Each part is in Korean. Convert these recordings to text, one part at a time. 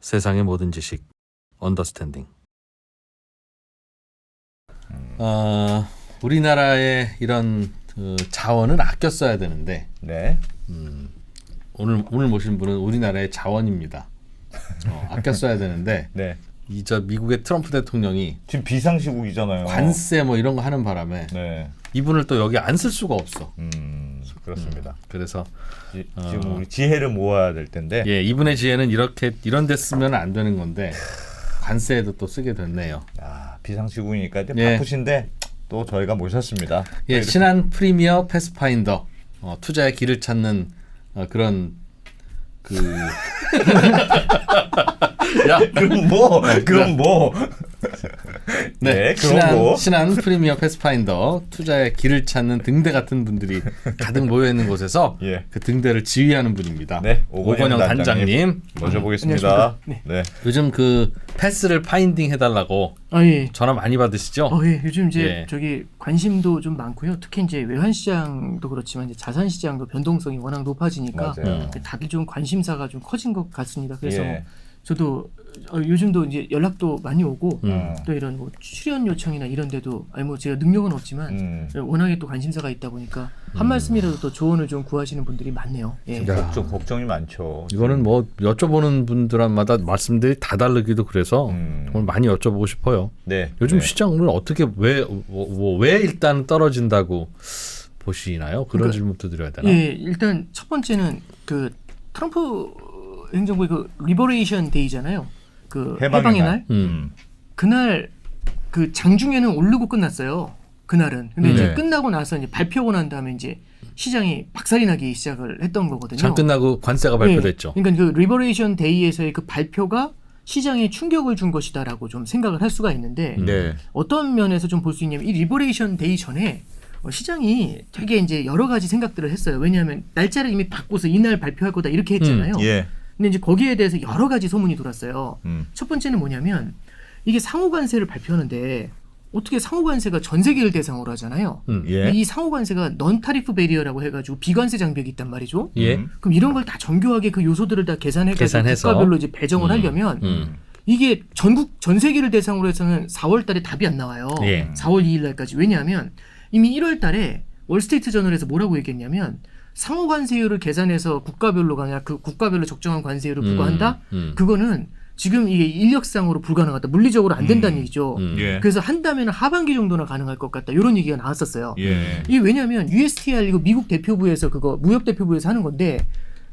세상의 모든 지식 언더스탠딩. 우리나라의 이런 자원은 아껴 써야 되는데 네. 오늘 모신 분은 우리나라의 자원입니다. 아껴 써야 되는데 네. 저 미국의 트럼프 대통령이 지금 비상시국이잖아요. 관세 뭐 이런 거 하는 바람에 네. 이분을 또 여기 안 쓸 수가 없어. 그렇습니다. 그래서 지금 우리 지혜를 모아야 될 텐데. 예, 이분의 지혜는 이런 데 쓰면 안 되는 건데 관세에도 또 쓰게 됐네요. 비상시국이니까 예. 바쁘신데 또 저희가 모셨습니다. 예, 신한 프리미어 패스파인더 투자의 길을 찾는 그런 야, 그럼 뭐? 네, 그런 거. 신한 프리미어 패스파인더 투자의 길을 찾는 등대 같은 분들이 가득 모여 있는 곳에서 예. 그 등대를 지휘하는 분입니다. 네, 오건영 단장님 모셔보겠습니다. 네. 네. 요즘 그 패스를 파인딩 해달라고 예. 전화 많이 받으시죠? 예. 요즘 이제 예. 저기 관심도 좀 많고요. 특히 이제 외환 시장도 그렇지만 이제 자산 시장도 변동성이 워낙 높아지니까 맞아요. 다들 좀 관심사가 좀 커진 것 같습니다. 그래서 예. 저도 요즘도 이제 연락도 많이 오고 음. 또 이런 뭐 출연 요청이나 이런 데도 뭐 제가 능력은 없지만 워낙에 또 관심사가 있다 보니까 한 말씀이라도 또 조언을 좀 구하시는 분들이 많네요. 예. 좀 걱정이 많죠. 이거는 뭐 여쭤보는 분들마다 말씀들이 다 다르기도 그래서 정말 많이 여쭤보고 싶어요. 네. 요즘 네. 시장을 어떻게 왜 일단 떨어진다고 보시나요? 그런 그러니까, 질문도 드려야 되나? 예, 일단 첫 번째는 그 트럼프 행정부의 그 리버레이션 데이잖아요. 그 해방의 날. 그날 그 장중에는 오르고 끝났어요. 그날은. 근데 이제 네. 끝나고 나서 이제 발표하고 난 다음에 이제 시장이 박살이 나기 시작을 했던 거거든요. 장 끝나고 관세가 발표됐죠. 그러니까 그 리버레이션 데이에서의 그 발표가 시장에 충격을 준 것이다라고 좀 생각을 할 수가 있는데 네. 어떤 면에서 좀 볼 수 있냐면 이 리버레이션 데이 전에 시장이 되게 이제 여러 가지 생각들을 했어요. 왜냐하면 날짜를 이미 바꿔서 이날 발표할 거다 이렇게 했잖아요. 예. 근데 이제 거기에 대해서 여러 가지 소문이 돌았어요. 음. 첫 번째는 뭐냐면 이게 상호관세를 발표하는데 어떻게 상호관세가 전 세계를 대상으로 하잖아요. 예. 이 상호관세가 넌 타리프 베리어라고 해가지고 비관세 장벽이 있단 말이죠. 예. 그럼 이런 걸 다 정교하게 그 요소들을 다 계산해서 국가별로 이제 배정을 하려면 이게 전 세계를 대상으로 해서는 4월달에 답이 안 나와요. 예. 4월 2일날까지. 왜냐하면 이미 1월달에 월스트리트 저널에서 뭐라고 얘기했냐면 상호 관세율을 계산해서 국가별로가 아니라 그 국가별로 적정한 관세율을 부과한다. 그거는 지금 이게 인력상으로 불가능하다. 물리적으로 안 된다는 얘기죠. 예. 그래서 한다면 하반기 정도나 가능할 것 같다. 이런 얘기가 나왔었어요. 예. 이게 왜냐하면 USTR 이거 미국 대표부에서 그거 무역 대표부에서 하는 건데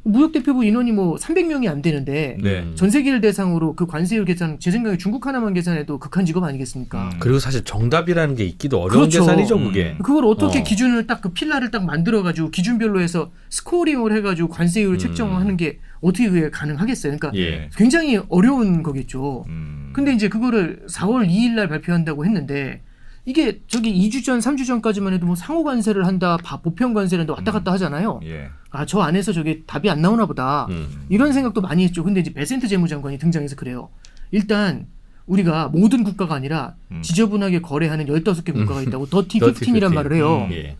무역 대표부 인원이 뭐 300명이 안 되는데 네. 전 세계를 대상으로 그 관세율 계산 제 생각에 중국 하나만 계산해도 극한 직업 아니겠습니까? 그리고 사실 정답이라는 게 있기도 어려운 그렇죠. 계산이죠, 그게. 그걸 어떻게 기준을 딱 그 필라를 딱 만들어 가지고 기준별로 해서 스코어링을 해 가지고 관세율을 책정하는 게 어떻게 그게 가능하겠어요? 그러니까 예. 굉장히 어려운 거겠죠. 근데 이제 그거를 4월 2일 날 발표한다고 했는데 이게 저기 2주 전, 3주 전까지만 해도 뭐 상호 관세를 한다, 보편 관세를 한다 왔다 갔다 하잖아요. 예. 저 안에서 저게 답이 안 나오나 보다. 이런 생각도 많이 했죠. 근데 이제 베센트 재무장관이 등장해서 그래요. 일단 우리가 모든 국가가 아니라 지저분하게 거래하는 15개 국가가 있다고 더티 15이란 말을 해요. 예.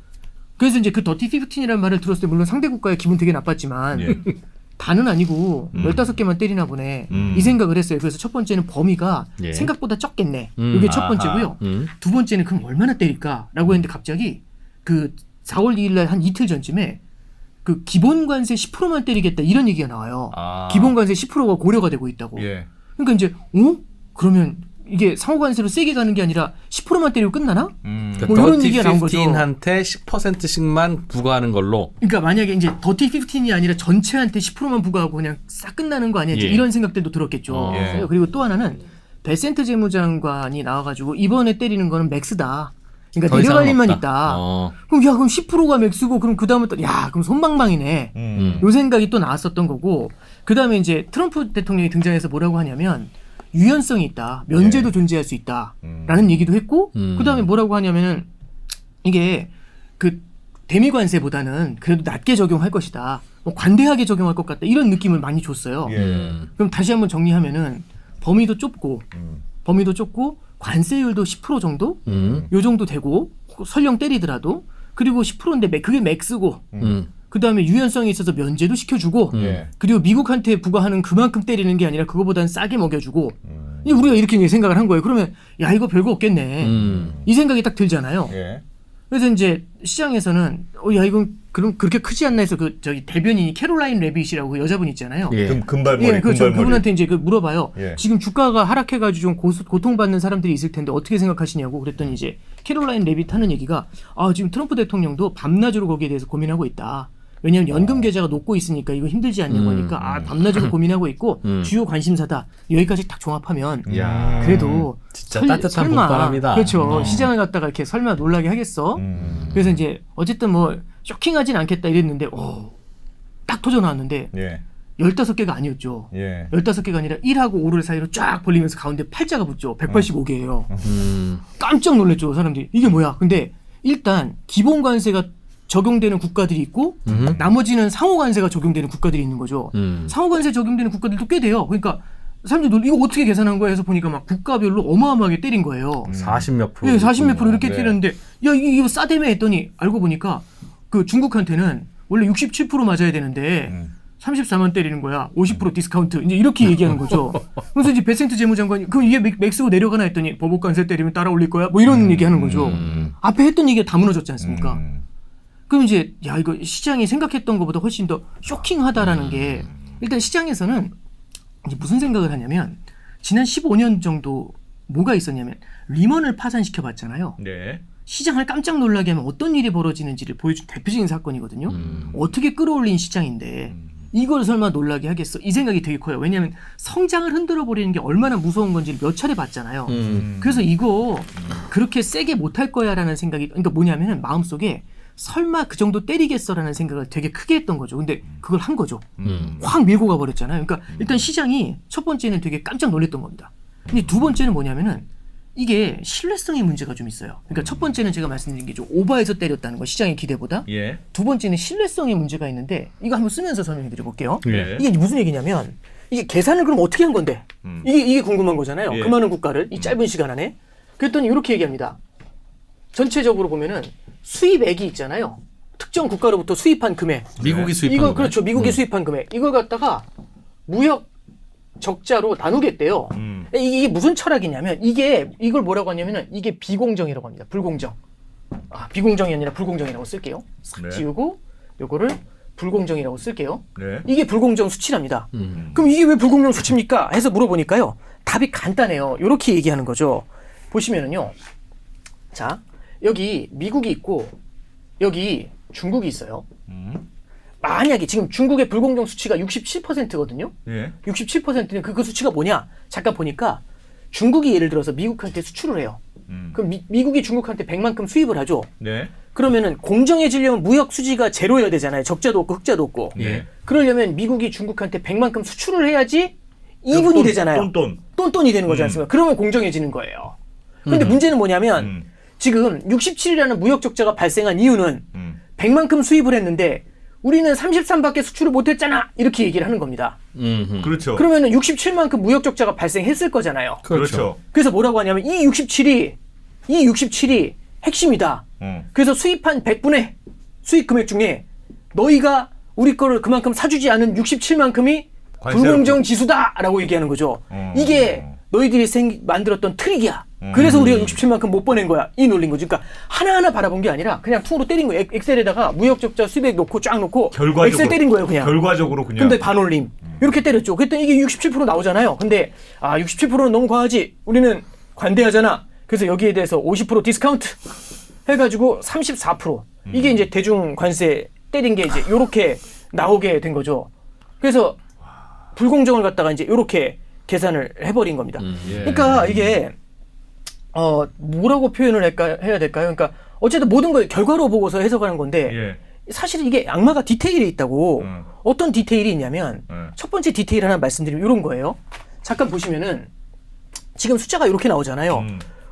그래서 이제 그 더티 15이란 말을 들었을 때 물론 상대 국가의 기분 되게 나빴지만 예. 다는 아니고 15개만 때리나 보네. 이 생각을 했어요. 그래서 첫 번째는 범위가 예. 생각보다 적겠네. 이게 첫 번째고요. 두 번째는 그럼 얼마나 때릴까라고 했는데 갑자기 그 4월 2일 날 한 이틀 전쯤에 그 기본 관세 10%만 때리겠다 이런 얘기가 나와요. 기본 관세 10%가 고려가 되고 있다고. 예. 그러니까 이제 그러면 이게 상호 관세로 세게 가는 게 아니라 10%만 때리고 끝나나? 뭐 이런 얘기가 나온 거죠. 15한테 10%씩만 부과하는 걸로. 그러니까 만약에 이제 더티 15이 아니라 전체한테 10%만 부과하고 그냥 싹 끝나는 거 아니야? 예. 이런 생각들도 들었겠죠. 예. 그리고 또 하나는 베센트 재무장관이 나와가지고 이번에 때리는 거는 맥스다. 그러니까 더 이상은 내려갈 일만 없다. 있다. 그럼 10%가 맥스고 그럼 그 다음에 또 그럼 손방망이네. 요 생각이 또 나왔었던 거고 그 다음에 이제 트럼프 대통령이 등장해서 뭐라고 하냐면 유연성이 있다. 면제도 존재할 수 있다라는 얘기도 했고 그 다음에 뭐라고 하냐면은 이게 그 대미 관세보다는 그래도 낮게 적용할 것이다. 뭐 관대하게 적용할 것 같다. 이런 느낌을 많이 줬어요. 예. 그럼 다시 한번 정리하면은 범위도 좁고 관세율도 10% 정도 요 정도 되고 설령 때리더라도 그리고 10%인데 그게 맥스고 그다음에 유연성이 있어서 면제도 시켜주고 예. 그리고 미국한테 부과하는 그만큼 때리는 게 아니라 그거보단 싸게 먹여주고 이제 우리가 이렇게 이제 생각을 한 거예요. 그러면 야 이거 별거 없겠네. 이 생각이 딱 들잖아요. 예. 그래서 이제 시장에서는 야 이건 그럼 그렇게 크지 않나 해서 그 저기 대변인이 캐롤라인 레빗이라고 그 여자분 있잖아요. 예. 금발머리. 예, 그렇죠. 금발머리. 그분한테 이제 그 물어봐요. 예. 지금 주가가 하락해가지고 좀 고통받는 사람들이 있을 텐데 어떻게 생각하시냐고 그랬더니 이제 캐롤라인 레빗 하는 얘기가 지금 트럼프 대통령도 밤낮으로 거기에 대해서 고민하고 있다. 왜냐하면 연금 계좌가 녹고 있으니까 이거 힘들지 않냐고 하니까 밤낮으로 고민하고 있고 주요 관심사다. 여기까지 딱 종합하면 야. 그래도 진짜 따뜻한 설마, 봄바람이다. 그렇죠. 시장을 갖다가 이렇게 설마 놀라게 하겠어? 그래서 이제 어쨌든 뭐 쇼킹하진 않겠다 이랬는데 딱 터져 나왔는데 예. 15개가 아니었죠. 예. 15개가 아니라 1하고 5를 사이로 쫙 벌리면서 가운데 팔자가 붙죠. 185개예요. 깜짝 놀랐죠, 사람들이. 이게 뭐야? 근데 일단 기본 관세가 적용되는 국가들이 있고 나머지는 상호 관세가 적용되는 국가들이 있는 거죠. 상호 관세 적용되는 국가들도 꽤 돼요. 그러니까 사람들이 이거 어떻게 계산한 거야 해서 보니까 막 국가별로 어마어마하게 때린 거예요. 40몇 프로. 예, 40몇 프로 이렇게 네. 때렸는데 야 이거 싸대매 했더니 알고 보니까 그 중국한테는 원래 67% 맞아야 되는데 34만 때리는 거야. 50% 디스카운트. 이제 이렇게 얘기하는 거죠. 그래서 이제 베센트 재무장관이 그럼 이게 맥스고 내려가나 했더니 보복 관세 때리면 따라 올릴 거야. 뭐 이런 얘기하는 거죠. 앞에 했던 얘기가 다 무너졌지 않습니까? 그럼 이제 야 이거 시장이 생각했던 것보다 훨씬 더 쇼킹하다라는 게 일단 시장에서는 이제 무슨 생각을 하냐면 지난 15년 정도 뭐가 있었냐면 리먼을 파산시켜 봤잖아요. 네. 시장을 깜짝 놀라게 하면 어떤 일이 벌어지는지를 보여준 대표적인 사건이거든요. 어떻게 끌어올린 시장인데 이걸 설마 놀라게 하겠어? 이 생각이 되게 커요. 왜냐하면 성장을 흔들어 버리는 게 얼마나 무서운 건지를 몇 차례 봤잖아요. 그래서 이거 그렇게 세게 못할 거야라는 생각이 그러니까 뭐냐면은 마음속에 설마 그 정도 때리겠어라는 생각을 되게 크게 했던 거죠. 근데 그걸 한 거죠. 확 밀고 가버렸잖아요. 그러니까 일단 시장이 첫 번째는 되게 깜짝 놀랐던 겁니다. 근데 두 번째는 뭐냐면은 이게 신뢰성의 문제가 좀 있어요. 그러니까 첫 번째는 제가 말씀드린 게 좀 오버해서 때렸다는 거, 시장의 기대보다. 예. 두 번째는 신뢰성의 문제가 있는데 이거 한번 쓰면서 설명해 드려볼게요. 예. 이게 무슨 얘기냐면 이게 계산을 그럼 어떻게 한 건데? 이게 궁금한 거잖아요. 예. 그 많은 국가를 이 짧은 시간 안에. 그랬더니 이렇게 얘기합니다. 전체적으로 보면은 수입액이 있잖아요. 특정 국가로부터 수입한 금액. 미국이 수입한 이거 거네. 그렇죠. 미국이 수입한 금액. 이걸 갖다가 무역 적자로 나누겠대요. 이게 무슨 철학이냐면 이걸 뭐라고 하냐면은 이게 비공정이라고 합니다. 불공정. 비공정이 아니라 불공정이라고 쓸게요. 싹 네. 지우고 요거를 불공정이라고 쓸게요. 네. 이게 불공정 수치랍니다. 그럼 이게 왜 불공정 수치입니까? 해서 물어보니까요. 답이 간단해요. 이렇게 얘기하는 거죠. 보시면은요. 자, 여기 미국이 있고 여기 중국이 있어요. 만약에 지금 중국의 불공정 수치가 67%거든요. 예. 67%는 그 수치가 뭐냐? 잠깐 보니까 중국이 예를 들어서 미국한테 수출을 해요. 그럼 미국이 중국한테 100만큼 수입을 하죠. 네. 그러면은 공정해지려면 무역 수지가 제로여야 되잖아요. 적자도 없고 흑자도 없고. 예. 그러려면 미국이 중국한테 100만큼 수출을 해야지 2분이 되잖아요. 똔똔이 되는 거지 않습니까? 그러면 공정해지는 거예요. 근데 문제는 뭐냐면 지금 67이라는 무역 적자가 발생한 이유는 100만큼 수입을 했는데 우리는 33밖에 수출을 못했잖아. 이렇게 얘기를 하는 겁니다. 그렇죠. 그러면은 67만큼 무역 적자가 발생했을 거잖아요. 그렇죠. 그래서 뭐라고 하냐면 이 67이 핵심이다. 그래서 수입한 100분의 수입 금액 중에 너희가 우리 거를 그만큼 사주지 않은 67만큼이 불공정 지수다라고 얘기하는 거죠. 이게 너희들이 만들었던 트릭이야. 그래서 우리가 67만큼 못 보낸 거야. 이 논리인 거죠. 그러니까 하나하나 바라본 게 아니라 그냥 퉁으로 때린 거예요. 엑셀에다가 무역 적자 수입액 놓고 쫙 놓고 엑셀 때린 거예요. 그냥. 결과적으로 그냥. 근데 반올림. 이렇게 때렸죠. 그랬더니 이게 67% 나오잖아요. 근데 67%는 너무 과하지. 우리는 관대하잖아. 그래서 여기에 대해서 50% 디스카운트 해가지고 34%. 이게 이제 대중 관세 때린 게 이제 요렇게 나오게 된 거죠. 그래서 불공정을 갖다가 이제 요렇게 계산을 해버린 겁니다. 그러니까 이게 뭐라고 표현을 해야 될까요? 그러니까 어쨌든 모든 걸 결과로 보고서 해석하는 건데 사실 이게 악마가 디테일이 있다고. 어떤 디테일이 있냐면 첫 번째 디테일 하나 말씀드리면 이런 거예요. 잠깐 보시면은 지금 숫자가 이렇게 나오잖아요.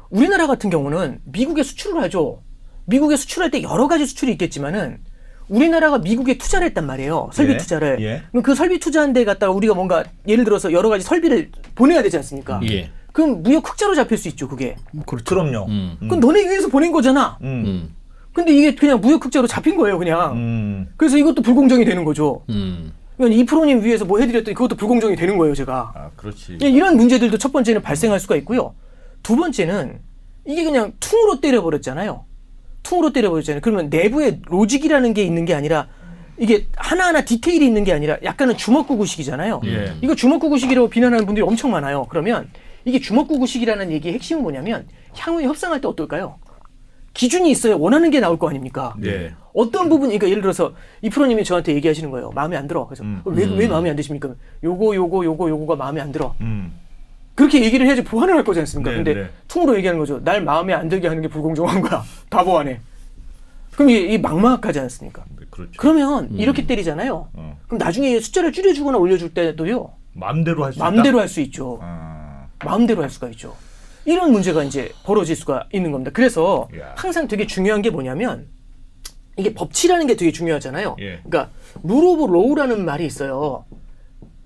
우리나라 같은 경우는 미국에 수출을 하죠. 미국에 수출할 때 여러 가지 수출이 있겠지만은 우리나라가 미국에 투자를 했단 말이에요. 설비 투자를. 그럼 그 설비 투자한 데 갖다가 우리가 뭔가 예를 들어서 여러 가지 설비를 보내야 되지 않습니까? 그럼 무역 흑자로 잡힐 수 있죠, 그게. 그렇죠. 그럼요. 그럼 너네 위해서 보낸 거잖아. 근데 이게 그냥 무역흑자로 잡힌 거예요, 그냥. 그래서 이것도 불공정이 되는 거죠. 그러니까 이 프로님 위해서 뭐 해드렸더니 그것도 불공정이 되는 거예요, 제가. 아, 그렇지. 이런 문제들도 첫 번째는 발생할 수가 있고요. 두 번째는 이게 그냥 퉁으로 때려버렸잖아요. 퉁으로 때려버렸잖아요. 그러면 내부에 로직이라는 게 있는 게 아니라 이게 하나하나 디테일이 있는 게 아니라 약간은 주먹구구식이잖아요. 예. 이거 주먹구구식이라고 비난하는 분들이 엄청 많아요. 그러면 이게 주먹구구식이라는 얘기의 핵심은 뭐냐면 향후에 협상할 때 어떨까요? 기준이 있어야 원하는 게 나올 거 아닙니까? 예. 어떤 부분, 그러니까 예를 들어서 이 프로님이 저한테 얘기하시는 거예요. 마음에 안 들어. 그래서 왜 마음에 안 드십니까? 요거가 마음에 안 들어. 그렇게 얘기를 해야지 보완을 할 거지 않습니까? 네, 근데 네. 퉁으로 얘기하는 거죠. 날 마음에 안 들게 하는 게 불공정한 거야. 다 보완해. 그럼 이게 막막하지 않습니까? 그렇죠. 그러면 이렇게 때리잖아요. 그럼 나중에 숫자를 줄여주거나 올려줄 때도요. 마음대로 할 수 있다. 마음대로 할 수 있죠. 아. 마음대로 할 수가 있죠. 이런 문제가 이제 벌어질 수가 있는 겁니다. 그래서 야. 항상 되게 중요한 게 뭐냐면 이게 법치라는 게 되게 중요하잖아요. 예. 그러니까 룰 오브 로우라는 말이 있어요.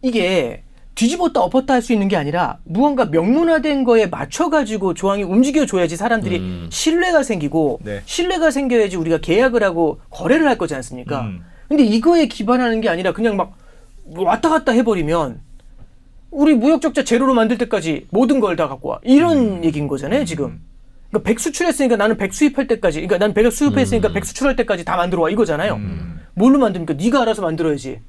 이게 뒤집었다 엎었다 할 수 있는 게 아니라 무언가 명문화된 거에 맞춰가지고 조항이 움직여줘야지 사람들이 신뢰가 생기고 네. 신뢰가 생겨야지 우리가 계약을 하고 거래를 할 거지 않습니까? 근데 이거에 기반하는 게 아니라 그냥 막 왔다 갔다 해버리면 우리 무역적자 제로로 만들 때까지 모든 걸 다 갖고 와. 이런 얘기인 거잖아요, 지금. 그러니까 100 수출했으니까 나는 100 수입할 때까지, 그러니까 나는 100을 수입했으니까 100 수출할 때까지 다 만들어 와. 이거잖아요. 뭘로 만듭니까? 네가 알아서 만들어야지.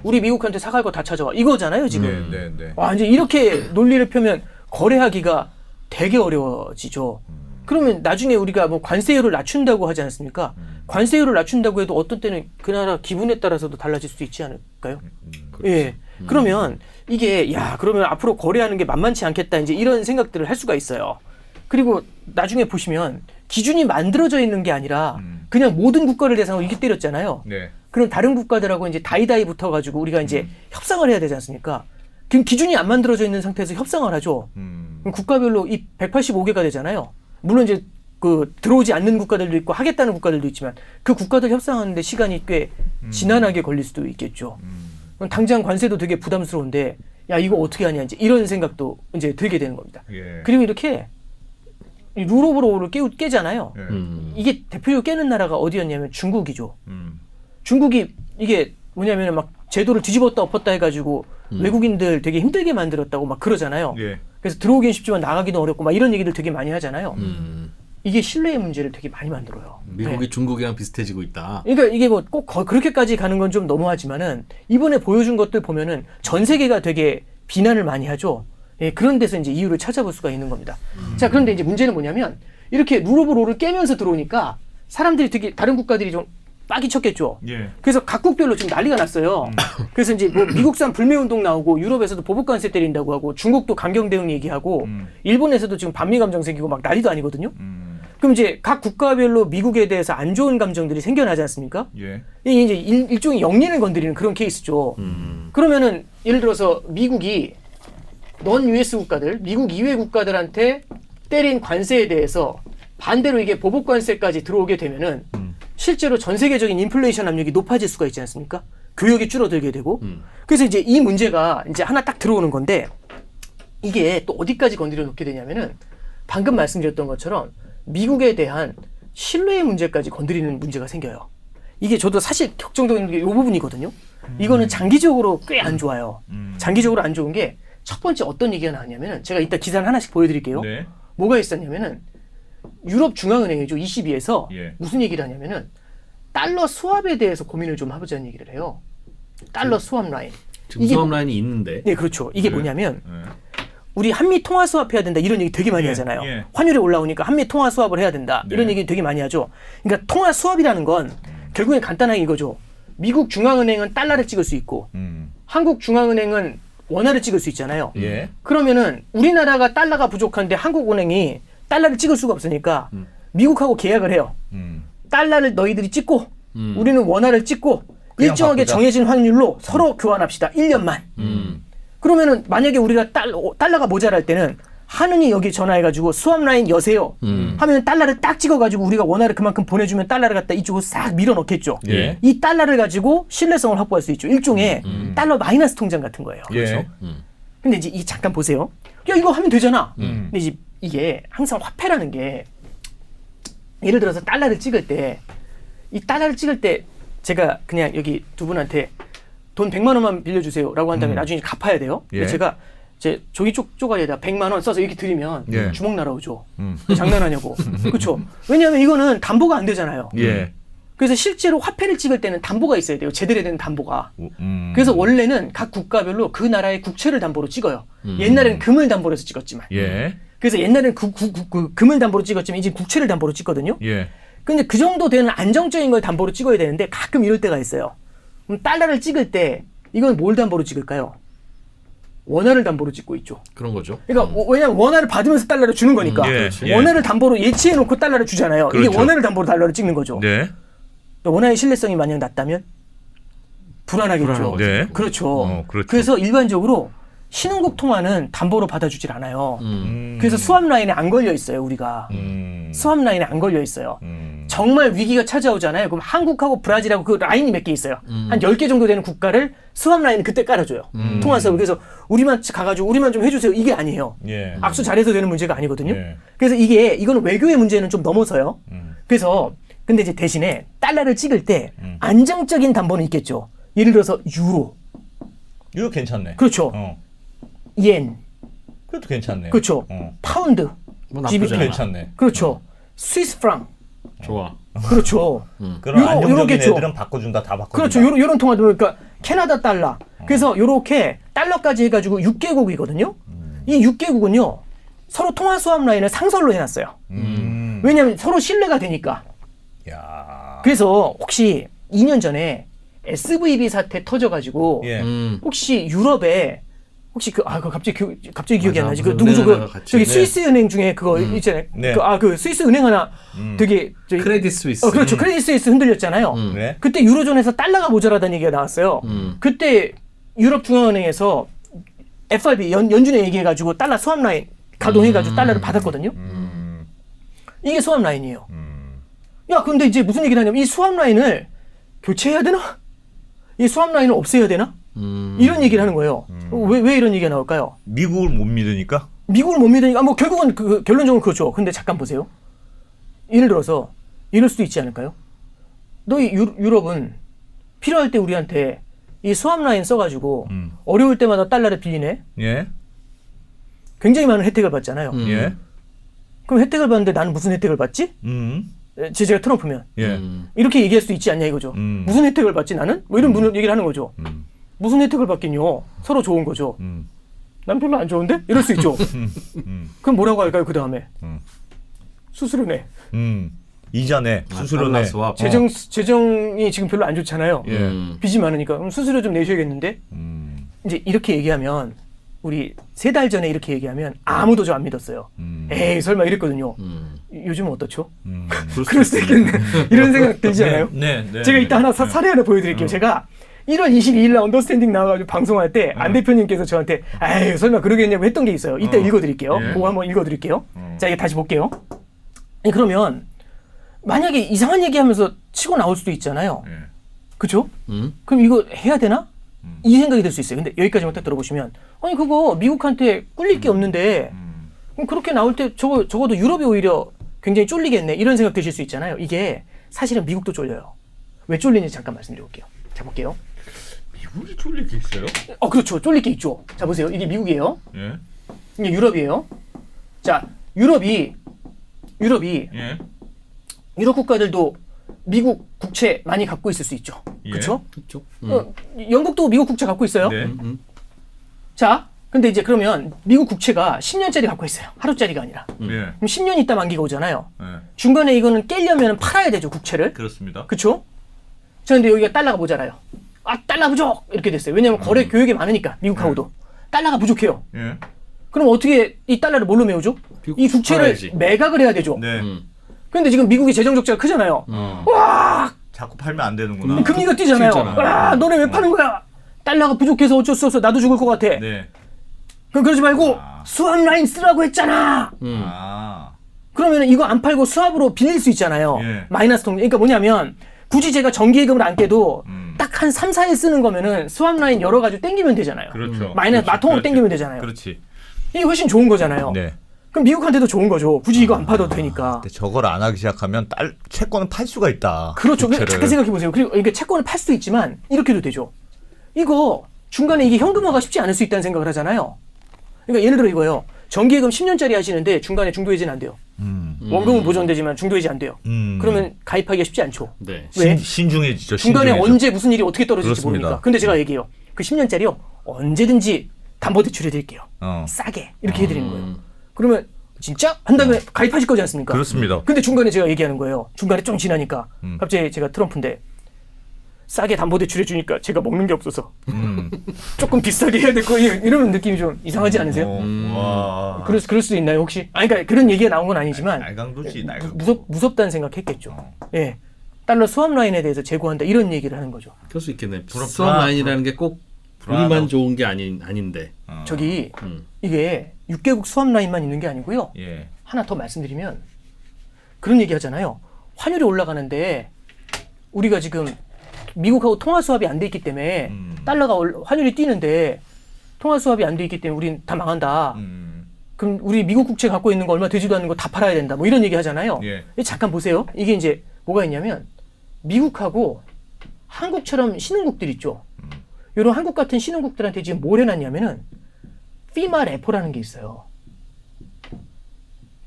우리 미국한테 사갈 거 다 찾아와. 이거잖아요, 지금. 네. 와, 이제 이렇게 논리를 펴면 거래하기가 되게 어려워지죠. 그러면 나중에 우리가 뭐 관세율을 낮춘다고 하지 않습니까? 관세율을 낮춘다고 해도 어떤 때는 그 나라 기분에 따라서도 달라질 수도 있지 않을까요? 예. 그러면 이게 그러면 앞으로 거래하는 게 만만치 않겠다 이제 이런 생각들을 할 수가 있어요. 그리고 나중에 보시면 기준이 만들어져 있는 게 아니라 그냥 모든 국가를 대상으로 이렇게 때렸잖아요. 네. 그럼 다른 국가들하고 이제 다이다이 붙어가지고 우리가 이제 협상을 해야 되지 않습니까? 그럼 기준이 안 만들어져 있는 상태에서 협상을 하죠. 그럼 국가별로 이 185개가 되잖아요. 물론 이제 그 들어오지 않는 국가들도 있고 하겠다는 국가들도 있지만 그 국가들 협상하는데 시간이 꽤 지난하게 걸릴 수도 있겠죠. 그럼 당장 관세도 되게 부담스러운데 야 이거 어떻게 하냐 이제 이런 생각도 이제 들게 되는 겁니다. 예. 그리고 이렇게 이 룰 오브 로우를 깨잖아요. 예. 이게 대표적으로 깨는 나라가 어디였냐면 중국이죠. 중국이 이게 뭐냐면 막 제도를 뒤집었다 엎었다 해가지고 외국인들 되게 힘들게 만들었다고 막 그러잖아요. 예. 그래서 들어오긴 쉽지만 나가기도 어렵고 막 이런 얘기들 되게 많이 하잖아요. 이게 신뢰의 문제를 되게 많이 만들어요. 미국이 네. 중국이랑 비슷해지고 있다. 그러니까 이게 뭐 꼭 그렇게까지 가는 건 좀 너무하지만은 이번에 보여준 것들 보면은 전 세계가 되게 비난을 많이 하죠. 예, 그런 데서 이제 이유를 찾아볼 수가 있는 겁니다. 자, 그런데 이제 문제는 뭐냐면 이렇게 룰 오브 로우를 깨면서 들어오니까 사람들이 되게 다른 국가들이 좀 빡이 쳤겠죠. 예. 그래서 각국별로 지금 난리가 났어요. 그래서 이제 뭐 미국산 불매운동 나오고 유럽에서도 보복관세 때린다고 하고 중국도 강경 대응 얘기하고 일본에서도 지금 반미 감정 생기고 막 난리도 아니거든요. 그럼 이제 각 국가별로 미국에 대해서 안 좋은 감정들이 생겨나지 않습니까? 예. 이게 이제 일종의 영린을 건드리는 그런 케이스죠. 그러면은 예를 들어서 미국이 넌 US 국가들, 미국 이외 국가들한테 때린 관세에 대해서 반대로 이게 보복관세까지 들어오게 되면은 실제로 전 세계적인 인플레이션 압력이 높아질 수가 있지 않습니까? 교역이 줄어들게 되고. 그래서 이제 이 문제가 이제 하나 딱 들어오는 건데 이게 또 어디까지 건드려 놓게 되냐면은 방금 말씀드렸던 것처럼 미국에 대한 신뢰의 문제까지 건드리는 문제가 생겨요. 이게 저도 사실 걱정되는 게 이 부분이거든요. 이거는 장기적으로 꽤 안 좋아요. 장기적으로 안 좋은 게 첫 번째 어떤 얘기가 나왔냐면은 제가 이따 기사를 하나씩 보여드릴게요. 네. 뭐가 있었냐면은 유럽 중앙은행이죠. ECB에서 예. 무슨 얘기를 하냐면은 달러 수합에 대해서 고민을 좀 해보자는 얘기를 해요. 달러 수합 라인. 지금 수업 라인이 있는데. 네, 그렇죠. 이게 네. 뭐냐면 예. 우리 한미 통화 수합해야 된다 이런 얘기 되게 많이 예, 하잖아요. 예. 환율이 올라오니까 한미 통화 수합을 해야 된다 이런 네. 얘기 되게 많이 하죠. 그러니까 통화 수합이라는 건 결국엔 간단하게 이거죠. 미국 중앙은행은 달러를 찍을 수 있고 한국 중앙은행은 원화를 찍을 수 있잖아요. 예. 그러면은 우리나라가 달러가 부족한데 한국은행이 달러를 찍을 수가 없으니까 미국하고 계약을 해요. 달러를 너희들이 찍고 우리는 원화를 찍고 그냥 일정하게 바꾸자. 정해진 확률로 서로 교환합시다. 1년만. 그러면은 만약에 우리가 달러가 모자랄 때는 하느니 여기 전화해가지고 수합 라인 여세요. 하면 달러를 딱 찍어가지고 우리가 원화를 그만큼 보내주면 달러를 갖다 이쪽으로 싹 밀어넣겠죠. 예. 이 달러를 가지고 신뢰성을 확보할 수 있죠. 일종의 달러 마이너스 통장 같은 거예요. 예. 근데 이제 이 잠깐 보세요. 야 이거 하면 되잖아. 근데 이제 이게 항상 화폐라는 게 예를 들어서 달러를 찍을 때 이 달러를 찍을 때 제가 그냥 여기 두 분한테 돈 100만 원만 빌려주세요라고 한 다음에 나중에 갚아야 돼요. 근데 예. 제가 제 종이 쪼가리에다 100만 원 써서 이렇게 드리면 예. 주먹 날아오죠. 장난하냐고. 그렇죠. 왜냐하면 이거는 담보가 안 되잖아요. 예. 그래서 실제로 화폐를 찍을 때는 담보가 있어야 돼요. 제대로 된 담보가. 그래서 그래서 원래는 각 국가별로 그 나라의 국채를 담보로 찍어요. 옛날에는 금을 담보로 해서 찍었지만. 예. 그래서 옛날에는 금을 담보로 찍었지만 이제 국채를 담보로 찍거든요. 예. 근데 그 정도 되는 안정적인 걸 담보로 찍어야 되는데 가끔 이럴 때가 있어요. 그럼 달러를 찍을 때 이건 뭘 담보로 찍을까요? 원화를 담보로 찍고 있죠. 그런 거죠. 그러니까 왜냐면 원화를 받으면서 달러를 주는 거니까 예, 예. 원화를 담보로 예치해 놓고 달러를 주잖아요. 이게 그렇죠. 원화를 담보로 달러를 찍는 거죠. 네. 원화의 신뢰성이 만약 낮다면 불안하겠죠. 불안한 거죠. 네. 그렇죠. 그렇죠. 그래서 일반적으로 신흥국 통화는 담보로 받아주질 않아요. 그래서 수압 라인에 안 걸려 있어요. 우리가 수압 라인에 안 걸려 있어요. 정말 위기가 찾아오잖아요. 그럼 한국하고 브라질하고 그 라인이 몇 개 있어요. 한 10개 정도 되는 국가를 수압 라인을 그때 깔아줘요. 통화 수압을. 그래서 우리만 가가지고 우리만 좀 해주세요. 이게 아니에요. 예. 악수 잘해서 되는 문제가 아니거든요. 예. 그래서 이거는 외교의 문제는 좀 넘어서요. 그래서 근데 이제 대신에 달러를 찍을 때 안정적인 담보는 있겠죠. 예를 들어서 유로. 이거 괜찮네. 그렇죠. 옌. 그것도 괜찮네. 그렇죠. 파운드. 뭐 나쁘지 않아. 괜찮네. 그렇죠. 스위스 프랑. 좋아. 그렇죠. 그런 요런- 안정적인 요렇겠죠. 애들은 바꿔준다, 다 바꿔준다. 그렇죠. 요런 통화도 그러니까 캐나다 달러. 그래서 요렇게 달러까지 해가지고 6개국이거든요. 이 6개국은요 서로 통화 수합 라인을 상설로 해놨어요. 왜냐하면 서로 신뢰가 되니까. 야. 그래서 혹시 2년 전에 SVB 사태 터져가지고 예. 혹시 유럽에 혹시 갑자기 기억이 안 맞아. 나지. 그 무슨 누구죠? 은행 하나가 같이. 저기 네. 스위스 은행 중에 그거 있잖아요. 네. 그 스위스 은행 하나 되게 저기 크레딧 스위스. 그렇죠. 크레딧 스위스 흔들렸잖아요. 네. 그때 유로존에서 달러가 모자라다는 얘기가 나왔어요. 그때 유럽 중앙은행에서 FRB 연준에 얘기해가지고 달러 수합 라인 가동해가지고 달러를 받았거든요. 이게 수합 라인이에요. 야, 근데 이제 무슨 얘기를 하냐면 이 수합 라인을 교체해야 되나? 이 수합 라인을 없애야 되나? 이런 얘기를 하는 거예요. 왜 이런 얘기가 나올까요? 미국을 못 믿으니까? 미국을 못 믿으니까 뭐 결국은 결론적으로 그렇죠. 근데 잠깐 보세요. 예를 들어서 이럴 수도 있지 않을까요? 너희 유럽은 필요할 때 우리한테 이 수압 라인 써가지고 어려울 때마다 달러를 빌리네. 예. 굉장히 많은 혜택을 받잖아요. 예. 그럼 혜택을 받는데 나는 무슨 혜택을 받지? 제가 트럼프면 예. 이렇게 얘기할 수 있지 않냐 이거죠. 무슨 혜택을 받지 나는? 뭐 이런 얘기를 하는 거죠. 무슨 혜택을 받긴요. 서로 좋은 거죠. 난 별로 안 좋은데? 이럴 수 있죠. 그럼 뭐라고 할까요? 그 다음에 수수료네. 이자네. 수수료네. 달러 수합. 재정이 지금 별로 안 좋잖아요. 예. 빚이 많으니까 그럼 수수료 좀 내셔야겠는데. 이제 이렇게 얘기하면 우리 3달 전에 이렇게 얘기하면 아무도 저 안 믿었어요. 에이 설마 이랬거든요. 요즘은 어떻죠? 그럴 수 있겠네. 이런 생각 들지 않아요? 네. 제가 이따 하나 사례 하나 보여드릴게요. 제가 1월 22일 날 언더스탠딩 나와가지고 방송할 때 안 대표님께서 저한테 에이 설마 그러겠냐고 했던 게 있어요. 이따 읽어드릴게요. 예. 그거 한번 읽어드릴게요. 자 이게 다시 볼게요. 아니, 그러면 만약에 이상한 얘기하면서 치고 나올 수도 있잖아요. 예. 그렇죠? 그럼 이거 해야 되나? 이 생각이 들 수 있어요. 근데 여기까지만 딱 들어보시면 아니 그거 미국한테 꿀릴 게 없는데 그럼 그렇게 나올 때 적어도 유럽이 오히려 굉장히 쫄리겠네 이런 생각 드실 수 있잖아요. 이게 사실은 미국도 쫄려요. 왜 쫄리는지 잠깐 말씀드려 볼게요. 자 볼게요. 미국이 쫄릴 게 있어요? 그렇죠. 쫄릴 게 있죠. 자 보세요. 이게 미국이에요. 예. 이게 유럽이에요. 자 유럽이 예. 유럽 국가들도 미국 국채 많이 갖고 있을 수 있죠. 예. 그렇죠? 그렇죠. 영국도 미국 국채 갖고 있어요. 네. 자, 근데 이제 그러면 미국 국채가 10년짜리 갖고 있어요. 하루짜리가 아니라. 예. 그럼 10년 있다 만기가 오잖아요. 예. 중간에 이거는 깨려면 팔아야 되죠, 국채를. 그렇습니다. 그렇죠? 자, 근데 여기가 달러가 모자라요. 달러 부족! 이렇게 됐어요. 왜냐하면 거래 교역이 많으니까, 미국하고도. 달러가 부족해요. 예. 그럼 어떻게 이 달러를 뭘로 메우죠? 이 국채를 팔아야지. 매각을 해야 되죠. 네. 근데 지금 미국이 재정 적자가 크잖아요. 자꾸 팔면 안 되는구나. 금리가 뛰잖아요. 튀잖아. 너네 왜 파는 거야? 달러가 부족해서 어쩔 수 없어. 나도 죽을 것 같아. 네. 그럼 그러지 말고 수압 라인 쓰라고 했잖아. 그러면 이거 안 팔고 수압으로 빌릴 수 있잖아요. 예. 마이너스 통장. 그러니까 뭐냐면 굳이 제가 정기예금을 안 깨도 딱 한 3, 4일 쓰는 거면은 수압 라인 열어가지고 땡기면 되잖아요. 그렇죠. 마이너스 그렇지. 마통으로 그렇지. 땡기면 되잖아요. 그렇지. 이게 훨씬 좋은 거잖아요. 네. 그럼 미국한테도 좋은 거죠. 굳이 이거 안 팔아도 되니까. 근데 저걸 안 하기 시작하면 채권은 팔 수가 있다. 그렇죠. 국채를. 잠깐 생각해 보세요. 그리고 이게 채권을 팔 수도 있지만 이렇게도 되죠. 이거 중간에 이게 현금화가 쉽지 않을 수 있다는 생각을 하잖아요. 그러니까 예를 들어 이거요. 정기예금 10년짜리 하시는데 중간에 중도해지는 안 돼요. 원금은 보존되지만 중도해지 안 돼요. 그러면 가입하기가 쉽지 않죠. 네. 왜? 신중해지죠. 중간에 신중해져. 언제 무슨 일이 어떻게 떨어질지 그렇습니다. 모르니까. 근데 제가 얘기해요. 그 10년짜리요. 언제든지 담보대출해 드릴게요. 싸게 이렇게 해드리는 거예요. 그러면 진짜? 한 다음에 가입하실 거지 않습니까? 그렇습니다. 근데 중간에 제가 얘기하는 거예요. 중간에 좀 지나니까 갑자기 제가 트럼프인데 싸게 담보대출해 주니까 제가 먹는 게 없어서 조금 비싸게 해야 될 거예요. 이러면 느낌이 좀 이상하지 않으세요? 와. 그럴 수도 있나요 혹시? 아니 그러니까 그런 얘기가 나온 건 아니지만 날강도지 날강. 무섭다는 생각했겠죠. 예, 달러 수합 라인에 대해서 재고한다 이런 얘기를 하는 거죠. 그럴 수 있겠네. 불안- 수학 라인이라는 게 꼭 불안하다. 우리만 좋은 게 아닌데. 저기 이게 6개국 수합 라인만 있는 게 아니고요. 예. 하나 더 말씀드리면 그런 얘기 하잖아요. 환율이 올라가는데 우리가 지금 미국하고 통화 수합이 안 돼 있기 때문에 달러가 환율이 뛰는데 통화 수합이 안 돼 있기 때문에 우린 다 망한다. 그럼 우리 미국 국채 갖고 있는 거 얼마 되지도 않는 거 다 팔아야 된다. 뭐 이런 얘기 하잖아요. 예. 잠깐 보세요. 이게 이제 뭐가 있냐면 미국하고 한국처럼 신흥국들 있죠. 이런 한국 같은 신흥국들한테 지금 뭘 해놨냐면은 피마 레포라는 게 있어요.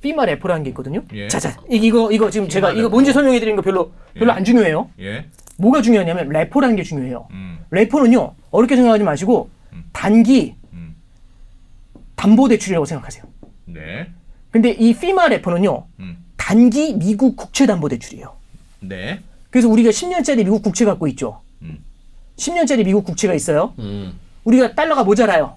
피마 레포라는 게 있거든요. 예. 자자 이거 지금 제가 이거 레포. 뭔지 설명해 드린 거 별로 예. 안 중요해요. 예. 뭐가 중요하냐면 레포라는 게 중요해요. 레포는요 어렵게 생각하지 마시고 단기 담보대출이라고 생각하세요. 네. 근데 이 피마 레포는요 단기 미국 국채 담보대출이에요. 네. 그래서 우리가 10년짜리 미국 국채 갖고 있죠. 10년짜리 미국 국채가 있어요. 우리가 달러가 모자라요.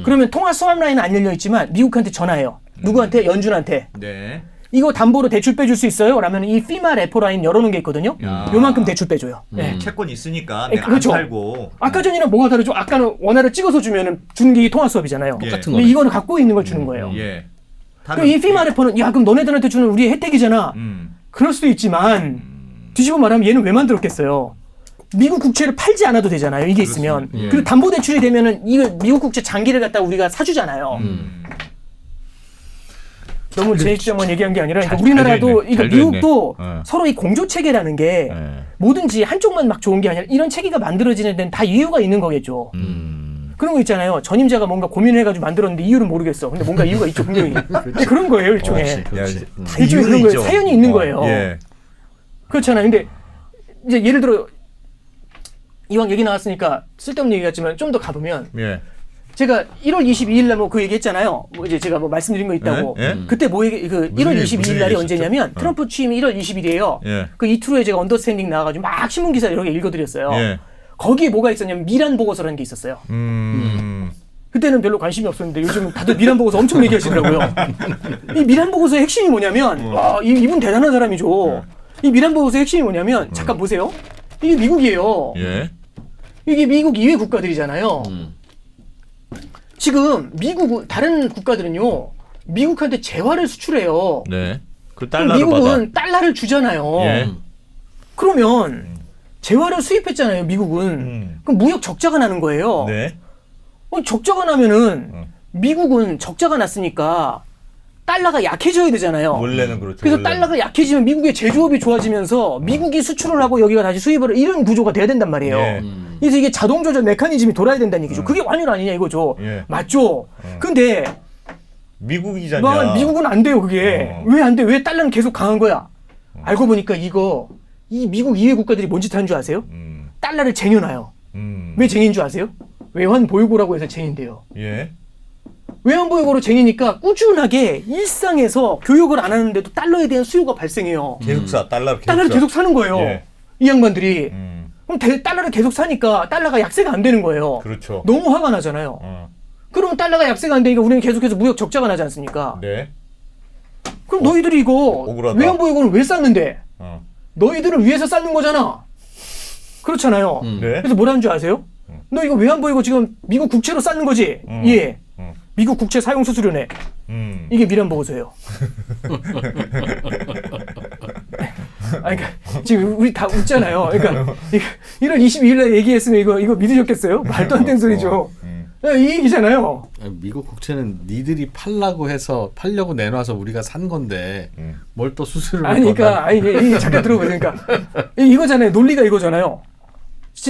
그러면 통화 수합 라인은 안 열려 있지만 미국한테 전화해요. 누구한테? 연준한테. 네. 이거 담보로 대출 빼줄 수 있어요? 라면 이 피마 레포 라인 열어놓은 게 있거든요. 야. 요만큼 대출 빼줘요. 네. 채권 있으니까 예, 내가 그렇죠. 안 팔고. 아까 전이랑 뭐가 다르죠? 아까는 원화를 찍어서 주면은 주는 게 통화 수업이잖아요. 예. 똑같은 근데 거네. 이거는 갖고 있는 걸 주는 거예요. 예. 그럼 이 피마 레포는 야 그럼 너네들한테 주는 우리의 혜택이잖아. 그럴 수도 있지만 뒤집어 말하면 얘는 왜 만들었겠어요? 미국 국채를 팔지 않아도 되잖아요. 이게 있으면. 예. 그리고 담보대출이 되면은 이거 미국 국채 장기를 갖다 우리가 사주잖아요. 너무 제 입장만 얘기한 게 아니라 그러니까 잘 우리나라도 됐네. 이거 잘 미국도 됐네. 서로 이 공조 체계라는 게 예. 뭐든지 한쪽만 막 좋은 게 아니라 이런 체계가 만들어지는 데는 다 이유가 있는 거겠죠. 그런 거 있잖아요. 전임자가 뭔가 고민을 해가지고 만들었는데 이유를 모르겠어. 근데 뭔가 이유가 있죠 분명히. 근데 그런 거예요 일종의. 그렇지. 다 일종의 그런 이유는 거예요. 있죠. 사연이 있는 거예요. 예. 그렇잖아요. 근데 이제 예를 들어 이왕 얘기 나왔으니까 쓸데없는 얘기 같지만 좀 더 가보면 예. 제가 1월 22일 날 뭐 그 얘기 했잖아요. 뭐 이제 제가 뭐 말씀드린 거 있다고. 예? 예? 그때 뭐 얘기 그 1월 무슨 22일 얘기 날이 했었죠? 언제냐면 트럼프 취임이 1월 20일이에요. 예. 그 이틀 후에 제가 언더스탠딩 나와가지고 막 신문 기사 여러 개 읽어드렸어요. 예. 거기에 뭐가 있었냐면 미란 보고서라는 게 있었어요. 그때는 별로 관심이 없었는데 요즘 다들 미란 보고서 엄청 얘기하시더라고요. 이 미란 보고서의 핵심이 뭐냐면 와, 이분 대단한 사람이죠. 이 미란 보고서의 핵심이 뭐냐면 잠깐 보세요. 이게 미국이에요. 예. 이게 미국 이외 국가들이잖아요. 지금 미국 다른 국가들은요. 미국한테 재화를 수출해요. 네. 그 그럼 달러를 미국은 받아. 달러를 주잖아요. 예. 그러면 재화를 수입했잖아요. 미국은. 그럼 무역 적자가 나는 거예요. 네. 적자가 나면은 미국은 적자가 났으니까 달러가 약해져야 되잖아요. 원래는 그렇죠. 그래서 원래는. 달러가 약해지면 미국의 제조업이 좋아지면서 미국이 수출을 하고 여기가 다시 수입을 이런 구조가 돼야 된단 말이에요. 예. 그래서 이게 자동 조절 메커니즘이 돌아야 된다는 얘기죠. 그게 환율 아니냐 이거죠. 예. 맞죠? 근데 미국이잖아. 미국은 안 돼요. 그게 왜 안 돼? 왜 달러는 계속 강한 거야? 알고 보니까 이 미국 이외 국가들이 뭔 짓 하는 줄 아세요? 달러를 쟁여놔요. 왜 쟁인 줄 아세요? 외환 보유고라고 해서 쟁인데요. 예. 외환 보유고로 쟁이니까 꾸준하게 일상에서 교육을 안 하는데도 달러에 대한 수요가 발생해요. 계속 사. 달러를 계속 달러를 사. 계속 사는 거예요. 예. 이 양반들이. 그럼 달러를 계속 사니까 달러가 약세가 안 되는 거예요. 그렇죠. 너무 화가 나잖아요. 그러면 달러가 약세가 안 되니까 우리는 계속해서 무역 적자가 나지 않습니까? 네. 그럼 너희들이 이거 억울하다. 외환 보유고를 왜 쌌는데? 어. 너희들을 위해서 쌓는 거잖아. 그렇잖아요. 네. 그래서 뭐라는 줄 아세요? 너 이거 외환 보유고 지금 미국 국채로 쌓는 거지? 예. 미국 국채 사용 수수료네. 이게 미란 보고서예요. 아니, 그러니까 지금 우리 다 웃잖아요. 그러니까 1월 22일 날 얘기했으면 이거 믿으셨겠어요? 말도 안 되는 소리죠. 이 얘기잖아요. 미국 국채는 니들이 팔려고 내놔서 우리가 산 건데 뭘 또 수수료를 아니 그러니까 이게 잠깐 들어보세요. 그러니까 이거잖아요. 논리가 이거잖아요.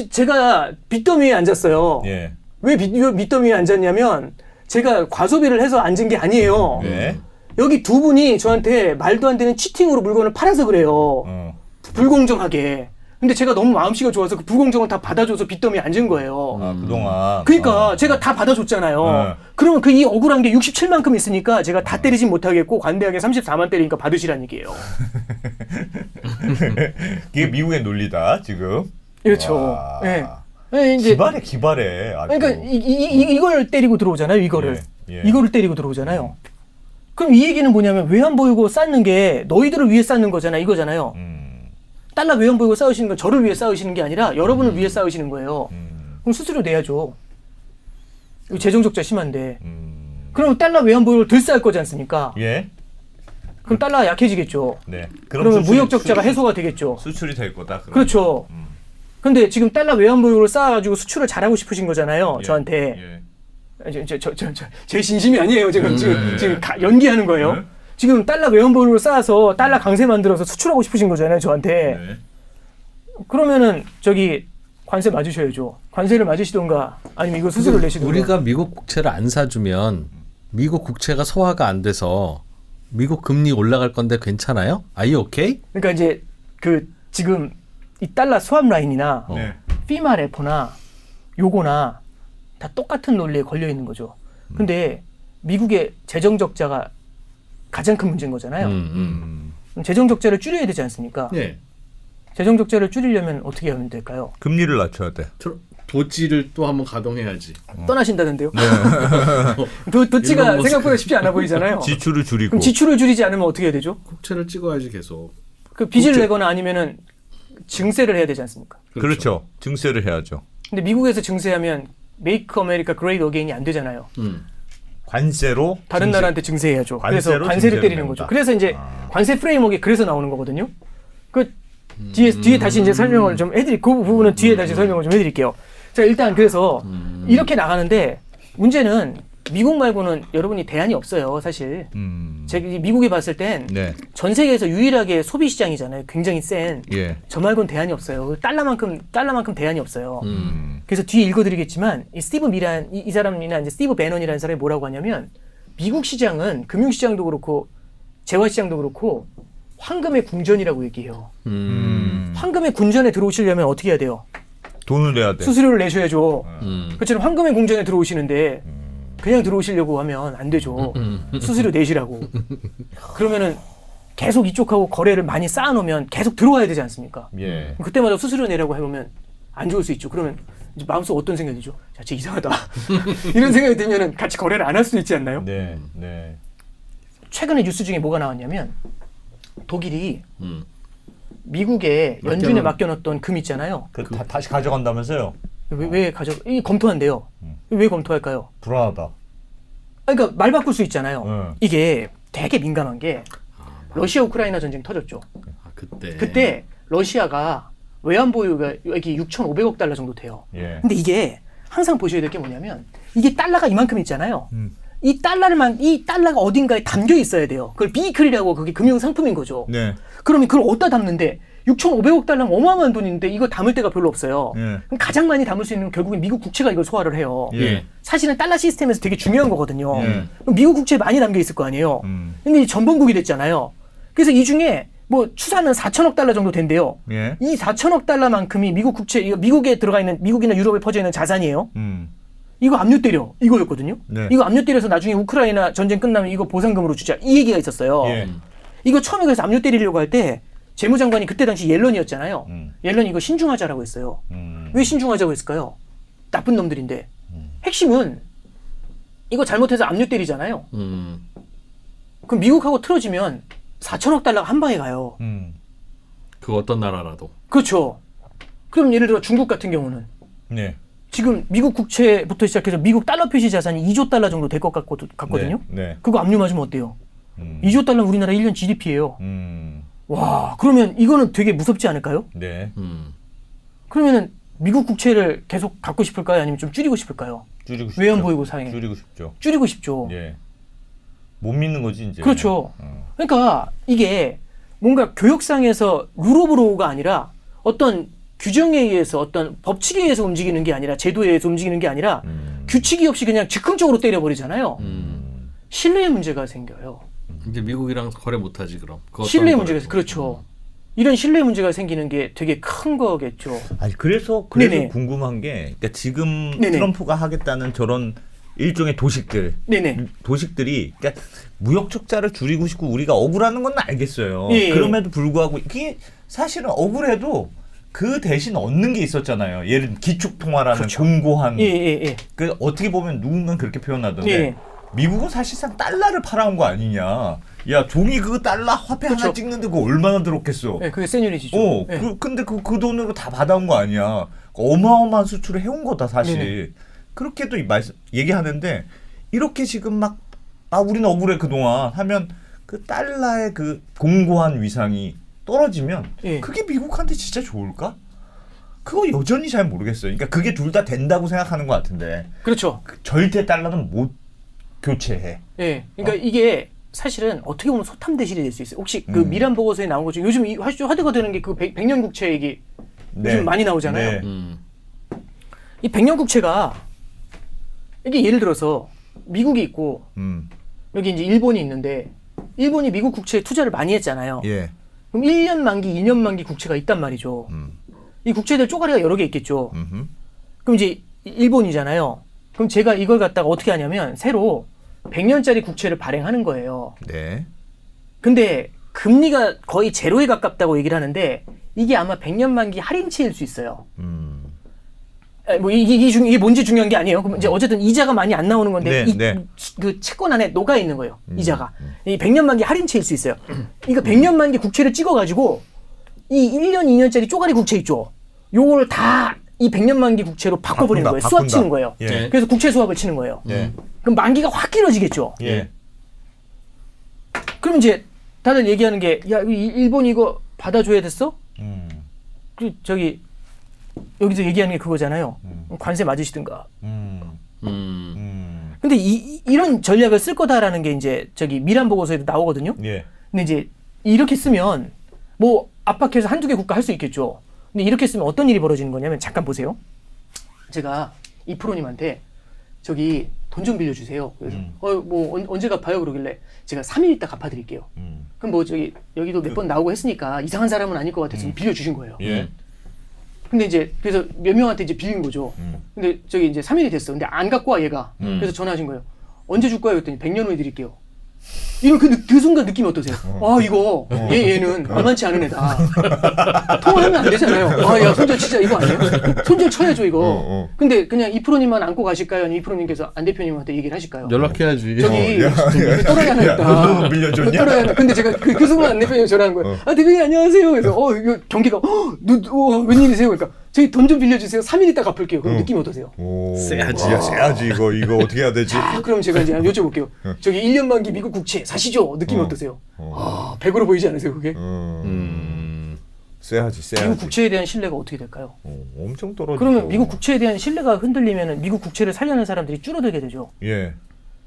제가 빚더미에 앉았어요. 예. 왜 빚더미에 앉았냐면 제가 과소비를 해서 앉은 게 아니에요. 네. 여기 두 분이 저한테 말도 안 되는 치팅으로 물건을 팔아서 그래요. 불공정하게. 근데 제가 너무 마음씨가 좋아서 그 불공정을 다 받아줘서 빚더미에 앉은 거예요. 아, 그동안. 그러니까 제가 다 받아줬잖아요. 그러면 그 이 억울한 게 67만큼 있으니까 제가 다 때리진 못하겠고 관대하게 34만 때리니까 받으시란 얘기예요. 이게 미국의 논리다 지금. 그렇죠. 예. 네, 이제 기발해. 아주. 그러니까 이걸 때리고 들어오잖아요. 이거를. 예. 이거를 때리고 들어오잖아요. 그럼 이 얘기는 뭐냐면 외환 보유고 쌓는 게 너희들을 위해 쌓는 거잖아. 이거잖아요. 달러 외환 보유고 쌓으시는 건 저를 위해 쌓으시는 게 아니라 여러분을 위해 쌓으시는 거예요. 그럼 수수료 내야죠. 이거 재정 적자 심한데. 그럼 달러 외환 보유를 덜 쌓을 거지 않습니까? 예. 그럼 달러가 약해지겠죠. 네. 그러면 무역 적자가 해소가 되겠죠. 수출이 될 거다. 그럼. 그렇죠. 근데 지금 달러 외환 보유를 쌓아가지고 수출을 잘하고 싶으신 거잖아요. 예. 저한테. 예. 제 진심이 아니에요. 지금 연기하는 거예요. 네. 지금 달러 외환 보유를 쌓아서 달러 강세 만들어서 수출하고 싶으신 거잖아요. 저한테. 네. 그러면은 관세 맞으셔야죠. 관세를 맞으시던가 아니면 이거 수수료를 내시던가. 우리가 미국 국채를 안 사주면 미국 국채가 소화가 안 돼서 미국 금리 올라갈 건데 괜찮아요? Are you okay? 그러니까 이제 지금 이 달러 스왑 라인이나 네. 피마 레포나 요거나 다 똑같은 논리에 걸려 있는 거죠. 근데 미국의 재정 적자가 가장 큰 문제인 거잖아요. 그럼 재정 적자를 줄여야 되지 않습니까? 네. 재정 적자를 줄이려면 어떻게 하면 될까요? 금리를 낮춰야 돼. 도지를 또 한번 가동해야지. 떠나신다는데요? 네. 도치가 일론 머스크. 생각보다 쉽지 않아 보이잖아요. 지출을 줄이고. 그럼 지출을 줄이지 않으면 어떻게 해야 되죠? 국채를 찍어야지 계속. 그 빚을 내거나 아니면은 증세를 해야 되지 않습니까? 그렇죠. 증세를 해야죠. 근데 미국에서 증세하면 Make America Great Again이 안 되잖아요. 관세로 다른 증세. 나라한테 증세해야죠. 그래서 관세로 관세를 증세를 때리는 낸다. 거죠. 그래서 이제 관세 프레임워크가 그래서 나오는 거거든요. 그 뒤에 다시 이제 설명을 좀 그 부분은 뒤에 다시 설명을 좀 해드릴게요. 자, 일단 그래서 이렇게 나가는데 문제는 미국 말고는 여러분이 대안이 없어요, 사실. 제가 미국에 봤을 땐 전 네. 세계에서 유일하게 소비 시장이잖아요. 굉장히 센. 예. 저 말고는 대안이 없어요. 달러만큼 대안이 없어요. 그래서 뒤에 읽어드리겠지만 이 스티브 미란 이 사람이나 이제 스티브 배넌이라는 사람이 뭐라고 하냐면 미국 시장은 금융 시장도 그렇고 재화 시장도 그렇고 황금의 궁전이라고 얘기해요. 황금의 궁전에 들어오시려면 어떻게 해야 돼요? 돈을 내야 돼. 수수료를 내셔야죠. 그처럼 황금의 궁전에 들어오시는데 그냥 들어오시려고 하면 안 되죠. 수수료 내시라고. 그러면은 계속 이쪽하고 거래를 많이 쌓아놓으면 계속 들어와야 되지 않습니까? 예. 그때마다 수수료 내라고 해보면 안 좋을 수 있죠. 그러면 이제 마음속 어떤 생각이죠? 야, 쟤 이상하다. 이런 생각이 들면은 같이 거래를 안 할 수도 있지 않나요? 네. 네. 최근에 뉴스 중에 뭐가 나왔냐면 독일이 미국에 연준에 맡겨놓던 금 있잖아요. 다시 가져간다면서요? 왜 검토한대요. 왜 검토할까요? 불안하다. 그러니까 말 바꿀 수 있잖아요. 네. 이게 되게 민감한 게 러시아 우크라이나 전쟁 터졌죠. 그때 러시아가 외환 보유가 여기 6,500억 달러 정도 돼요. 예. 근데 이게 항상 보셔야 될 게 뭐냐면 이게 달러가 이만큼 있잖아요. 이 달러가 어딘가에 담겨 있어야 돼요. 그걸 비클이라고 그게 금융 상품인 거죠. 네. 그러면 그걸 어디다 담는데 6,500억 달러는 어마어마한 돈인데 이거 담을 데가 별로 없어요. 예. 그럼 가장 많이 담을 수 있는 건 결국엔 미국 국채가 이걸 소화를 해요. 예. 사실은 달러 시스템에서 되게 중요한 거거든요. 예. 그럼 미국 국채에 많이 담겨 있을 거 아니에요. 근데 이 전범국이 됐잖아요. 그래서 이 중에 뭐 추산은 4천억 달러 정도 된대요. 예. 이 4천억 달러만큼이 미국 국채, 이거 미국에 들어가 있는 미국이나 유럽에 퍼져 있는 자산이에요. 이거 압류 때려 이거였거든요. 네. 이거 압류 때려서 나중에 우크라이나 전쟁 끝나면 이거 보상금으로 주자 이 얘기가 있었어요. 예. 이거 처음에 그래서 압류 때리려고 할 때 재무장관이 그때 당시 옐런이었잖아요. 옐런이 이거 신중하자라고 했어요. 왜 신중하자고 했을까요? 나쁜 놈들인데. 핵심은 이거 잘못해서 압류 때리잖아요. 그럼 미국하고 틀어지면 4천억 달러가 한 방에 가요. 그 어떤 나라라도. 그렇죠. 그럼 예를 들어 중국 같은 경우는 네. 지금 미국 국채부터 시작해서 미국 달러 표시 자산이 2조 달러 정도 될 것 같거든요. 네. 그거 압류 맞으면 어때요? 2조 달러는 우리나라 1년 GDP예요. 네. 와, 그러면 이거는 되게 무섭지 않을까요? 네. 그러면은 미국 국채를 계속 갖고 싶을까요? 아니면 좀 줄이고 싶을까요? 줄이고 싶죠. 외연 보이고 사용해. 줄이고 싶죠. 줄이고 싶죠. 예. 못 믿는 거지 이제. 그렇죠. 그러니까 이게 뭔가 교육상에서 룰 오브 로우가 아니라 어떤 규정에 의해서 어떤 법칙에 의해서 움직이는 게 아니라 제도에 의해서 움직이는 게 아니라 규칙이 없이 그냥 즉흥적으로 때려버리잖아요. 신뢰의 문제가 생겨요. 이제 미국이랑 거래 못하지 그럼. 그 어떤 신뢰의 거래도. 문제가 그렇죠. 이런 신뢰의 문제가 생기는 게 되게 큰 거겠죠. 아니 그래서 네네. 궁금한 게 그러니까 지금 네네. 트럼프가 하겠다는 저런 일종의 네네. 도식들이 그러니까 무역 적자를 줄이고 싶고 우리가 억울하는 건 알겠어요. 예. 그럼에도 불구하고 이게 사실은 억울해도 그 대신 얻는 게 있었잖아요. 예를 들면 기축통화라는 그렇죠. 공고한 예. 그 어떻게 보면 누군가는 그렇게 표현하던데 예. 미국은 사실상 달러를 팔아온 거 아니냐. 야 종이 그 달러 화폐 그렇죠. 하나 찍는데 그거 얼마나 들었겠어. 네, 그게 세뉴리티죠. 예. 근데 그 돈으로 다 받아온 거 아니야. 어마어마한 수출을 해온 거다 사실. 네네. 그렇게도 얘기하는데 이렇게 지금 막 우리는 억울해 그동안 하면 그 달러의 그 공고한 위상이 떨어지면 예. 그게 미국한테 진짜 좋을까? 그거 여전히 잘 모르겠어요. 그러니까 그게 둘 다 된다고 생각하는 것 같은데 그렇죠. 절대 달러는 못 교체해. 예. 그러니까 이게 사실은 어떻게 보면 소탐 대실이 될 수 있어요. 혹시 그 미란 보고서에 나온 것 중에 요즘 화두가 되는 게 그 100년 국채 얘기 요즘 많이 나오잖아요. 네. 이 100년 국채가 이게 예를 들어서 미국이 있고 여기 이제 일본이 있는데 일본이 미국 국채에 투자를 많이 했잖아요. 예. 그럼 1년 만기, 2년 만기 국채가 있단 말이죠. 이 국채들 쪼가리가 여러 개 있겠죠. 그럼 이제 일본이잖아요. 그럼 제가 이걸 갖다가 어떻게 하냐면 새로 100년짜리 국채를 발행하는 거예요. 네. 근데 금리가 거의 제로에 가깝다고 얘기를 하는데 이게 아마 100년 만기 할인치일 수 있어요. 뭐 이게 뭔지 중요한 게 아니에요. 그럼 이제 어쨌든 이자가 많이 안 나오는 건데 그 채권 안에 녹아 있는 거예요. 이자가. 이 100년 만기 할인치일 수 있어요. 그러니까 100년 만기 국채를 찍어 가지고 이 1년 2년짜리 쪼가리 국채 있죠. 요걸 다 이 100년 만기 국채로 바꿔버리는 거예요. 수합 치는 거예요. 예. 그래서 국채 수합을 치는 거예요. 예. 그럼 만기가 확 길어지겠죠. 예. 그럼 이제 다들 얘기하는 게 야, 일본 이거 받아줘야 됐어? 그 저기 여기서 얘기하는 게 그거잖아요. 관세 맞으시든가. 근데 이런 전략을 쓸 거다라는 게 이제 저기 미란 보고서에도 나오거든요. 예. 근데 이제 이렇게 쓰면 뭐 압박해서 한두 개 국가 할 수 있겠죠. 근데 이렇게 쓰면 어떤 일이 벌어지는 거냐면 잠깐 보세요. 제가 이 프로님한테 저기 돈 좀 빌려주세요. 그래서 뭐 언제 갚아요? 그러길래 제가 3일 있다 갚아드릴게요. 그럼 뭐 저기 여기도 몇 번 나오고 했으니까 이상한 사람은 아닐 것 같아서 빌려주신 거예요. 예. 근데 이제 그래서 몇 명한테 이제 빌린 거죠. 근데 저기 이제 3일이 됐어. 근데 안 갖고 와 얘가. 그래서 전화하신 거예요. 언제 줄 거야? 그랬더니 100년 후에 드릴게요. 이런 그 순간 느낌이 어떠세요? 이거 얘는 만만치 않은 애다. 통화하면 안 되잖아요. 야 손절 진짜 이거 아니에요? 손절 쳐야죠 이거. 근데 그냥 이 프로님만 안고 가실까요? 아니면 이 프로님께서 안 대표님한테 얘기를 하실까요? 연락해야지. 저기 또라이 하나 있다. 돈 빌려줬냐? 또라이 하나. 근데 제가 그 순간 안 대표님 전화한 거예요. 대표님 안녕하세요. 그래서 이거 경기가 웬일이세요? 그러니까 저희 돈 좀 빌려주세요. 3일 있다 갚을게요. 그럼 느낌이 어떠세요? 세야지. 야, 세야지 이거 어떻게 해야 되지? 그럼 제가 이제 여쭤볼게요. 저기 1년 만기 미국 국채 사시죠? 느낌이 어떠세요? 100으로 보이지 않으세요, 그게? 세야지. 미국 국채에 대한 신뢰가 어떻게 될까요? 엄청 떨어지죠. 그러면 미국 국채에 대한 신뢰가 흔들리면 미국 국채를 살려는 사람들이 줄어들게 되죠. 예.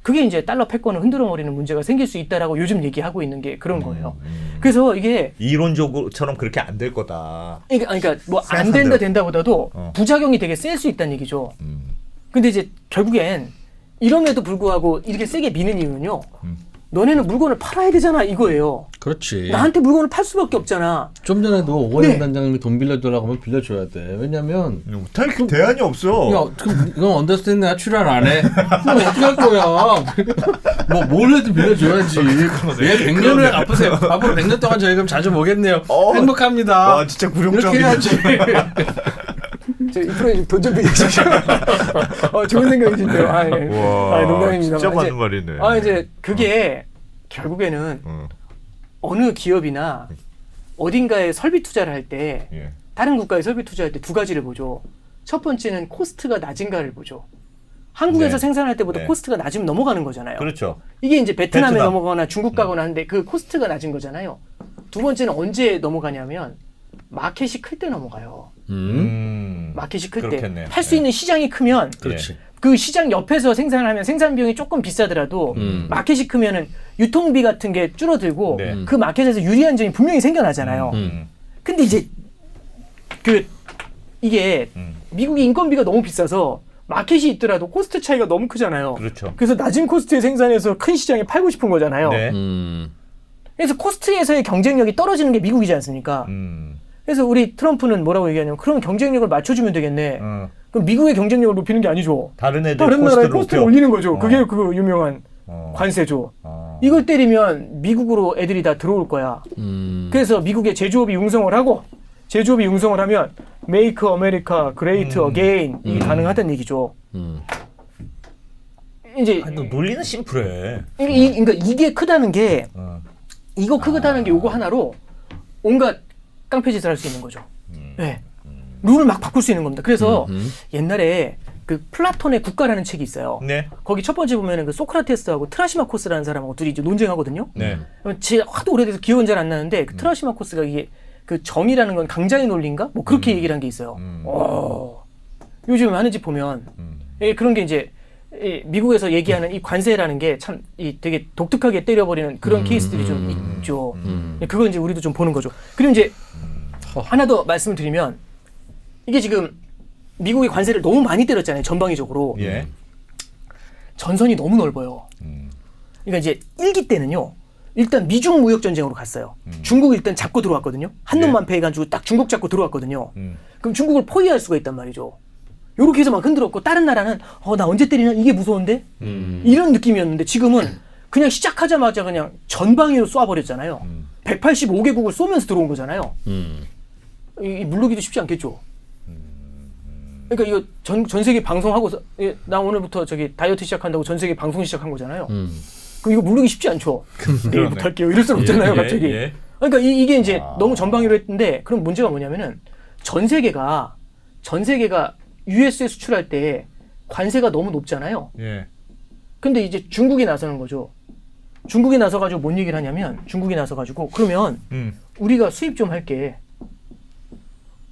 그게 이제 달러 패권을 흔들어버리는 문제가 생길 수 있다라고 요즘 얘기하고 있는 게 그런 거예요. 그래서 이게 이론적으로처럼 그렇게 안 될 거다. 그러니까 뭐 안 생각한 된다 대로. 된다보다도 부작용이 되게 셀 수 있다는 얘기죠. 근데 이제 결국엔 이럼에도 불구하고 이렇게 세게 미는 이유는요. 너네는 물건을 팔아야 되잖아 이거예요. 그렇지. 나한테 물건을 팔 수밖에 없잖아. 좀 전에도 오건영 네. 단장님이 돈 빌려주라고 하면 빌려줘야 돼. 왜냐면 못할 대안이 없어. 야, 이건 언더스탠드 내가 출연 안 해. 그럼 어떻게 할 거야? 뭘 해도 빌려줘야지. 얘 100년을 앞으로 100년 동안 저희 그럼 자주 보겠네요. 행복합니다. 와 진짜 이렇게 굴욕적이다. 네. 해야지. 저이 프로님 돈좀 빌려주십시오. 좋은 생각이신데요. 와, 농담입니다. 진짜 맞는 말이네. 이제 그게 결국에는 어느 기업이나 어딘가에 설비 투자를 할 때 예. 다른 국가에 설비 투자할 때 두 가지를 보죠. 첫 번째는 코스트가 낮은가를 보죠. 한국에서 네. 생산할 때보다 네. 코스트가 낮으면 넘어가는 거잖아요. 그렇죠. 이게 이제 베트남에 베트남. 넘어가거나 중국 가거나 하는데 그 코스트가 낮은 거잖아요. 두 번째는 언제 넘어가냐면 마켓이 클 때 넘어가요. 마켓이 클 때 그렇겠네요. 팔 수 있는 시장이 크면 그렇지. 그 시장 옆에서 생산하면 생산 비용이 조금 비싸더라도 마켓이 크면은 유통비 같은 게 줄어들고 네. 그 마켓에서 유리한 점이 분명히 생겨나잖아요. 근데 이제 이게 미국의 인건비가 너무 비싸서 마켓이 있더라도 코스트 차이가 너무 크잖아요. 그렇죠. 그래서 낮은 코스트에 생산해서 큰 시장에 팔고 싶은 거잖아요. 네. 그래서 코스트에서의 경쟁력이 떨어지는 게 미국이지 않습니까? 그래서 우리 트럼프는 뭐라고 얘기하냐면 그럼 경쟁력을 맞춰주면 되겠네. 그럼 미국의 경쟁력을 높이는 게 아니죠. 다른 나라의 코스트를 올리는 거죠. 그게 그 유명한 어. 관세죠. 이걸 때리면 미국으로 애들이 다 들어올 거야. 그래서 미국의 제조업이 융성을 하고 제조업이 융성을 하면 Make America Great Again 이 가능하다는 얘기죠. 이제 아니, 너 논리는 심플해. 그러니까 이게 크다는 게 이거 크다는 게 요거 하나로 온갖 깡패짓을 할 수 있는 거죠. 네. 룰을 막 바꿀 수 있는 겁니다. 그래서 옛날에 그 플라톤의 국가라는 책이 있어요. 네. 거기 첫 번째 보면은 그 소크라테스하고 트라시마코스라는 사람하고 둘이 이제 논쟁하거든요. 네. 제 하도 오래돼서 기억은 잘 안 나는데 그 트라시마코스가 이게 그 정의라는 건 강자의 논리인가? 뭐 그렇게 얘기를 한 게 있어요. 요즘 하는 짓 보면 예, 그런 게 이제 미국에서 얘기하는 이 관세라는 게 참 되게 독특하게 때려버리는 그런 케이스들이 좀 있죠. 그거 이제 우리도 좀 보는 거죠. 그리고 이제 하나 더 말씀을 드리면 이게 지금 미국이 관세를 너무 많이 때렸잖아요. 전방위적으로. 예. 전선이 너무 넓어요. 그러니까 이제 1기 때는요. 일단 미중 무역 전쟁으로 갔어요. 중국을 일단 잡고 들어왔거든요. 한 놈만 패해가지고 딱 중국 잡고 들어왔거든요. 그럼 중국을 포위할 수가 있단 말이죠. 요렇게 해서 막 흔들었고 다른 나라는 나 언제 때리나 이게 무서운데 이런 느낌이었는데 지금은 그냥 시작하자마자 그냥 전방위로 쏴버렸잖아요. 185개국을 쏘면서 들어온 거잖아요. 이 물르기도 쉽지 않겠죠. 그러니까 이거 전 세계 방송하고서 나 오늘부터 저기 다이어트 시작한다고 전 세계 방송 시작한 거잖아요. 그럼 이거 물르기 쉽지 않죠. 내일부터 할게요. 이럴 수는 없잖아요, 갑자기. 그러니까 이게 이제 너무 전방위로 했는데 그럼 문제가 뭐냐면은 전 세계가 US에 수출할 때 관세가 너무 높잖아요. 예. 근데 이제 중국이 나서는 거죠. 중국이 나서가지고 뭔 얘기를 하냐면 중국이 나서가지고 그러면 우리가 수입 좀 할게.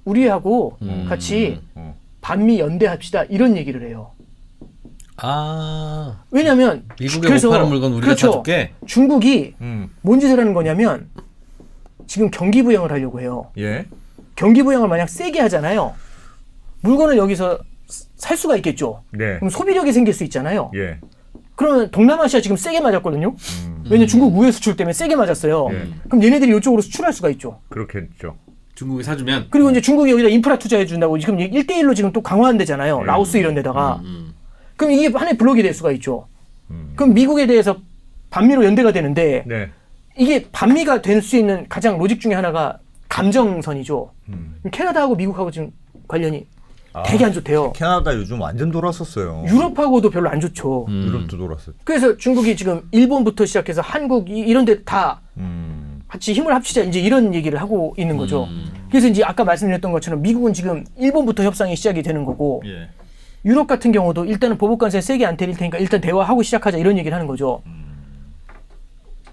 우리하고 같이 반미 연대합시다 이런 얘기를 해요. 아. 왜냐면 미국에 못 파는 물건 우리가 그렇죠. 사줄게. 중국이 뭔 짓을 하는 거냐면 지금 경기 부양을 하려고 해요. 예. 경기 부양을 만약 세게 하잖아요. 물건을 여기서 살 수가 있겠죠. 네. 그럼 소비력이 생길 수 있잖아요. 예. 그러면 동남아시아 지금 세게 맞았거든요. 왜냐면 중국 우회 수출 때문에 세게 맞았어요. 그럼 얘네들이 이쪽으로 수출할 수가 있죠. 그렇겠죠. 중국이 사주면. 그리고 이제 중국이 여기다 인프라 투자해 준다고 지금 1대1로 지금 또 강화한대잖아요. 라오스 이런 데다가. 그럼 이게 하나의 블록이 될 수가 있죠. 그럼 미국에 대해서 반미로 연대가 되는데 네. 이게 반미가 될 수 있는 가장 로직 중에 하나가 감정선이죠. 캐나다하고 미국하고 지금 관련이 되게 안 좋대요. 캐나다 요즘 완전 돌았었어요. 유럽하고도 별로 안 좋죠. 유럽도 돌았었죠. 그래서 중국이 지금 일본부터 시작해서 한국 이런 데 다 같이 힘을 합치자 이제 이런 얘기를 하고 있는 거죠. 그래서 이제 아까 말씀드렸던 것처럼 미국은 지금 일본부터 협상이 시작이 되는 거고 예. 유럽 같은 경우도 일단은 보복관세 세게 안 때릴 테니까 일단 대화하고 시작하자 이런 얘기를 하는 거죠.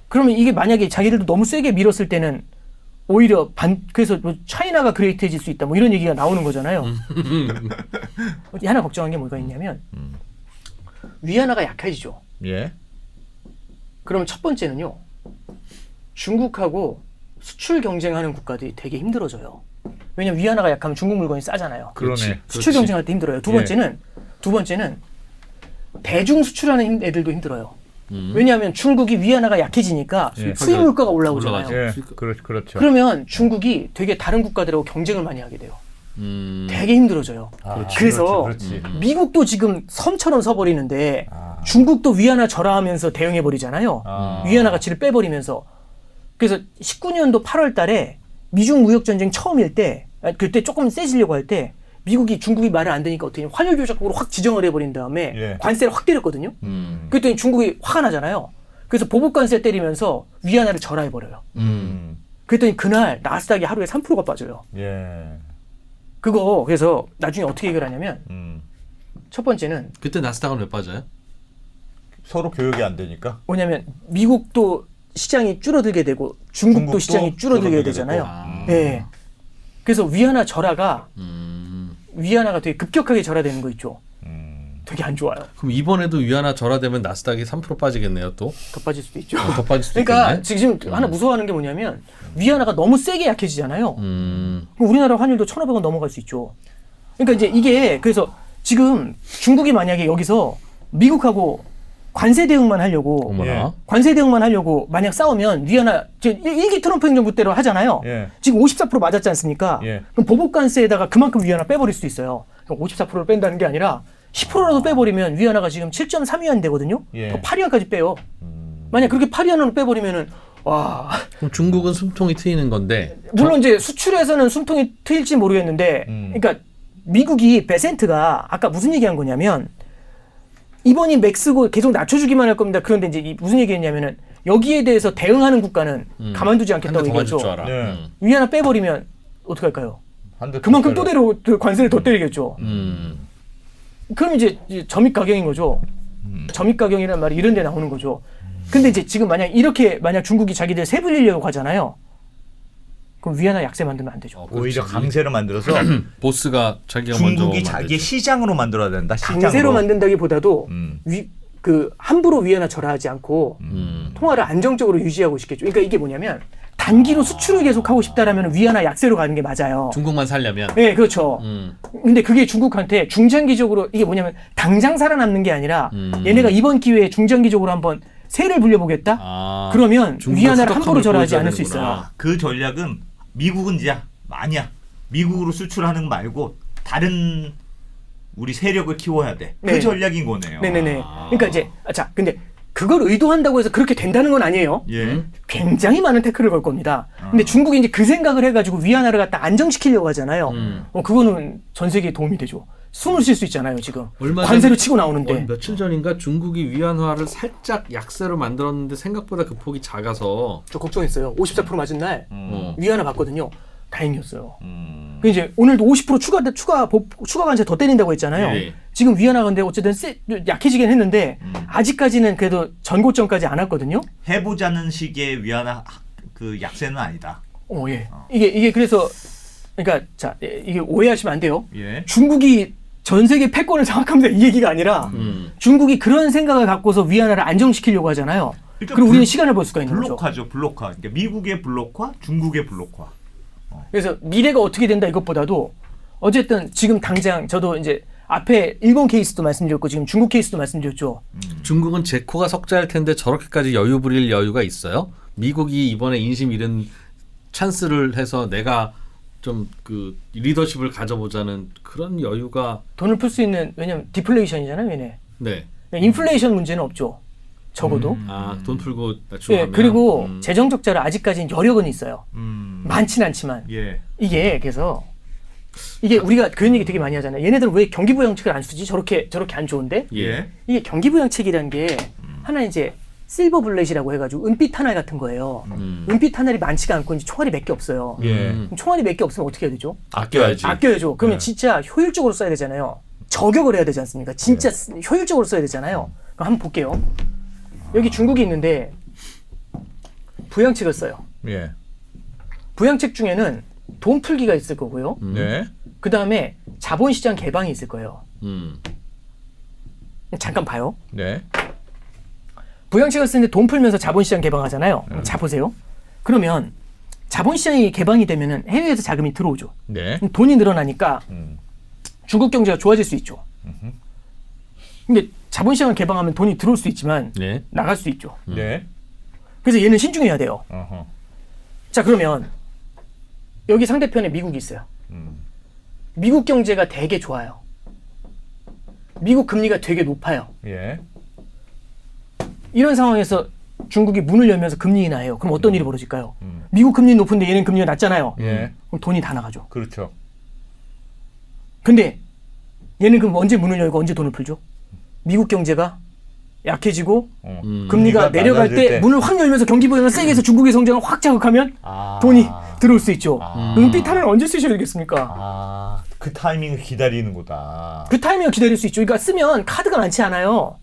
그러면 이게 만약에 자기들도 너무 세게 밀었을 때는 오히려 그래서 뭐 차이나가 그레이트해질 수 있다 뭐 이런 얘기가 나오는 거잖아요. 하나 걱정한 게 뭐가 있냐면 위안화가 약해지죠. 예. 그러면 첫 번째는요. 중국하고 수출 경쟁하는 국가들이 되게 힘들어져요. 왜냐면 위안화가 약하면 중국 물건이 싸잖아요. 그러네. 수출 경쟁할 때 힘들어요. 두 번째는 대중 수출하는 애들도 힘들어요. 왜냐하면 중국이 위안화가 약해지니까 수입 물가가 올라오잖아요. 예. 그렇죠. 그러면 중국이 되게 다른 국가들하고 경쟁을 많이 하게 돼요. 되게 힘들어져요. 그래서 그렇지. 미국도 지금 섬처럼 서버리는데 중국도 위안화 절하하면서 대응해버리잖아요. 위안화 가치를 빼버리면서. 그래서 19년도 8월 달에 미중 무역 전쟁 처음일 때 그때 조금 세지려고 할 때 미국이 중국이 말을 안 듣니까 어떻게 환율 조작국으로 확 지정을 해버린 다음에 관세를 확 때렸거든요. 그랬더니 중국이 화가 나잖아요. 그래서 보복 관세 때리면서 위안화를 절하해버려요. 그랬더니 그날 나스닥이 하루에 3%가 빠져요. 예. 그거 그래서 나중에 어떻게 얘기를 하냐면 첫 번째는 그때 나스닥은 왜 빠져요? 서로 교역이 안 되니까. 뭐냐면 미국도 시장이 줄어들게 되고 중국도 시장이 줄어들게 되잖아요. 예. 그래서 위안화 절하가 위안화가 되게 급격하게 절하되는 거 있죠. 되게 안 좋아요. 그럼 이번에도 위안화 절하되면 나스닥이 3% 빠지겠네요, 또? 더 빠질 수도 있죠. 더 빠질 수도 그러니까 있겠네. 지금 하나 무서워하는 게 뭐냐면 위안화가 너무 세게 약해지잖아요. 그럼 우리나라 환율도 1,500원 넘어갈 수 있죠. 그러니까 이제 이게 그래서 지금 중국이 만약에 여기서 미국하고 관세 대응만 하려고 어머나. 관세 대응만 하려고 만약 싸우면 위안화 1기 트럼프 행정부 때로 하잖아요. 예. 지금 54% 맞았지 않습니까? 예. 그럼 보복 관세에다가 그만큼 위안화 빼버릴 수도 있어요. 그럼 54%를 뺀다는 게 아니라 10%라도 빼버리면 위안화가 지금 7.3위안 되거든요. 예. 더 8위안까지 빼요. 만약 그렇게 8위안으로 빼버리면은 와. 그럼 중국은 숨통이 트이는 건데. 물론 이제 수출에서는 숨통이 트일지 모르겠는데, 그러니까 미국이 베센트가 아까 무슨 얘기한 거냐면 이번이 맥스고 계속 낮춰주기만 할 겁니다. 그런데 이제 무슨 얘기했냐면은 여기에 대해서 대응하는 국가는 가만두지 않겠다고 더 맞을 얘기했죠. 줄 알아. 네. 위안화 빼버리면 어떻게 할까요? 한 대 그만큼 더 또 관세를 더 때리겠죠. 그럼 이제 점입 가경인 거죠. 점입 가경이라는 말이 이런 데 나오는 거죠. 근데 이제 지금 만약 중국이 자기들 세 불리려고 하잖아요. 그럼 위안화 약세 만들면 안 되죠. 오히려 강세로 만들어서 보스가 자기가 먼저 중국이 자기의 시장으로 만들어야 된다. 시장으로. 강세로 만든다기보다도 함부로 위안화 절하하지 않고 통화를 안정적으로 유지하고 싶겠죠. 그러니까 이게 뭐냐면 단기로 수출을 계속하고 싶다라면 위안화 약세로 가는 게 맞아요. 중국만 살려면. 네, 그렇죠. 근데 그게 중국한테 중장기적으로 이게 뭐냐면 당장 살아남는 게 아니라 얘네가 이번 기회에 중장기적으로 한번 세를 불려보겠다? 그러면 위안화를 함부로 절하하지 않을 수 있어요. 그 전략은 미국은 이제 아니야. 미국으로 수출하는 거 말고 다른 우리 세력을 키워야 돼. 그 네. 전략인 거네요. 네네네. 그러니까 이제 근데 그걸 의도한다고 해서 그렇게 된다는 건 아니에요. 예. 굉장히 많은 태클을 걸 겁니다. 근데 중국이 이제 그 생각을 해가지고 위안화를 갖다 안정시키려고 하잖아요. 그거는 전 세계에 도움이 되죠. 숨을 쉴 수 있잖아요, 지금. 관세로 치고 나오는데. 며칠 전인가 중국이 위안화를 살짝 약세로 만들었는데 생각보다 그 폭이 작아서 저 걱정했어요. 54% 맞은 날 위안화 봤거든요. 다행이었어요. 이제 오늘도 50% 추가 관세 더 때린다고 했잖아요. 예. 지금 위안화 근데 어쨌든 약해지긴 했는데 아직까지는 그래도 전고점까지 안 왔거든요. 해보자는 식의 위안화 그 약세는 아니다. 예. 이게 그래서 그러니까 이게 오해하시면 안 돼요. 예. 중국이 전 세계 패권을 장악합니다 이 얘기가 아니라 중국이 그런 생각을 갖고서 위안화를 안정시키려고 하잖아요. 그러니까 그리고 우리는 시간을 벌 수가 있는 거죠. 블록화죠, 블록화. 그러니까 미국의 블록화, 중국의 블록화. 그래서 미래가 어떻게 된다 이것보다도 어쨌든 지금 당장 저도 이제 앞에 일본 케이스도 말씀드렸고 지금 중국 케이스도 말씀드렸죠. 중국은 제 코가 석자일 텐데 저렇게까지 여유 부릴 여유가 있어요? 미국이 이번에 인심 잃은 찬스를 해서 내가 좀 그 리더십을 가져보자는 그런 여유가 돈을 풀 수 있는 왜냐면 디플레이션이잖아요, 얘네. 네. 인플레이션 문제는 없죠. 적어도. 돈 풀고 낮추면. 예, 그리고 재정 적자를 아직까지는 여력은 있어요. 많진 않지만. 예. 이게 그래서 이게 우리가 그런 얘기 되게 많이 하잖아요. 얘네들은 왜 경기부양책을 안 쓰지? 저렇게 안 좋은데? 예. 이게 경기부양책이라는 게 하나 이제 실버 블렛이라고 해가지고 은빛 탄알 같은 거예요. 은빛 탄알이 많지가 않고 이제 총알이 몇 개 없어요. 예. 그럼 총알이 몇 개 없으면 어떻게 해야 되죠? 아껴야지. 아껴야죠. 그러면 네. 진짜 효율적으로 써야 되잖아요. 저격을 해야 되지 않습니까? 진짜 효율적으로 써야 되잖아요. 그럼 한번 볼게요. 여기 중국이 있는데 부양책을 써요. 예. 부양책 중에는 돈 풀기가 있을 거고요. 네. 그 다음에 자본시장 개방이 있을 거예요. 잠깐 봐요. 네. 부양책을 쓰는데 돈 풀면서 자본시장 개방하잖아요. 자 보세요. 그러면 자본시장이 개방이 되면은 해외에서 자금이 들어오죠. 네. 그럼 돈이 늘어나니까 중국 경제가 좋아질 수 있죠. 근데 자본시장을 개방하면 돈이 들어올 수 있지만 네. 나갈 수 있죠. 네. 그래서 얘는 신중해야 돼요. 어허. 자 그러면 여기 상대편에 미국이 있어요. 미국 경제가 되게 좋아요. 미국 금리가 되게 높아요. 예. 이런 상황에서 중국이 문을 열면서 금리 인하해요. 그럼 어떤 일이 벌어질까요? 미국 금리 높은데 얘는 금리가 낮잖아요. 예. 그럼 돈이 다 나가죠. 그렇죠. 근데 얘는 그럼 언제 문을 열고 언제 돈을 풀죠? 미국 경제가 약해지고 금리가 내려갈 때 문을 확 열면서 경기 부양을 세게 해서 중국의 성장을 확 자극하면 돈이 들어올 수 있죠. 은빛 탄을 언제 쓰셔야 되겠습니까? 그 타이밍을 기다리는 거다. 그 타이밍을 기다릴 수 있죠. 그러니까 쓰면 카드가 많지 않아요.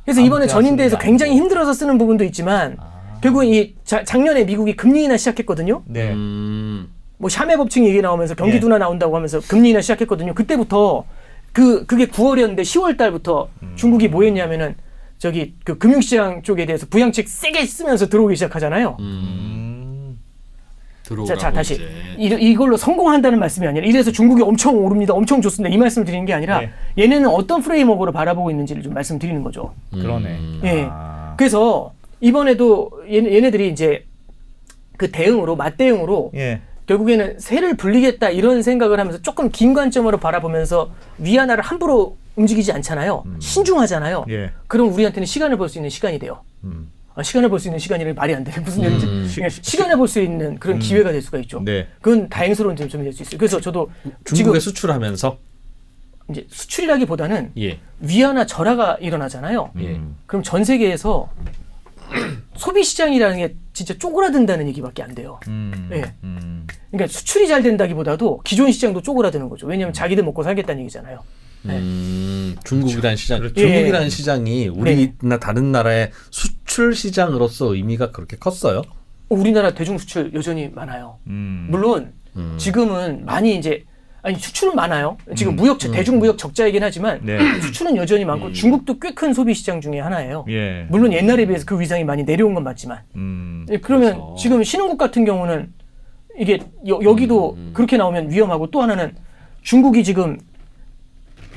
그래서 이번에 아무 전인대에서 때나 굉장히 아니고. 힘들어서 쓰는 부분도 있지만 결국은 이 작년에 미국이 금리 인하 시작했거든요. 네. 뭐 샤메 법칙 얘기 나오면서 경기 둔화 나온다고 하면서 금리 인하 시작했거든요. 그때부터 그게 9월이었는데 10월 달부터 중국이 뭐 했냐면은 저기 그 금융시장 쪽에 대해서 부양책 세게 쓰면서 들어오기 시작하잖아요. 들어오라고 자 다시 이제. 이걸로 성공한다는 말씀이 아니라 이래서 중국이 엄청 오릅니다, 엄청 좋습니다 이 말씀을 드리는 게 아니라 네. 얘네는 어떤 프레임워크로 바라보고 있는지를 좀 말씀드리는 거죠. 그러네. 예. 아. 그래서 이번에도 얘네들이 이제 그 대응으로 맞대응으로 예. 결국에는 세를 불리겠다 이런 생각을 하면서 조금 긴 관점으로 바라보면서 위안화를 함부로 움직이지 않잖아요. 신중하잖아요. 예. 그럼 우리한테는 시간을 볼 수 있는 시간이 돼요. 시간을 볼 수 있는 시간이라는 말이 안 돼. 무슨 얘기인지. 그러니까 시간을 볼 수 있는 그런 기회가 될 수가 있죠. 네. 그건 다행스러운 점이 될 수 있어요. 그래서 저도 중국에 지금 수출하면서 이제 수출이라기보다는 예. 위안화 절하가 일어나잖아요. 예. 그럼 전 세계에서 소비 시장이라는 게 진짜 쪼그라든다는 얘기밖에 안 돼요. 예. 그러니까 수출이 잘 된다기보다도 기존 시장도 쪼그라드는 거죠. 왜냐하면 자기들 먹고 살겠다는 얘기잖아요. 중국이라는 시장, 그렇죠. 중국이라는 예. 시장이 우리나 다른 나라의 수출 시장으로서 의미가 그렇게 컸어요? 우리나라 대중 수출 여전히 많아요. 물론 지금은 많이 이제 아니 수출은 많아요. 지금 대중 무역 적자이긴 하지만 네. 수출은 여전히 많고 중국도 꽤 큰 소비 시장 중에 하나예요. 예. 물론 옛날에 비해서 그 위상이 많이 내려온 건 맞지만 예, 그러면 그래서. 지금 신흥국 같은 경우는 이게 여기도 그렇게 나오면 위험하고 또 하나는 중국이 지금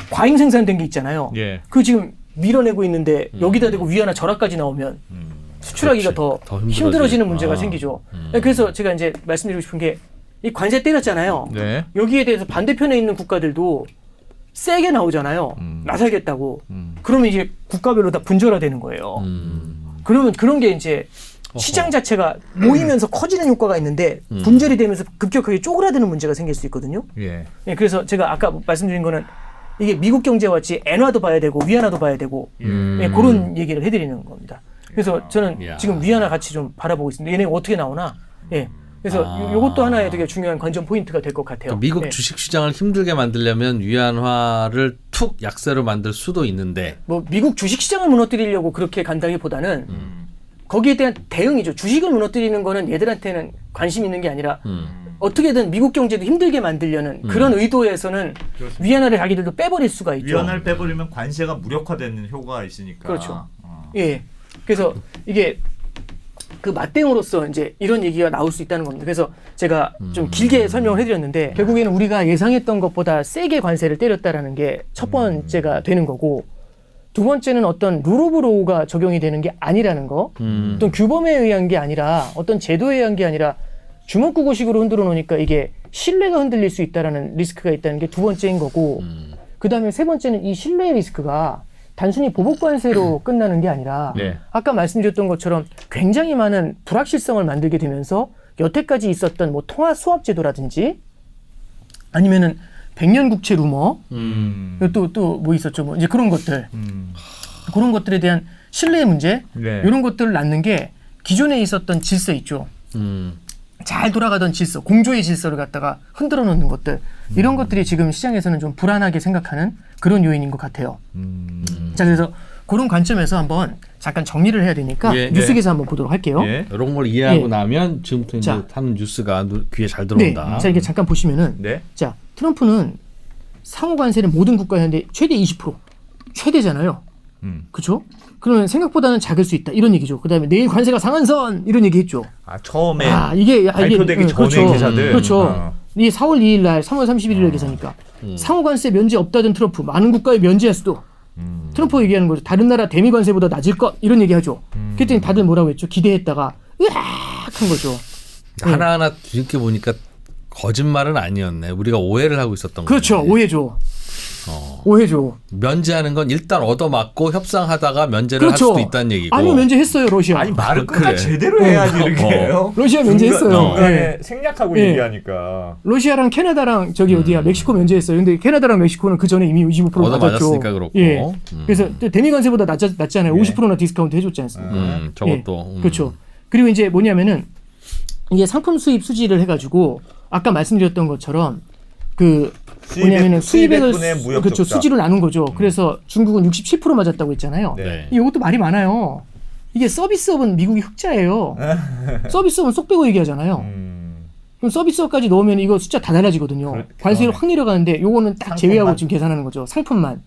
과잉 생산된 게 있잖아요. 예. 그 지금 밀어내고 있는데 여기다 대고 위안화 절하까지 나오면 수출하기가 그렇지. 더 더 힘들어지는 문제가 아. 생기죠. 그래서 제가 이제 말씀드리고 싶은 게 이 관세 때렸잖아요. 네. 여기에 대해서 반대편에 있는 국가들도 세게 나오잖아요. 나서겠다고. 그러면 이제 국가별로 다 분절화되는 거예요. 그러면 그런 게 이제 시장 자체가 모이면서 커지는 효과가 있는데 분절이 되면서 급격하게 쪼그라드는 문제가 생길 수 있거든요. 예. 예, 그래서 제가 아까 말씀드린 거는 이게 미국 경제와 같이 엔화도 봐야 되고 위안화도 봐야 되고 예, 그런 얘기를 해드리는 겁니다. 그래서 저는 야. 지금 위안화 같이 좀 바라보고 있습니다. 얘네가 어떻게 나오나. 예. 그래서 요것도 하나의 되게 중요한 관전 포인트가 될 것 같아요. 그러니까 미국 예. 주식 시장을 힘들게 만들려면 위안화를 툭 약세로 만들 수도 있는데 뭐 미국 주식 시장을 무너뜨리려고 그렇게 간다기보다는 거기에 대한 대응이죠. 주식을 무너뜨리는 거는 얘들한테는 관심 있는 게 아니라 어떻게든 미국 경제도 힘들게 만들려는 그런 의도에서는 위안화를 자기들도 빼버릴 수가 있죠. 위안화를 빼버리면 관세가 무력화되는 효과가 있으니까. 그렇죠. 예. 그래서 이게 그 맞대응으로서 이제 이런 얘기가 나올 수 있다는 겁니다. 그래서 제가 좀 길게 설명을 해드렸는데 결국에는 우리가 예상했던 것보다 세게 관세를 때렸다라는 게 첫 번째가 되는 거고 두 번째는 어떤 룰 오브 로우가 적용이 되는 게 아니라는 거 어떤 규범에 의한 게 아니라 어떤 제도에 의한 게 아니라 주먹구구식으로 흔들어 놓으니까 이게 신뢰가 흔들릴 수 있다라는 리스크가 있다는 게 두 번째인 거고 그 다음에 세 번째는 이 신뢰의 리스크가 단순히 보복 관세로 끝나는 게 아니라 네. 아까 말씀드렸던 것처럼 굉장히 많은 불확실성을 만들게 되면서 여태까지 있었던 뭐 통화 수합 제도라든지 아니면은 백년 국채 루머 또 뭐 있었죠 뭐 이제 그런 것들 그런 것들에 대한 신뢰의 문제 네. 이런 것들을 낳는 게 기존에 있었던 질서 있죠. 잘 돌아가던 질서, 공조의 질서를 갖다가 흔들어 놓는 것들 이런 것들이 지금 시장에서는 좀 불안하게 생각하는 그런 요인인 것 같아요. 자, 그래서 그런 관점에서 한번 잠깐 정리를 해야 되니까 예, 뉴스 네. 기사 한번 보도록 할게요. 예. 이런 걸 이해하고 예. 나면 지금부터 이제 자. 하는 뉴스가 귀에 잘 네. 들어온다. 자, 이렇게 잠깐 보시면은 네. 자, 트럼프는 상호 관세를 모든 국가 현대 최대 20% 최대잖아요. 그렇죠? 그러면 생각보다는 작을 수 있다 이런 얘기죠. 그다음에 내일 관세가 상한선 이런 얘기했죠. 아 처음에 이게 발표되기 전에 그렇죠. 기사들. 그렇죠. 이게 4월 2일 날 3월 31일날 기사니까 상호 관세 면제 없다던 트럼프 많은 국가에 면제할 수도 트럼프 얘기하는 거죠. 다른 나라 대미 관세보다 낮을 것 이런 얘기하죠. 그랬더니 다들 뭐라고 했죠? 기대했다가 으악 한 거죠. 하나하나 뒤집게 보니까 거짓말은 아니었네. 우리가 오해를 하고 있었던 거죠. 그렇죠. 오해죠. 오해죠. 면제하는 건 일단 얻어맞고 협상하다가 면제를 그렇죠. 할 수도 있다는 얘기고. 아니 면제했어요 러시아. 아니 말을 그래. 끝까지 제대로 해야지 이렇게 해요. 러시아 면제했어요. 중간에 예. 생략하고 예. 얘기하니까. 러시아랑 캐나다랑 저기 어디야 멕시코 면제했어요. 근데 캐나다랑 멕시코는 그 전에 이미 25% 맞았죠. 얻어맞았으니까 그렇고. 예. 그래서 대미 관세보다 낮잖아요. 예. 50%나 디스카운트 해줬지 않습니까? 저것도. 예. 그렇죠. 그리고 이제 뭐냐면은 이게 상품 수입 수지를 해가지고 아까 말씀드렸던 것처럼 그 뭐냐면은 수입액을 무역 그렇죠 적자. 수지로 나눈 거죠. 그래서 중국은 67% 맞았다고 했잖아요. 네. 이것도 말이 많아요. 이게 서비스업은 미국이 흑자예요. 서비스업은 쏙 빼고 얘기하잖아요. 그럼 서비스업까지 넣으면 이거 숫자 다 달라지거든요. 관세율 확 내려가는데 요거는 딱 제외하고 지금 계산하는 거죠. 상품만.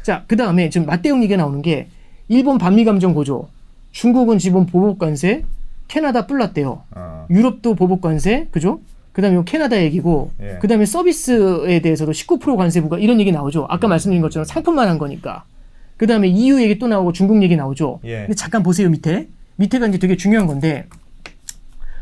자, 그 다음에 지금 맞대응 얘기가 나오는 게 일본 반미감정 고조, 중국은 지금 보복관세, 캐나다 뿔났대요. 유럽도 보복관세, 그죠? 그 다음에 캐나다 얘기고, 예. 그 다음에 서비스에 대해서도 19% 관세 부과 이런 얘기 나오죠. 아까 말씀드린 것처럼 상품만 한 거니까. 그 다음에 EU 얘기 또 나오고 중국 얘기 나오죠. 예. 근데 잠깐 보세요, 밑에가 이제 되게 중요한 건데,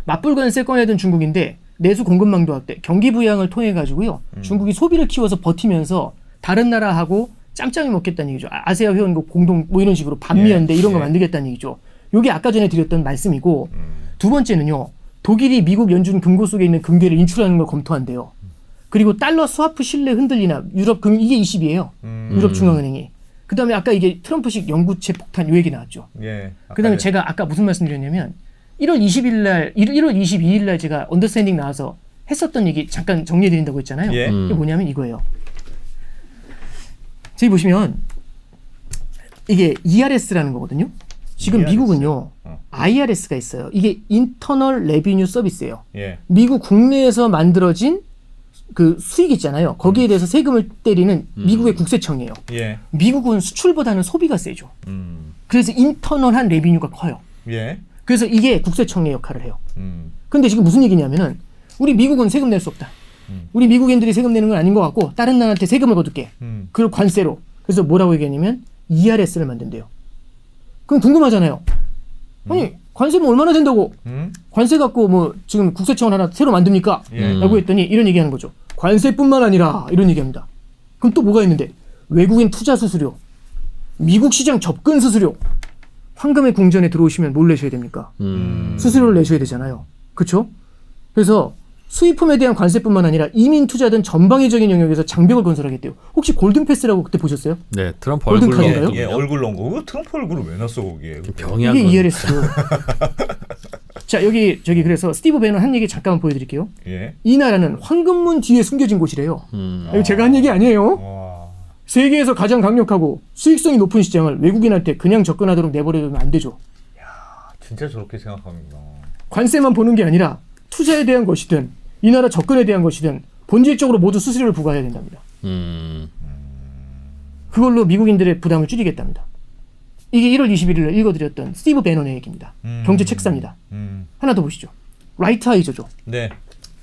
맞불관세 꺼내든 중국인데, 내수 공급망도 확대, 경기 부양을 통해 가지고요. 중국이 소비를 키워서 버티면서 다른 나라하고 짬짬이 먹겠다는 얘기죠. 아세아 회원국 공동 뭐 이런 식으로 반미연대 이런 거 만들겠다는 얘기죠. 요게 아까 전에 드렸던 말씀이고 두 번째는요. 독일이 미국 연준 금고 속에 있는 금괴를 인출하는 걸 검토한대요. 그리고 달러 스와프 신뢰 흔들리나 유럽 금 이게 20이에요. 유럽 중앙은행이. 그다음에 아까 이게 트럼프식 영구채 폭탄 요 얘기 나왔죠. 예. 그다음에 제가 아까 무슨 말씀드렸냐면 1월 20일 날 1월 22일 날 제가 언더스탠딩 나와서 했었던 얘기 잠깐 정리해 드린다고 했잖아요. 예. 이게 뭐냐면 이거예요. 저기 보시면 이게 ERS라는 거거든요. 지금 ERS? 미국은요. IRS가 있어요. 이게 인터널 레비뉴 서비스예요. 예. 미국 국내에서 만들어진 그 수익 있잖아요. 거기에 대해서 세금을 때리는 미국의 국세청이에요. 예. 미국은 수출보다는 소비가 세죠. 음. 그래서 인터널한 레비뉴가 커요. 예. 그래서 이게 국세청의 역할을 해요. 음. 근데 지금 무슨 얘기냐면은 우리 미국은 세금 낼 수 없다. 우리 미국인들이 세금 내는 건 아닌 것 같고 다른 나라한테 세금을 거둘게. 그걸 관세로. 그래서 뭐라고 얘기하냐면 ERS를 만든대요. 그럼 궁금하잖아요. 아니 관세면 얼마나 된다고? 관세 갖고 뭐 지금 국세청을 하나 새로 만듭니까? 라고 했더니 이런 얘기하는 거죠. 관세뿐만 아니라 이런 얘기합니다. 그럼 또 뭐가 있는데 외국인 투자 수수료, 미국 시장 접근 수수료. 황금의 궁전에 들어오시면 뭘 내셔야 됩니까? 수수료를 내셔야 되잖아요. 그렇죠? 그래서 수입품에 대한 관세뿐만 아니라 이민 투자 등 전방위적인 영역에서 장벽을 건설하겠대요. 혹시 골든패스라고 그때 보셨어요? 네, 트럼프 골든 얼굴 카드인가요? 넣은 예. 거군요. 얼굴 넣은 거. 그거 트럼프 얼굴을 왜 넣었어 거기에? 병약은 이게 ERS. 자, 여기 저기 그래서 스티브 배너 한 얘기 잠깐만 보여드릴게요. 예. 이 나라는 황금문 뒤에 숨겨진 곳이래요. 이거 제가 한 얘기 아니에요. 와. 세계에서 가장 강력하고 수익성이 높은 시장을 외국인한테 그냥 접근하도록 내버려두면 안 되죠. 진짜 저렇게 생각합니다. 관세만 보는 게 아니라 투자에 대한 것이든 이 나라 접근에 대한 것이든 본질적으로 모두 수수료를 부과해야 된답니다. 그걸로 미국인들의 부담을 줄이겠답니다. 이게 1월 21일 날 읽어드렸던 스티브 배너의 얘기입니다. 경제 책사입니다. 하나 더 보시죠. 라이트 하이저죠. 네.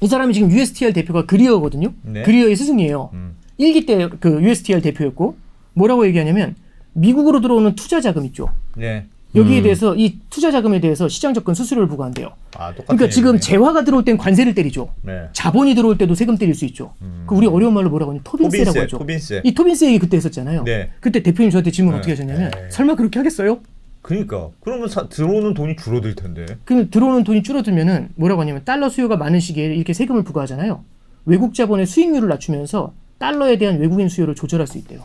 이 사람이 지금 USTR 대표가 그리어거든요. 네. 그리어의 스승이에요. 1기 때 그 USTR 대표였고 뭐라고 얘기하냐면 미국으로 들어오는 투자 자금 있죠. 네. 여기에 대해서 이 투자 자금에 대해서 시장 접근 수수료를 부과한대요. 아, 똑같은 그러니까 지금 얘기네. 재화가 들어올 땐 관세를 때리죠. 네. 자본이 들어올 때도 세금 때릴 수 있죠. 그 우리 어려운 말로 뭐라고 하냐 토빈세라고 하죠. 토빈세. 이 토빈세 얘기 그때 했었잖아요. 네. 그때 대표님 저한테 질문 어떻게 하셨냐면 네. 설마 그렇게 하겠어요? 그러니까 그러면 들어오는 돈이 줄어들 텐데. 그러면 들어오는 돈이 줄어들면은 뭐라고 하냐면 달러 수요가 많은 시기에 이렇게 세금을 부과하잖아요. 외국 자본의 수익률을 낮추면서 달러에 대한 외국인 수요를 조절할 수 있대요.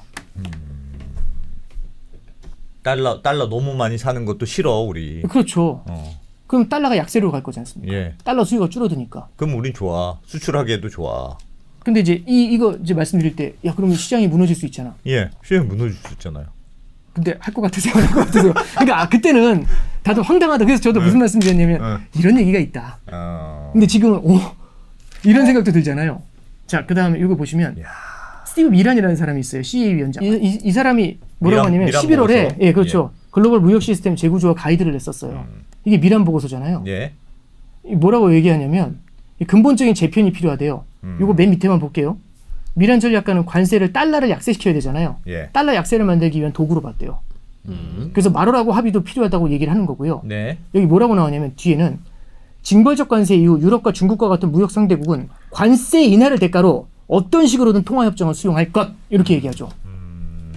달러 너무 많이 사는 것도 싫어 우리. 그렇죠. 어. 그럼 달러가 약세로 갈 거지 않습니까? 예. 달러 수요가 줄어드니까. 그럼 우린 좋아. 수출하기에도 좋아. 근데 이제 이거 이제 말씀드릴 때 야 그러면 시장이 무너질 수 있잖아. 예. 시장 무너질 수 있잖아요. 근데 할 것 같으세요? 안 할 것 같으세요? 그러니까 그때는 다들 황당하다. 그래서 저도 무슨 말씀드렸냐면 이런 얘기가 있다. 근데 지금은 이런 생각도 들잖아요. 자, 그다음에 이거 보시면 스티브 미란이라는 사람이 있어요. CA 위원장. 이 사람이 뭐라고 하냐면 미란 11월에 보고서? 예, 그렇죠. 글로벌 무역 시스템 재구조와 가이드를 냈었어요. 이게 미란 보고서잖아요. 예. 뭐라고 얘기하냐면 이 근본적인 재편이 필요하대요. 이거 맨 밑에만 볼게요. 미란 전략가는 관세를 달러를 약세시켜야 되잖아요. 예. 달러 약세를 만들기 위한 도구로 봤대요. 그래서 마로라고 합의도 필요하다고 얘기를 하는 거고요. 네. 여기 뭐라고 나오냐면 뒤에는 징벌적 관세 이후 유럽과 중국과 같은 무역 상대국은 관세 인하를 대가로 어떤 식으로든 통화협정을 수용할 것 이렇게 얘기하죠.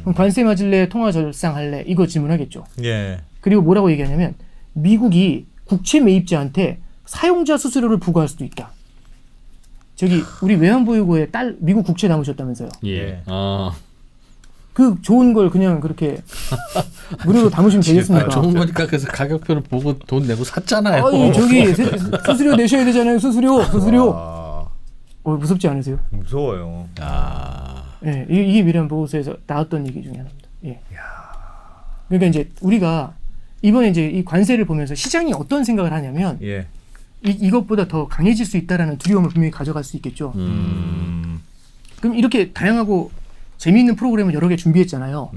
그럼 관세 맞을래 통화 절상할래 이거 질문하겠죠. 예. 그리고 뭐라고 얘기하냐면 미국이 국채 매입자한테 사용자 수수료를 부과할 수도 있다. 저기 우리 외환보유고에 미국 국채 담으셨다면서요. 예. 그 좋은 걸 그냥 그렇게 무료로 담으시면 되겠습니까? 좋은 거니까 그래서 가격표를 보고 돈 내고 샀잖아요. 아니 저기 수수료 내셔야 되잖아요. 수수료. 와, 무섭지 않으세요? 무서워요. 예, 이게 미란 보고서에서 나왔던 얘기 중에 하나입니다. 예. 그러니까 이제 우리가 이번에 이제 이 관세를 보면서 시장이 어떤 생각을 하냐면 예. 이것보다 더 강해질 수 있다라는 두려움을 분명히 가져갈 수 있겠죠. 그럼 이렇게 다양하고 재미있는 프로그램을 여러 개 준비했잖아요.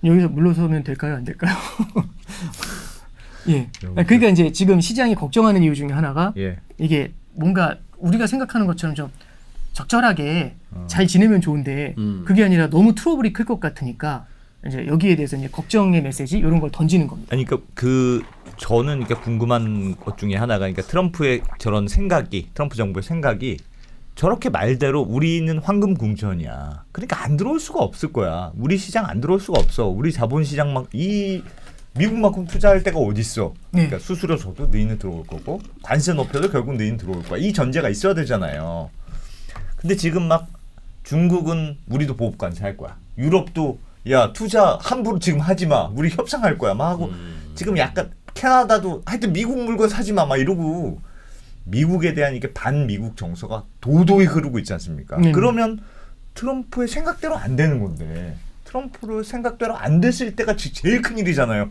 여기서 물러서면 될까요? 안 될까요? 예. 그러니까 이제 지금 시장이 걱정하는 이유 중에 하나가 예. 이게 뭔가 우리가 생각하는 것처럼 좀 적절하게 잘 지내면 좋은데 그게 아니라 너무 트러블이 클 것 같으니까 이제 여기에 대해서 이제 걱정의 메시지 이런 걸 던지는 겁니다. 아니 그 저는 그러니까 궁금한 것 중에 하나가 그러니까 트럼프의 저런 생각이 트럼프 정부의 생각이 저렇게 말대로 우리는 황금 궁전이야. 그러니까 안 들어올 수가 없을 거야. 우리 시장 안 들어올 수가 없어. 우리 자본시장 막 이 미국만큼 투자할 데가 어디 있어? 그러니까 수수료 줘도 너희는 들어올 거고 관세 높여도 결국 너희는 들어올 거야. 이 전제가 있어야 되잖아요. 근데 지금 막 중국은 우리도 보복 관세 할 거야. 유럽도 야 투자 함부로 지금 하지 마. 우리 협상할 거야. 막 하고 지금 약간 캐나다도 하여튼 미국 물건 사지 마. 막 이러고 미국에 대한 이게 반미국 정서가 도도히 흐르고 있지 않습니까? 그러면 트럼프의 생각대로 안 되는 건데 트럼프의 생각대로 안 됐을 때가 제일 큰 일이잖아요.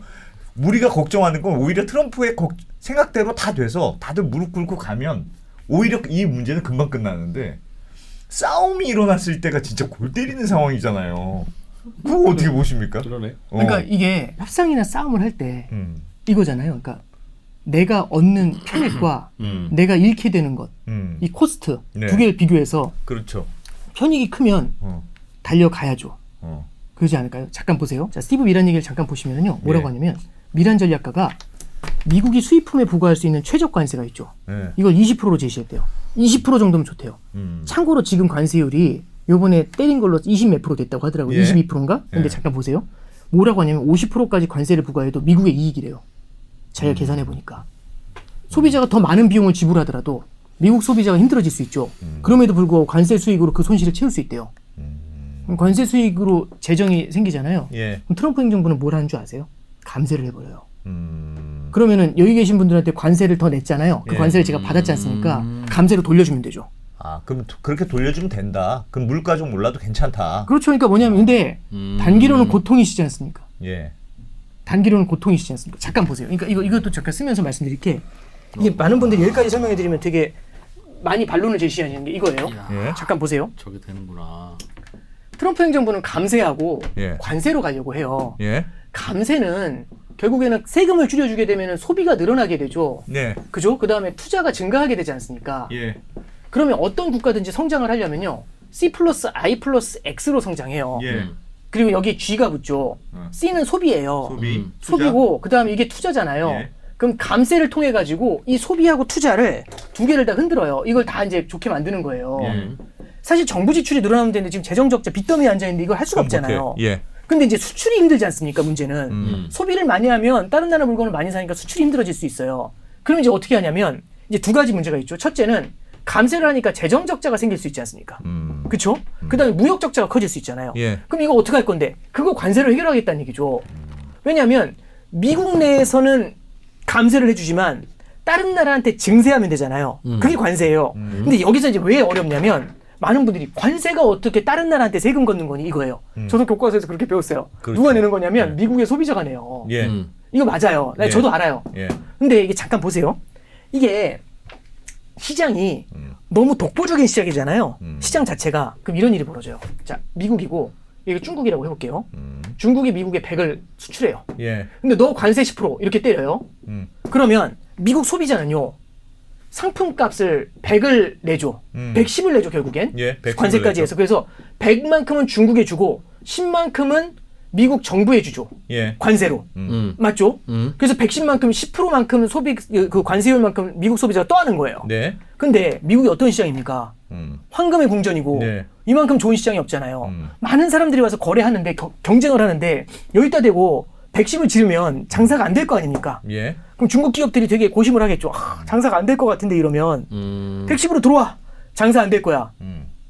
우리가 걱정하는 건 오히려 트럼프의 생각대로 다 돼서 다들 무릎 꿇고 가면 오히려 이 문제는 금방 끝나는데 싸움이 일어났을 때가 진짜 골 때리는 상황이잖아요. 그거 어떻게 보십니까? 그러네. 그러니까 이게 협상이나 싸움을 할 때 이거잖아요. 그러니까 내가 얻는 편익과 내가 잃게 되는 것, 이 코스트 네. 두 개를 비교해서 그렇죠. 편익이 크면 달려가야죠. 그러지 않을까요? 잠깐 보세요. 자, 스티브 미란 얘기를 잠깐 보시면요. 뭐라고 하냐면 미란 전략가가 미국이 수입품에 부과할 수 있는 최적 관세가 있죠. 네. 이걸 20%로 제시했대요. 20% 정도면 좋대요. 참고로 지금 관세율이 요번에 때린 걸로 20 몇 프로 됐다고 하더라고요. 예. 22%인가? 근데 예. 잠깐 보세요. 뭐라고 하냐면 50%까지 관세를 부과해도 미국의 이익이래요. 자기가 계산해 보니까. 소비자가 더 많은 비용을 지불하더라도 미국 소비자가 힘들어질 수 있죠. 그럼에도 불구하고 관세 수익으로 그 손실을 채울 수 있대요. 그럼 관세 수익으로 재정이 생기잖아요. 예. 그럼 트럼프 행정부는 뭘 하는 줄 아세요? 감세를 해버려요. 그러면은 여기 계신 분들한테 관세를 더 냈잖아요. 그 예. 관세를 제가 받았지 않습니까? 감세로 돌려주면 되죠. 아 그럼 그렇게 돌려주면 된다. 그럼 물가 좀 올라도 괜찮다. 그렇죠. 그러니까 뭐냐면 근데 단기로는 고통이시지 않습니까? 예. 단기로는 고통이시지 않습니까? 잠깐 보세요. 그러니까 이것도 잠깐 쓰면서 말씀드릴게. 이게 많은 분들이 여기까지 설명해드리면 되게 많이 반론을 제시하는 게 이거예요. 예. 잠깐 보세요. 저게 되는구나. 트럼프 행정부는 감세하고 예. 관세로 가려고 해요. 예. 감세는 결국에는 세금을 줄여주게 되면 소비가 늘어나게 되죠. 네. 그죠? 그 다음에 투자가 증가하게 되지 않습니까? 예. 그러면 어떤 국가든지 성장을 하려면요. C 플러스 I 플러스 X로 성장해요. 예. 그리고 여기에 G가 붙죠. C는 소비예요. 소비. 투자? 소비고 그 다음에 이게 투자잖아요. 예. 그럼 감세를 통해 가지고 이 소비하고 투자를 두 개를 다 흔들어요. 이걸 다 이제 좋게 만드는 거예요. 예. 사실 정부 지출이 늘어나면 되는데 지금 재정 적자 빚더미에 앉아 있는데 이걸 할 수가 그럼 없잖아요. 못해. 예. 근데 이제 수출이 힘들지 않습니까? 문제는 소비를 많이 하면 다른 나라 물건을 많이 사니까 수출이 힘들어질 수 있어요. 그럼 이제 어떻게 하냐면 이제 두 가지 문제가 있죠. 첫째는 감세를 하니까 재정 적자가 생길 수 있지 않습니까? 그렇죠? 그다음에 무역 적자가 커질 수 있잖아요. 예. 그럼 이거 어떻게 할 건데? 그거 관세로 해결하겠다는 얘기죠. 왜냐하면 미국 내에서는 감세를 해주지만 다른 나라한테 증세하면 되잖아요. 그게 관세예요. 근데 여기서 이제 왜 어렵냐면 많은 분들이 관세가 어떻게 다른 나라한테 세금 걷는 거니 이거예요. 저도 교과서에서 그렇게 배웠어요. 그렇죠. 누가 내는 거냐면 미국의 소비자가 내요. 예. 이거 맞아요. 네, 예. 저도 알아요. 예. 근데 이게 잠깐 보세요. 이게 시장이 너무 독보적인 시장이잖아요. 시장 자체가. 그럼 이런 일이 벌어져요. 자, 미국이고 이거 중국이라고 해볼게요. 중국이 미국에 100을 수출해요. 예. 근데 너 관세 10% 이렇게 때려요. 그러면 미국 소비자는요. 상품값을 100을 내줘. 110을 내줘 결국엔. 예, 110을 관세까지 내죠. 해서. 그래서 100만큼은 중국에 주고 10만큼은 미국 정부에 주죠. 예. 관세로. 맞죠? 그래서 110만큼 10%만큼 소비 그 관세율만큼 미국 소비자가 떠하는 거예요. 네. 근데 미국이 어떤 시장입니까? 황금의 궁전이고 네. 이만큼 좋은 시장이 없잖아요. 많은 사람들이 와서 거래하는데 경쟁을 하는데 여기다 대고 110을 지르면 장사가 안 될 거 아닙니까? 예. 그럼 중국 기업들이 되게 고심을 하겠죠. 장사가 안 될 것 같은데 이러면 110으로 들어와. 장사 안 될 거야.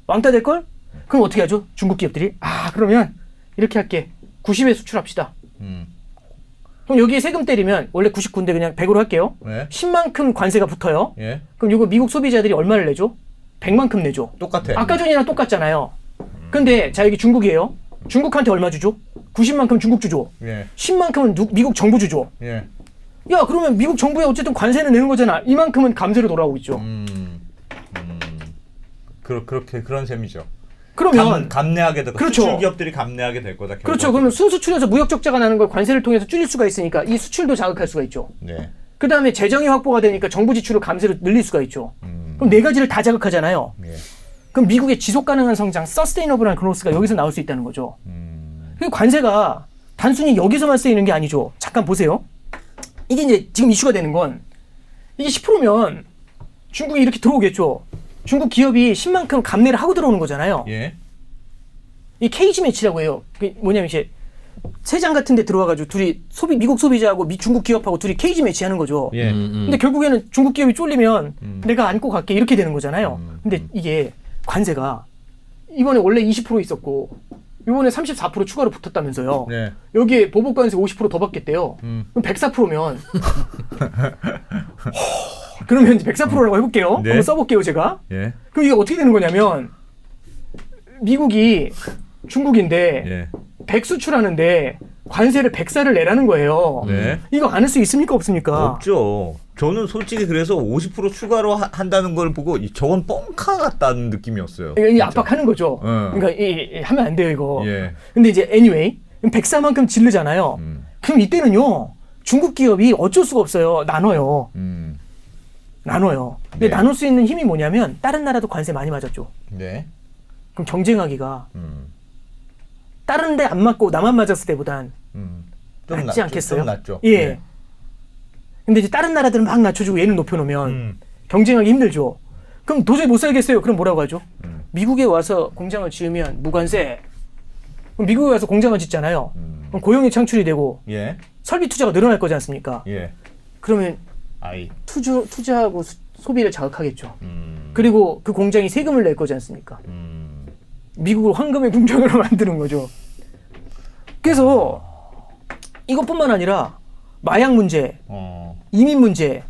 왕따 될 걸? 그럼 어떻게 하죠? 중국 기업들이 그러면 이렇게 할게. 90에 수출합시다. 그럼 여기에 세금 때리면 원래 99인데 그냥 100으로 할게요. 네. 10만큼 관세가 붙어요. 예. 그럼 이거 미국 소비자들이 얼마를 내죠? 100만큼 내죠. 똑같아. 아까 전이랑 똑같잖아요. 근데 자 여기 중국이에요. 중국한테 얼마 주죠? 90만큼 중국 주죠. 예. 10만큼은 미국 정부 주죠. 예. 야 그러면 미국 정부에 어쨌든 관세는 내는 거잖아. 이만큼은 감세로 돌아오고 있죠. 그렇게 그런 셈이죠. 그러면 감내하게 될 그렇죠. 수출 기업들이 감내하게 될 거다. 그렇죠. 그러면 순수출에서 무역 적자가 나는 걸 관세를 통해서 줄일 수가 있으니까 이 수출도 자극할 수가 있죠. 네. 그 다음에 재정이 확보가 되니까 정부 지출을 감세로 늘릴 수가 있죠. 그럼 네 가지를 다 자극하잖아요. 예. 그럼 미국의 지속 가능한 성장, 서스테이너블한 그로스가 여기서 나올 수 있다는 거죠. 그리고 관세가 단순히 여기서만 쓰이는 게 아니죠. 잠깐 보세요. 이게 이제 지금 이슈가 되는 건 이게 10%면 중국이 이렇게 들어오겠죠. 중국 기업이 10만큼 감내를 하고 들어오는 거잖아요. 예. 이 케이지 매치라고 해요. 그게 뭐냐면 이제 세장 같은 데 들어와가지고 둘이 미국 소비자하고 중국 기업하고 둘이 케이지 매치 하는 거죠. 예. 근데 결국에는 중국 기업이 쫄리면 내가 안고 갈게 이렇게 되는 거잖아요. 근데 이게 관세가 이번에 원래 20% 있었고 이번에 34% 추가로 붙었다면서요. 네. 여기에 보복 관세 50% 더 받겠대요. 그럼 104%면 그러면 이제 104%라고 해볼게요. 네. 한번 써볼게요 제가. 예. 그럼 이게 어떻게 되는 거냐면 미국이 중국인데 예. 100 수출하는데 관세를 104를 내라는 거예요. 네. 이거 안 할 수 있습니까 없습니까? 없죠. 저는 솔직히 그래서 50% 추가로 한다는 걸 보고 저건 뻥카 같다는 느낌이었어요. 이 진짜. 압박하는 거죠. 응. 그러니까 하면 안 돼요 이거. 예. 근데 이제 anyway 104만큼 지르잖아요. 그럼 이때는요 중국 기업이 어쩔 수가 없어요. 나눠요. 나눠요. 근데 네. 나눌 수 있는 힘이 뭐냐면 다른 나라도 관세 많이 맞았죠. 네. 그럼 경쟁하기가 다른 데 안 맞고 나만 맞았을 때보단 좀 낫지 않겠어요? 좀 낫죠. 예. 네. 근데 이제 다른 나라들은 막 낮춰주고 얘는 높여놓으면 경쟁하기 힘들죠. 그럼 도저히 못 살겠어요. 그럼 뭐라고 하죠? 미국에 와서 공장을 지으면 무관세. 그럼 미국에 와서 공장을 짓잖아요. 그럼 고용이 창출이 되고 예. 설비 투자가 늘어날 거지 않습니까? 예. 그러면 아이. 투자하고 소비를 자극하겠죠. 그리고 그 공장이 세금을 낼 거지 않습니까? 미국을 황금의 궁전으로 만드는 거죠. 그래서 이것뿐만 아니라 마약 문제, 이민 문제,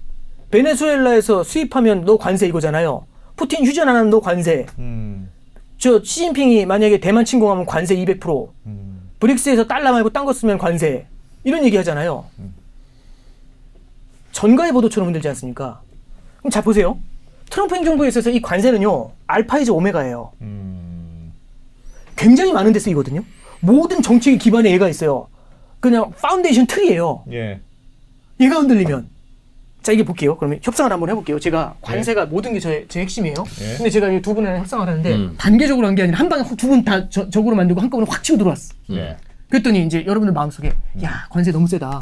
베네수엘라에서 수입하면 너 관세 이거잖아요. 푸틴 휴전 안 하면 너 관세. 저 시진핑이 만약에 대만 침공하면 관세 200%. 브릭스에서 달러 말고 딴 거 쓰면 관세. 이런 얘기 하잖아요. 전가의 보도처럼 흔들지 않습니까? 그럼 잘 보세요. 트럼프 행정부에 있어서 이 관세는요. 알파이즈 오메가예요. 굉장히 많은 데 쓰이거든요. 모든 정책의 기반에 얘가 있어요. 그냥 파운데이션 틀이에요. 예. 얘가 흔들리면 자 이게 볼게요. 그러면 협상을 한번 해볼게요. 제가 관세가 모든 게 제 핵심이에요. 예. 근데 제가 이 두 분이랑 협상을 하는데 단계적으로 한 게 아니라 한 방에 두 분 다 적으로 만들고 한꺼번에 확 치고 들어왔어. 예. 그랬더니 이제 여러분들 마음속에 야 관세 너무 세다.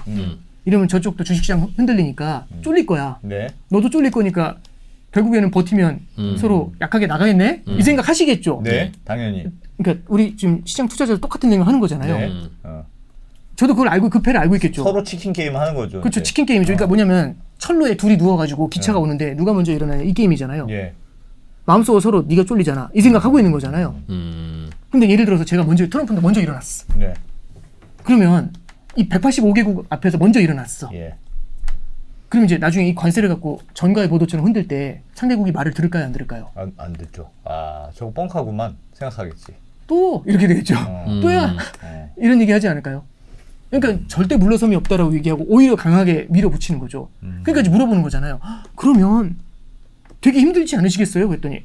이러면 저쪽도 주식시장 흔들리니까 쫄릴 거야. 네. 너도 쫄릴 거니까 결국에는 버티면 서로 약하게 나가겠네? 이 생각 하시겠죠? 네. 당연히. 그러니까 우리 지금 시장 투자자도 똑같은 생각 하는 거잖아요. 네. 저도 그걸 알고 그 패를 알고 있겠죠. 서로 치킨 게임 하는 거죠. 그렇죠. 이제. 치킨 게임이죠. 그러니까 뭐냐면 철로에 둘이 누워가지고 기차가 오는데 누가 먼저 일어나냐 이 게임이잖아요. 예. 마음속으로 서로 네가 쫄리잖아. 이 생각하고 있는 거잖아요. 근데 예를 들어서 제가 트럼프도 먼저 일어났어. 네. 그러면 이 185개국 앞에서 먼저 일어났어. 예. 그럼 이제 나중에 이 관세를 갖고 전가의 보도처럼 흔들 때 상대국이 말을 들을까요, 안 들을까요? 안 듣죠. 아, 저거 뻥카구만 생각하겠지. 또 이렇게 되겠죠. 또야 이런 얘기 하지 않을까요? 그러니까 절대 물러섬이 없다라고 얘기하고 오히려 강하게 밀어붙이는 거죠. 그러니까 이제 물어보는 거잖아요. 그러면 되게 힘들지 않으시겠어요? 그랬더니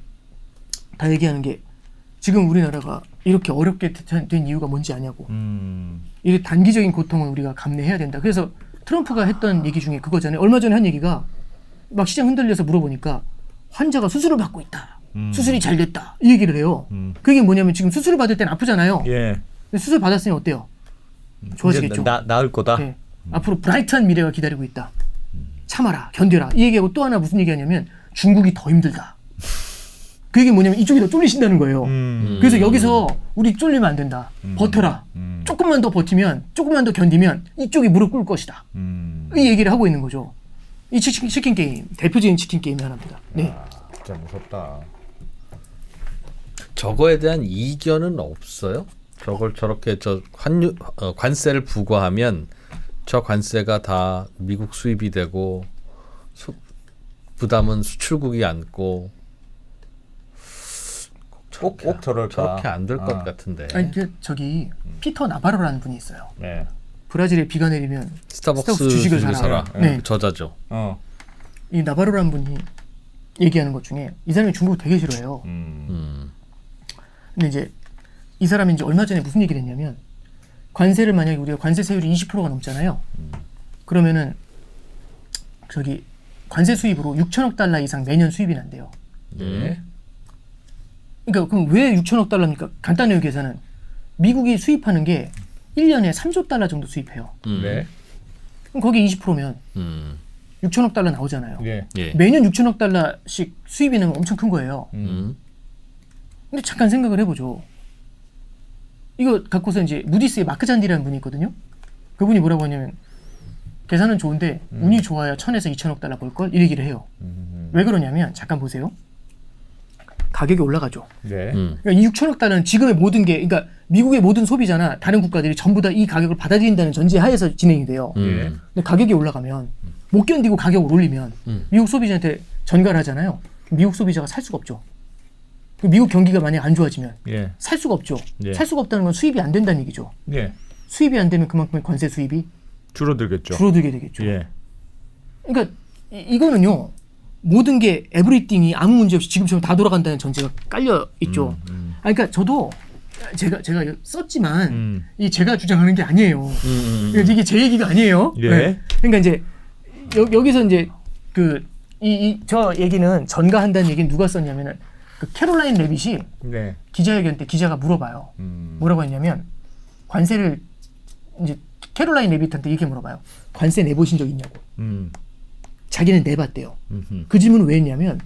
다 얘기하는 게 지금 우리나라가 이렇게 어렵게 된 이유가 뭔지 아냐고. 이 단기적인 고통을 우리가 감내해야 된다. 그래서 트럼프가 했던 얘기 중에 그거잖아요. 얼마 전에 한 얘기가 막 시장 흔들려서 물어보니까 환자가 수술을 받고 있다. 수술이 잘 됐다. 이 얘기를 해요. 그게 뭐냐면 지금 수술을 받을 땐 아프잖아요. 예. 근데 수술 받았으니 어때요? 좋아지겠죠. 나을 거다. 네. 앞으로 브라이트한 미래가 기다리고 있다. 참아라, 견뎌라. 이 얘기하고 또 하나 무슨 얘기하냐면 중국이 더 힘들다. 그 얘기 뭐냐면 이쪽이 더 쫄리신다는 거예요. 그래서 여기서 우리 쫄리면 안 된다. 버텨라. 조금만 더 버티면, 조금만 더 견디면 이쪽이 무릎 꿇을 것이다. 이 얘기를 하고 있는 거죠. 이 치킨 게임, 대표적인 치킨 게임이 하나입니다. 네. 진짜 무섭다. 저거에 대한 이견은 없어요? 저걸 저렇게 관세를 부과하면 저 관세가 다 미국 수입이 되고 부담은 수출국이 안고 꼭 저럴까? 저렇게 안 될 것 같은데. 아니, 저기 피터 나바로라는 분이 있어요. 네. 브라질에 비가 내리면 스타벅스 주식을 사라. 네. 저자죠. 이 나바로라는 분이 얘기하는 것 중에 이 사람이 중국을 되게 싫어해요. 근데 이제 이 사람이 이제 얼마 전에 무슨 얘기를 했냐면 관세를 만약에 우리가 관세 세율이 20%가 넘잖아요. 그러면은 저기 관세 수입으로 6천억 달러 이상 매년 수입이 난대요. 네. 그러니까 그럼 왜 6천억 달러입니까? 간단해요 계산은. 미국이 수입하는 게 1년에 3조 달러 정도 수입해요. 네. 그럼 거기 20%면 6천억 달러 나오잖아요. 네. 예. 매년 6천억 달러씩 수입이 나면 엄청 큰 거예요. 근데 잠깐 생각을 해보죠. 이거 갖고서 이제 무디스의 마크 잔디라는 분이 있거든요. 그분이 뭐라고 하냐면 계산은 좋은데 운이 좋아야 1000에서 2천억 달러 벌걸? 이 얘기를 해요. 왜 그러냐면 잠깐 보세요. 가격이 올라가죠. 네. 그러니까 이 6천억 달러는 지금의 모든 게 그러니까 미국의 모든 소비자나 다른 국가들이 전부 다 이 가격을 받아들인다는 전제 하에서 진행이 돼요. 예. 근데 가격이 올라가면 못 견디고 가격을 올리면 미국 소비자한테 전가를 하잖아요. 미국 소비자가 살 수가 없죠. 미국 경기가 만약 안 좋아지면 예. 살 수가 없죠. 예. 살 수가 없다는 건 수입이 안 된다는 얘기죠. 예. 수입이 안 되면 그만큼의 관세 수입이 줄어들겠죠. 줄어들게 되겠죠. 예. 그러니까 이거는요. 모든 게 에브리띵이 아무 문제 없이 지금처럼 다 돌아간다는 전제가 깔려 있죠. 그러니까 저도 제가 썼지만 이 제가 주장하는 게 아니에요. 그러니까 이게 제 얘기가 아니에요. 예. 네. 그러니까 이제 여기서 이제 그 저 얘기는 전가한다는 얘기는 누가 썼냐면은 그 캐롤라인 레빗이 네. 기자회견 때 기자가 물어봐요. 뭐라고 했냐면 관세를 이제 캐롤라인 레빗한테 이렇게 물어봐요. 관세 내보신 적 있냐고. 자기는 내봤대요. 그 질문을 왜 했냐면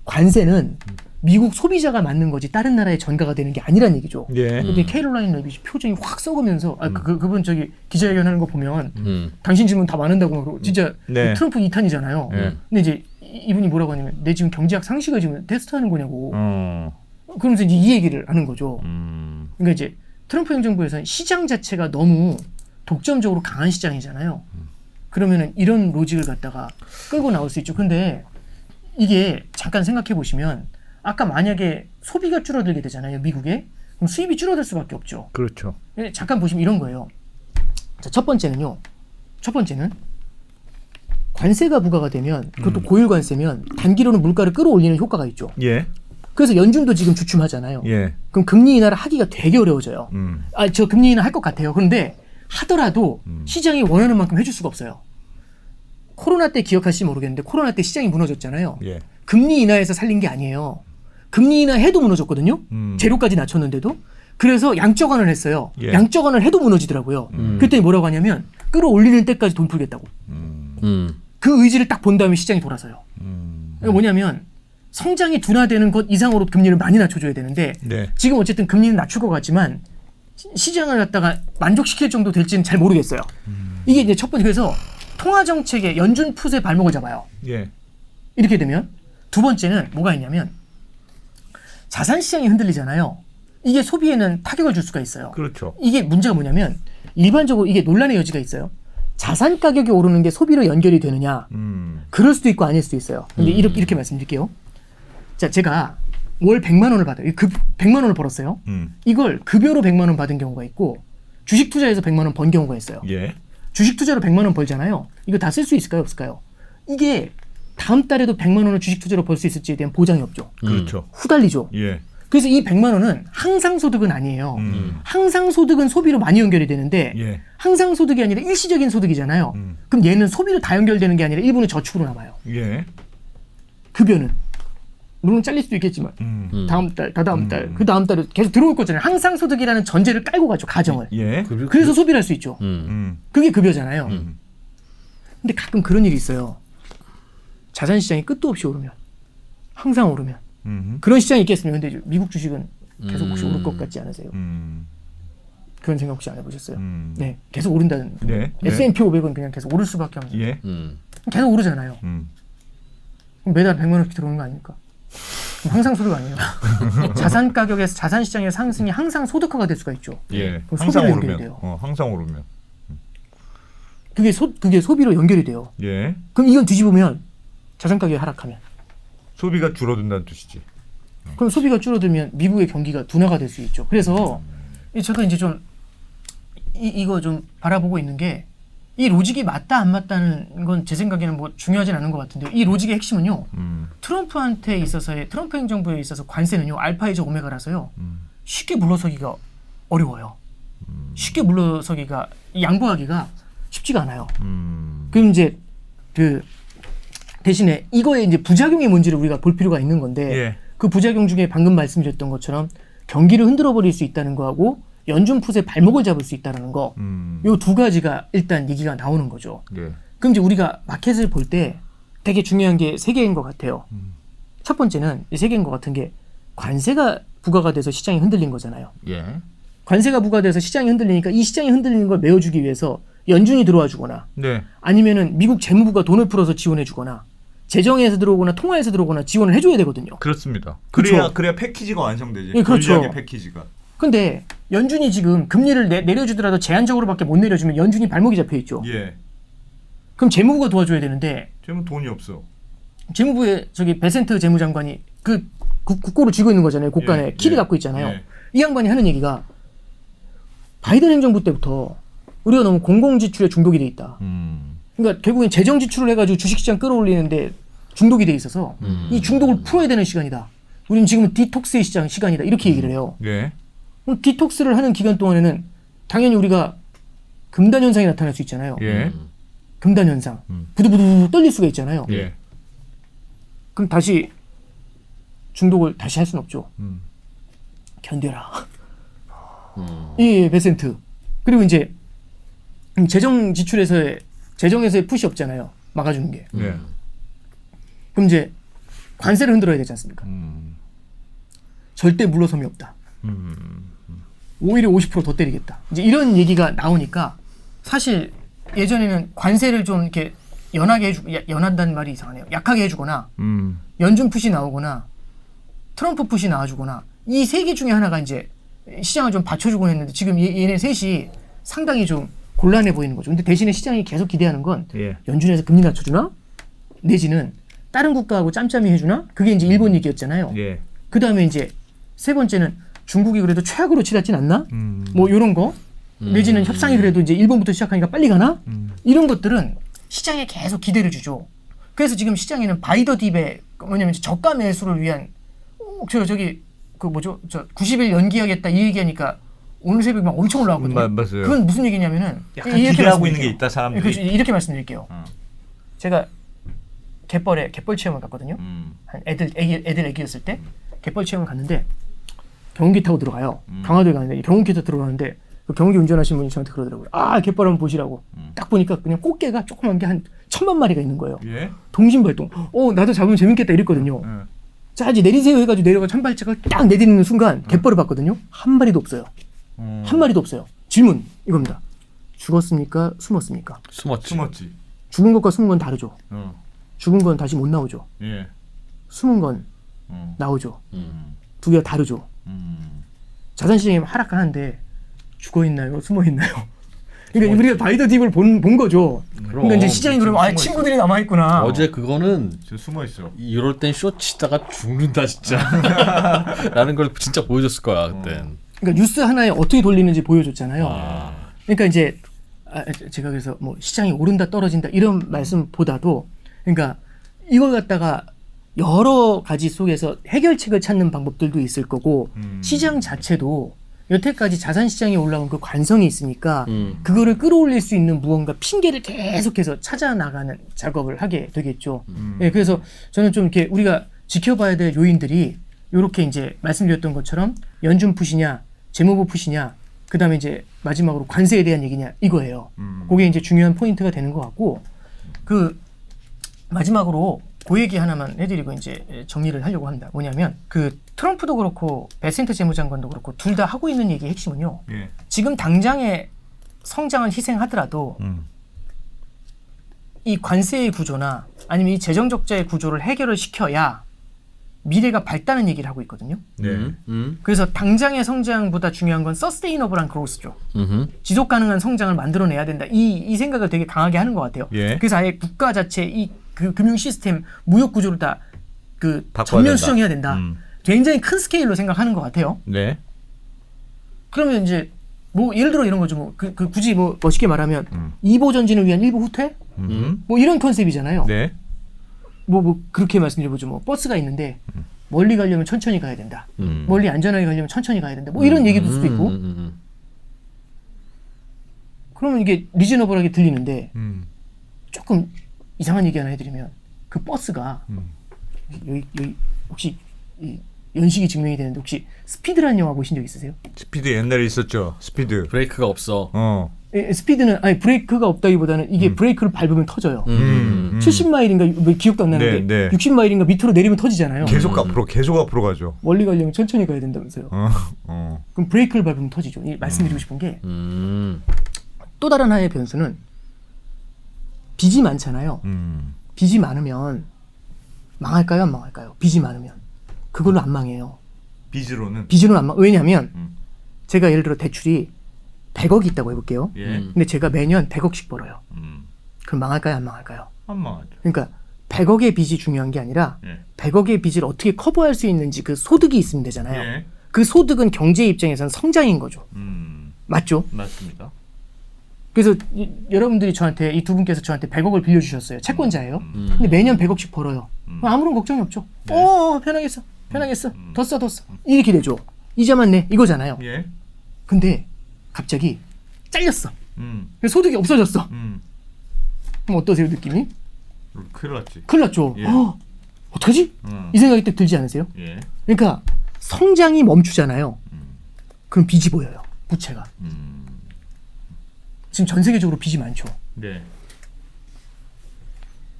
관세는 미국 소비자가 맞는 거지 다른 나라에 전가가 되는 게 아니란 얘기죠. 예. 근데 캐롤라인 레빗이 표정이 확 썩으면서 그분 저기 기자회견하는 거 보면 당신 질문 다 많은다고 그러고 진짜 네. 트럼프 2탄이잖아요. 근데 이제 이분이 뭐라고 하냐면 내 지금 경제학 상식을 지금 테스트하는 거냐고. 그러면서 이제 이 얘기를 하는 거죠. 그러니까 이제 트럼프 행정부에서는 시장 자체가 너무 독점적으로 강한 시장이잖아요. 그러면은 이런 로직을 갖다가 끌고 나올 수 있죠. 근데 이게 잠깐 생각해 보시면 아까 만약에 소비가 줄어들게 되잖아요. 미국에. 그럼 수입이 줄어들 수밖에 없죠. 그렇죠. 잠깐 보시면 이런 거예요. 자, 첫 번째는 관세가 부과가 되면 그것도 고율 관세면 단기로는 물가를 끌어올리는 효과가 있죠. 예. 그래서 연준도 지금 주춤하잖아요. 예. 그럼 금리 인하를 하기가 되게 어려워져요. 저 금리 인하 할 것 같아요. 그런데 하더라도 시장이 원하는 만큼 해줄 수가 없어요. 코로나 때 기억하실지 모르겠는데 코로나 때 시장이 무너졌잖아요. 예. 금리 인하에서 살린 게 아니에요. 금리 인하 해도 무너졌거든요. 제로까지 낮췄는데도. 그래서 양적완을 했어요. 예. 양적완을 해도 무너지더라고요. 그랬더니 뭐라고 하냐면 끌어올리는 때까지 돈 풀겠다고. 그 의지를 딱 본 다음에 시장이 돌아서요. 그러니까 뭐냐면 성장이 둔화되는 것 이상으로 금리를 많이 낮춰줘야 되는데 네. 지금 어쨌든 금리는 낮출 것 같지만 시장을 갖다가 만족시킬 정도 될지는 잘 모르겠어요. 이게 이제 첫 번째. 그래서 통화정책의 연준 풋의 발목을 잡아요. 예. 이렇게 되면 두 번째는 뭐가 있냐면 자산시장이 흔들리잖아요. 이게 소비에는 타격을 줄 수가 있어요. 그렇죠. 이게 문제가 뭐냐면 일반적으로 이게 논란의 여지가 있어요. 자산 가격이 오르는 게 소비로 연결이 되느냐. 그럴 수도 있고 아닐 수도 있어요. 근데 이렇게 말씀드릴게요. 자, 제가 월 100만 원을 받아요. 100만 원을 벌었어요. 이걸 급여로 100만 원 받은 경우가 있고 주식 투자해서 100만 원 번 경우가 있어요. 예. 주식 투자로 100만 원 벌잖아요. 이거 다 쓸 수 있을까요? 없을까요? 이게 다음 달에도 100만 원을 주식 투자로 벌 수 있을지에 대한 보장이 없죠. 그렇죠. 후달리죠. 예. 그래서 이 100만 원은 항상소득은 아니에요. 항상소득은 소비로 많이 연결이 되는데 예. 항상소득이 아니라 일시적인 소득이잖아요. 그럼 얘는 소비로 다 연결되는 게 아니라 일부는 저축으로 남아요. 예. 급여는. 물론 잘릴 수도 있겠지만 다음 달, 다다음 달, 그 다음 달에 계속 들어올 거잖아요. 항상소득이라는 전제를 깔고 가죠. 가정을. 예. 그래서 소비를 할 수 있죠. 그게 급여잖아요. 음. 근데 가끔 그런 일이 있어요. 자산시장이 끝도 없이 오르면 항상 오르면 그런 시장이 있겠습니까? 근데 미국 주식은 계속 혹시 오를 것 같지 않으세요? 그런 생각 혹시 안 해보셨어요? 네, 계속 오른다는. 네. S&P 500은 그냥 계속 오를 수밖에 없는. 예. 계속 오르잖아요. 그럼 매달 100만 원씩 들어오는 거 아닙니까? 그럼 항상 소득 아니에요. 자산 가격에서 자산 시장의 상승이 항상 소득화가 될 수가 있죠. 예. 그럼 항상 소비로 오르면. 연결이 돼요. 항상 오르면. 그게 소비로 연결이 돼요. 예. 그럼 이건 뒤집으면 자산 가격이 하락하면 소비가 줄어든다는 뜻이지. 그럼 소비가 줄어들면 미국의 경기가 둔화가 될 수 있죠. 그래서 제가 이제 좀 이거 좀 바라보고 있는 게 이 로직이 맞다 안 맞다는 건 제 생각에는 뭐 중요하진 않은 것 같은데요. 이 로직의 핵심은요. 트럼프한테 있어서의 트럼프 행정부에 있어서 관세는요. 알파이저 오메가라서요. 쉽게 물러서기가 어려워요. 쉽게 물러서기가 양보하기가 쉽지가 않아요. 그럼 이제 그 대신에 이거에 이제 부작용이 뭔지를 우리가 볼 필요가 있는 건데 예. 그 부작용 중에 방금 말씀드렸던 것처럼 경기를 흔들어 버릴 수 있다는 거하고 연준 풋의 발목을 잡을 수 있다는 거, 요 두 가지가 일단 얘기가 나오는 거죠. 예. 그럼 이제 우리가 마켓을 볼 때 되게 중요한 게 세 개인 것 같아요. 첫 번째는 세 개인 것 같은 게 관세가 부과가 돼서 시장이 흔들린 거잖아요. 예. 관세가 부과돼서 시장이 흔들리니까 이 시장이 흔들리는 걸 메워주기 위해서 연준이 들어와 주거나 네. 아니면은 미국 재무부가 돈을 풀어서 지원해 주거나 재정에서 들어오거나 통화에서 들어오거나 지원을 해줘야 되거든요. 그렇습니다. 그렇죠. 그래야 패키지가 완성되지. 예, 그렇죠. 전략의 패키지가. 근데 연준이 지금 금리를 내려주더라도 제한적으로밖에 못 내려주면 연준이 발목이 잡혀 있죠. 예. 그럼 재무부가 도와줘야 되는데 지금 돈이 없어. 재무부의 저기 베센트 재무장관이 그 국고를 쥐고 있는 거잖아요. 곳간에 예, 키를 예, 갖고 있잖아요. 예. 이 양반이 하는 얘기가 바이든 행정부 때부터 우리가 너무 공공지출에 중독이 돼 있다. 그러니까 결국엔 재정 지출을 해가지고 주식시장 끌어올리는데 중독이 돼 있어서 이 중독을 풀어야 되는 시간이다. 우리는 지금 디톡스의 시간이다. 이렇게 얘기를 해요. 예. 그럼 디톡스를 하는 기간 동안에는 당연히 우리가 금단 현상이 나타날 수 있잖아요. 예. 금단 현상. 부두부두 떨릴 수가 있잖아요. 예. 그럼 다시 중독을 다시 할 수는 없죠. 견뎌라. 예, 베센트. 그리고 이제 재정에서의 푸시 없잖아요. 막아주는 게. 예. 그럼 이제 관세를 흔들어야 되지 않습니까? 절대 물러섬이 없다. 오히려 50% 더 때리겠다. 이제 이런 얘기가 나오니까 사실 예전에는 관세를 좀 이렇게 연하게 해주고 연한다는 말이 이상하네요. 약하게 해주거나 연준 푸시 나오거나 트럼프 푸시 나와주거나 이 세 개 중에 하나가 이제 시장을 좀 받쳐주곤 했는데 지금 얘네 셋이 상당히 좀 곤란해 보이는 거죠. 근데 대신에 시장이 계속 기대하는 건 예. 연준에서 금리 낮춰주나? 내지는 다른 국가하고 짬짬이 해주나? 그게 이제 일본 얘기였잖아요. 예. 그 다음에 이제 세 번째는 중국이 그래도 최악으로 치닫진 않나? 뭐 이런 거 내지는 협상이 그래도 이제 일본부터 시작하니까 빨리 가나? 이런 것들은 시장에 계속 기대를 주죠. 그래서 지금 시장에는 바이더 딥의 뭐냐면 저가 매수를 위한 저기 그 뭐죠? 저 90일 연기하겠다 이 얘기하니까 오늘 새벽에 막 엄청 올라왔거든요. 맞아요. 그건 무슨 얘기냐면은 약간 기대하고 있는 게 있다 사람들이. 그렇죠. 이렇게 말씀드릴게요. 제가 갯벌 체험을 갔거든요. 한 애기였을 때 갯벌 체험을 갔는데 경운기 타고 들어가요. 강화도에 가는데 경운기 타고 들어가는데 그 경운기 운전하시는 분이 저한테 그러더라고요. 아, 갯벌 한번 보시라고. 딱 보니까 그냥 꽃게가 조그만 게 한 1000만 마리가 있는 거예요. 예. 동심발동. 나도 잡으면 재밌겠다 이랬거든요. 자, 이제 내리세요 해가지고 내려가 천발짝을 딱 내리는 순간 갯벌을 봤거든요. 한 마리도 없어요. 한 마리도 없어요. 질문 이겁니다. 죽었습니까? 숨었습니까? 숨었지. 죽은 것과 숨은 건 다르죠. 죽은 건 다시 못 나오죠. 예. 숨은 건 나오죠. 두 개가 다르죠. 자산시장이 하락하는데 죽어있나요? 숨어있나요? 그러니까 우리가 바이더 딥을 본 거죠. 그러니까 이제 시장이 그러면 친구들이 남아있구나. 어제 그거는 숨어 있어. 이럴 땐 쇼 치다가 죽는다 진짜 라는 걸 진짜 보여줬을 거야 그땐. 그러니까 뉴스 하나에 어떻게 돌리는지 보여줬잖아요. 그러니까 이제 제가 그래서 뭐 시장이 오른다 떨어진다 이런 말씀보다도 그러니까 이걸 갖다가 여러 가지 속에서 해결책을 찾는 방법들도 있을 거고 시장 자체도 여태까지 자산시장에 올라온 그 관성이 있으니까 그거를 끌어올릴 수 있는 무언가 핑계를 계속해서 찾아 나가는 작업을 하게 되겠죠. 네, 그래서 저는 좀 이렇게 우리가 지켜봐야 될 요인들이 이렇게 이제 말씀드렸던 것처럼 연준 푸시냐, 재무부 푸시냐, 그 다음에 이제 마지막으로 관세에 대한 얘기냐 이거예요. 그게 이제 중요한 포인트가 되는 것 같고 그 마지막으로 그 얘기 하나만 해드리고 이제 정리를 하려고 합니다. 뭐냐면 그 트럼프도 그렇고 베센트 재무장관도 그렇고 둘 다 하고 있는 얘기의 핵심은요. 예. 지금 당장의 성장을 희생하더라도 이 관세의 구조나 아니면 이 재정 적자의 구조를 해결을 시켜야 미래가 밝다는 얘기를 하고 있거든요. 네. 그래서 당장의 성장보다 중요한 건 서스테이너블한 그로스죠. 지속 가능한 성장을 만들어내야 된다. 이 생각을 되게 강하게 하는 것 같아요. 예. 그래서 아예 국가 자체 그 금융 시스템 무역 구조를 다 그 바꿔야 전면 된다. 수정해야 된다. 굉장히 큰 스케일로 생각하는 것 같아요. 네. 그러면 이제 뭐 예를 들어 이런 거죠. 뭐 그 굳이 뭐 멋있게 말하면 2보 전진을 위한 1보 후퇴? 뭐 이런 컨셉이잖아요. 네. 뭐 그렇게 말씀드려보죠. 뭐 버스가 있는데 멀리 가려면 천천히 가야 된다. 멀리 안전하게 가려면 천천히 가야 된다. 뭐 이런 얘기도 수도 있고. 그러면 이게 리즈너블하게 들리는데 조금 이상한 얘기 하나 해드리면 그 버스가 여기 혹시 이 연식이 증명이 되는데 혹시 스피드라는 영화 보신 적 있으세요? 스피드 옛날에 있었죠. 스피드. 브레이크가 없어. 스피드는 아니 브레이크가 없다기보다는 이게 브레이크를 밟으면 터져요. 70마일인가 뭐 기억도 안 나는데 네. 60마일인가 밑으로 내리면 터지잖아요. 계속 앞으로 가죠. 멀리 가려면 천천히 가야 된다면서요. 그럼 브레이크를 밟으면 터지죠. 말씀드리고 싶은 게 또 다른 하나의 변수는 빚이 많잖아요. 빚이 많으면 망할까요? 안 망할까요? 빚이 많으면 그걸로 안 망해요. 빚으로는 안 망. 왜냐하면 제가 예를 들어 대출이 100억이 있다고 해볼게요. 예. 근데 제가 매년 100억씩 벌어요. 그럼 망할까요? 안 망할까요? 안 망하죠. 그러니까 100억의 빚이 중요한 게 아니라 100억의 빚을 어떻게 커버할 수 있는지 그 소득이 있으면 되잖아요. 예. 그 소득은 경제 입장에서는 성장인 거죠. 맞죠? 맞습니다. 그래서 여러분들이 저한테 이 두 분께서 저한테 100억을 빌려주셨어요. 채권자예요. 근데 매년 100억씩 벌어요. 아무런 걱정이 없죠. 편하겠어. 더 써. 이렇게 되죠. 이자만 내 이거잖아요. 예. 근데 갑자기 잘렸어. 그래서 소득이 없어졌어. 그럼 어떠세요 느낌이? 큰일 났지. 큰일 났죠. 예. 어떡하지? 이 생각이 딱 들지 않으세요? 예. 그러니까 성장이 멈추잖아요. 그럼 빚이 보여요. 부채가. 지금 전 세계적으로 빚이 많죠. 네.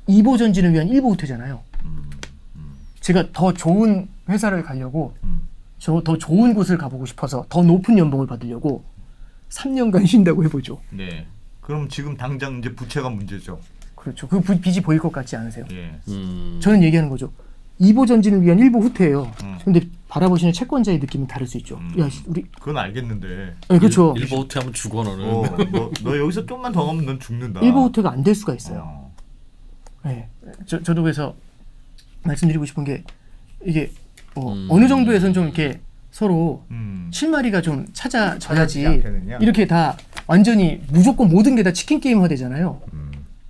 2보 전진을 위한 1보 후퇴잖아요. 제가 더 좋은 회사를 가려고 더 좋은 곳을 가보고 싶어서 더 높은 연봉을 받으려고 3년간 쉰다고 해보죠. 네. 그럼 지금 당장 이제 부채가 문제죠. 그렇죠. 그 빚이 보일 것 같지 않으세요? 예. 저는 얘기하는 거죠. 2보 전진을 위한 1보 후퇴예요. 근데 바라보시는 채권자의 느낌은 다를 수 있죠. 야, 우리 그건 알겠는데. 네, 그렇죠. 일보 후퇴하면 죽어 너는. 너 여기서 좀만 더 가면 넌 죽는다. 1보 후퇴가 안 될 수가 있어요. 네. 저도 그래서 말씀드리고 싶은 게 이게 어느 정도에선 좀 이렇게 서로 실마리가 좀 찾아져야지 않겠느냐? 이렇게 다 완전히 무조건 모든 게 다 치킨 게임화 되잖아요.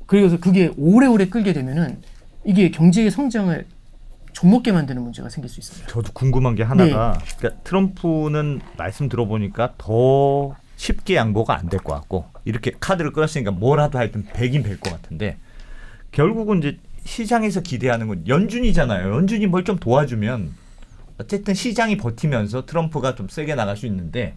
그래서 그게 오래오래 끌게 되면은 이게 경제의 성장을 좀먹게 만드는 문제가 생길 수 있습니다. 저도 궁금한 게 하나가 그러니까 트럼프는 말씀 들어보니까 더 쉽게 양보가 안 될 것 같고 이렇게 카드를 끌었으니까 뭐라도 하여튼 백인 될 것 같은데 결국은 이제 시장에서 기대하는 건 연준이잖아요. 연준이 뭘 좀 도와주면 어쨌든 시장이 버티면서 트럼프가 좀 세게 나갈 수 있는데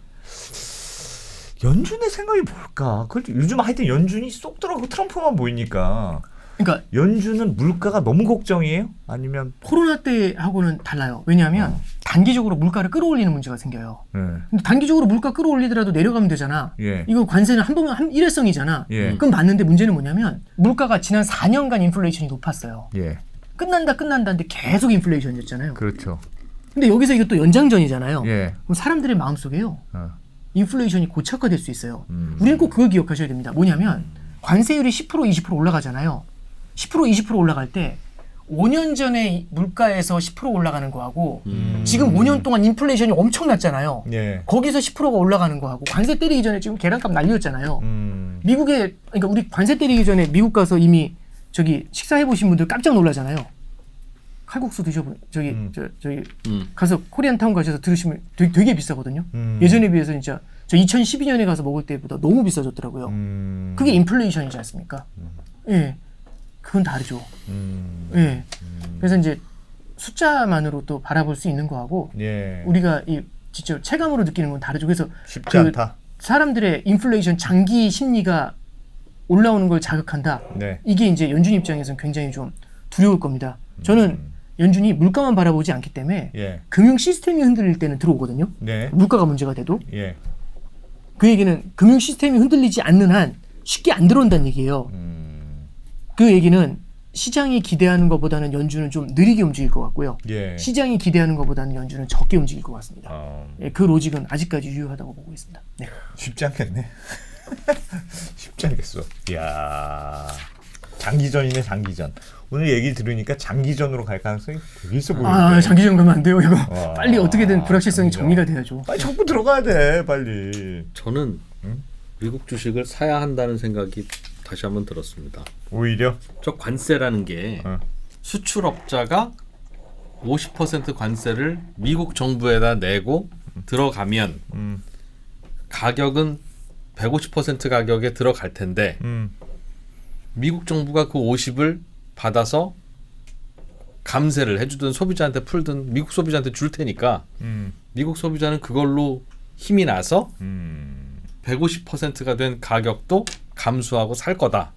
연준의 생각이 뭘까? 요즘 하여튼 연준이 쏙 들어가고 트럼프만 보이니까 그러니까 연준은 물가가 너무 걱정이에요? 아니면 코로나 때하고는 달라요. 왜냐하면 단기적으로 물가를 끌어올리는 문제가 생겨요. 근데 단기적으로 물가 끌어올리더라도 내려가면 되잖아. 예. 이거 관세는 한 번만 일회성이잖아. 예. 그럼 맞는데 문제는 뭐냐면 물가가 지난 4년간 인플레이션이 높았어요. 예. 끝난다는데 계속 인플레이션이었잖아요. 그렇죠. 근데 여기서 이것도 연장전이잖아요. 예. 그럼 사람들의 마음속에요. 인플레이션이 고착화될 수 있어요. 우리는 꼭 그걸 기억하셔야 됩니다. 뭐냐면 관세율이 10% 20% 올라가잖아요. 10% 20% 올라갈 때 5년 전에 물가에서 10% 올라가는 거하고 지금 5년 동안 인플레이션이 엄청났잖아요. 예. 거기서 10%가 올라가는 거하고 관세 때리기 전에 지금 계란값 난리였잖아요. 미국에 그러니까 우리 관세 때리기 전에 미국 가서 이미 저기 식사해 보신 분들 깜짝 놀라잖아요. 칼국수 드셔보 저기 가서 코리안타운 가셔서 들으시면 되게 비싸거든요. 예전에 비해서 진짜 저 2012년에 가서 먹을 때보다 너무 비싸졌더라고요. 그게 인플레이션이지 않습니까? 예. 그건 다르죠. 예. 그래서 이제 숫자만으로 또 바라볼 수 있는 거하고 예. 우리가 이 진짜 체감으로 느끼는 건 다르죠. 그래서 쉽지 않다. 사람들의 인플레이션 장기 심리가 올라오는 걸 자극한다. 네. 이게 이제 연준 입장에서는 굉장히 좀 두려울 겁니다. 저는 연준이 물가만 바라보지 않기 때문에 예. 금융 시스템이 흔들릴 때는 들어오거든요. 네. 물가가 문제가 돼도 예. 그 얘기는 금융 시스템이 흔들리지 않는 한 쉽게 안 들어온다는 얘기예요. 그 얘기는 시장이 기대하는 것보다는 연준은 좀 느리게 움직일 것 같고요. 예. 시장이 기대하는 것보다는 연준은 적게 움직일 것 같습니다. 예, 그 로직은 아직까지 유효하다고 보고 있습니다. 네. 쉽지 않겠네. 쉽지 않겠어. 이야. 장기전이네 장기전. 오늘 얘기 들으니까 장기전으로 갈 가능성이 되게 있어 보이는데. 아 장기전 가면 안 돼요 이거. 와, 빨리 어떻게든 불확실성이 장기전. 정리가 돼야죠. 빨리 정부 들어가야 돼 빨리. 저는 응? 미국 주식을 사야 한다는 생각이 다시 한번 들었습니다. 오히려 저 관세라는 게 수출업자가 50% 관세를 미국 정부에다 내고 들어가면 가격은 150% 가격에 들어갈 텐데 미국 정부가 그 50을 받아서 감세를 해주든 소비자한테 풀든 미국 소비자한테 줄 테니까 미국 소비자는 그걸로 힘이 나서 150%가 된 가격도 감수하고 살 거다.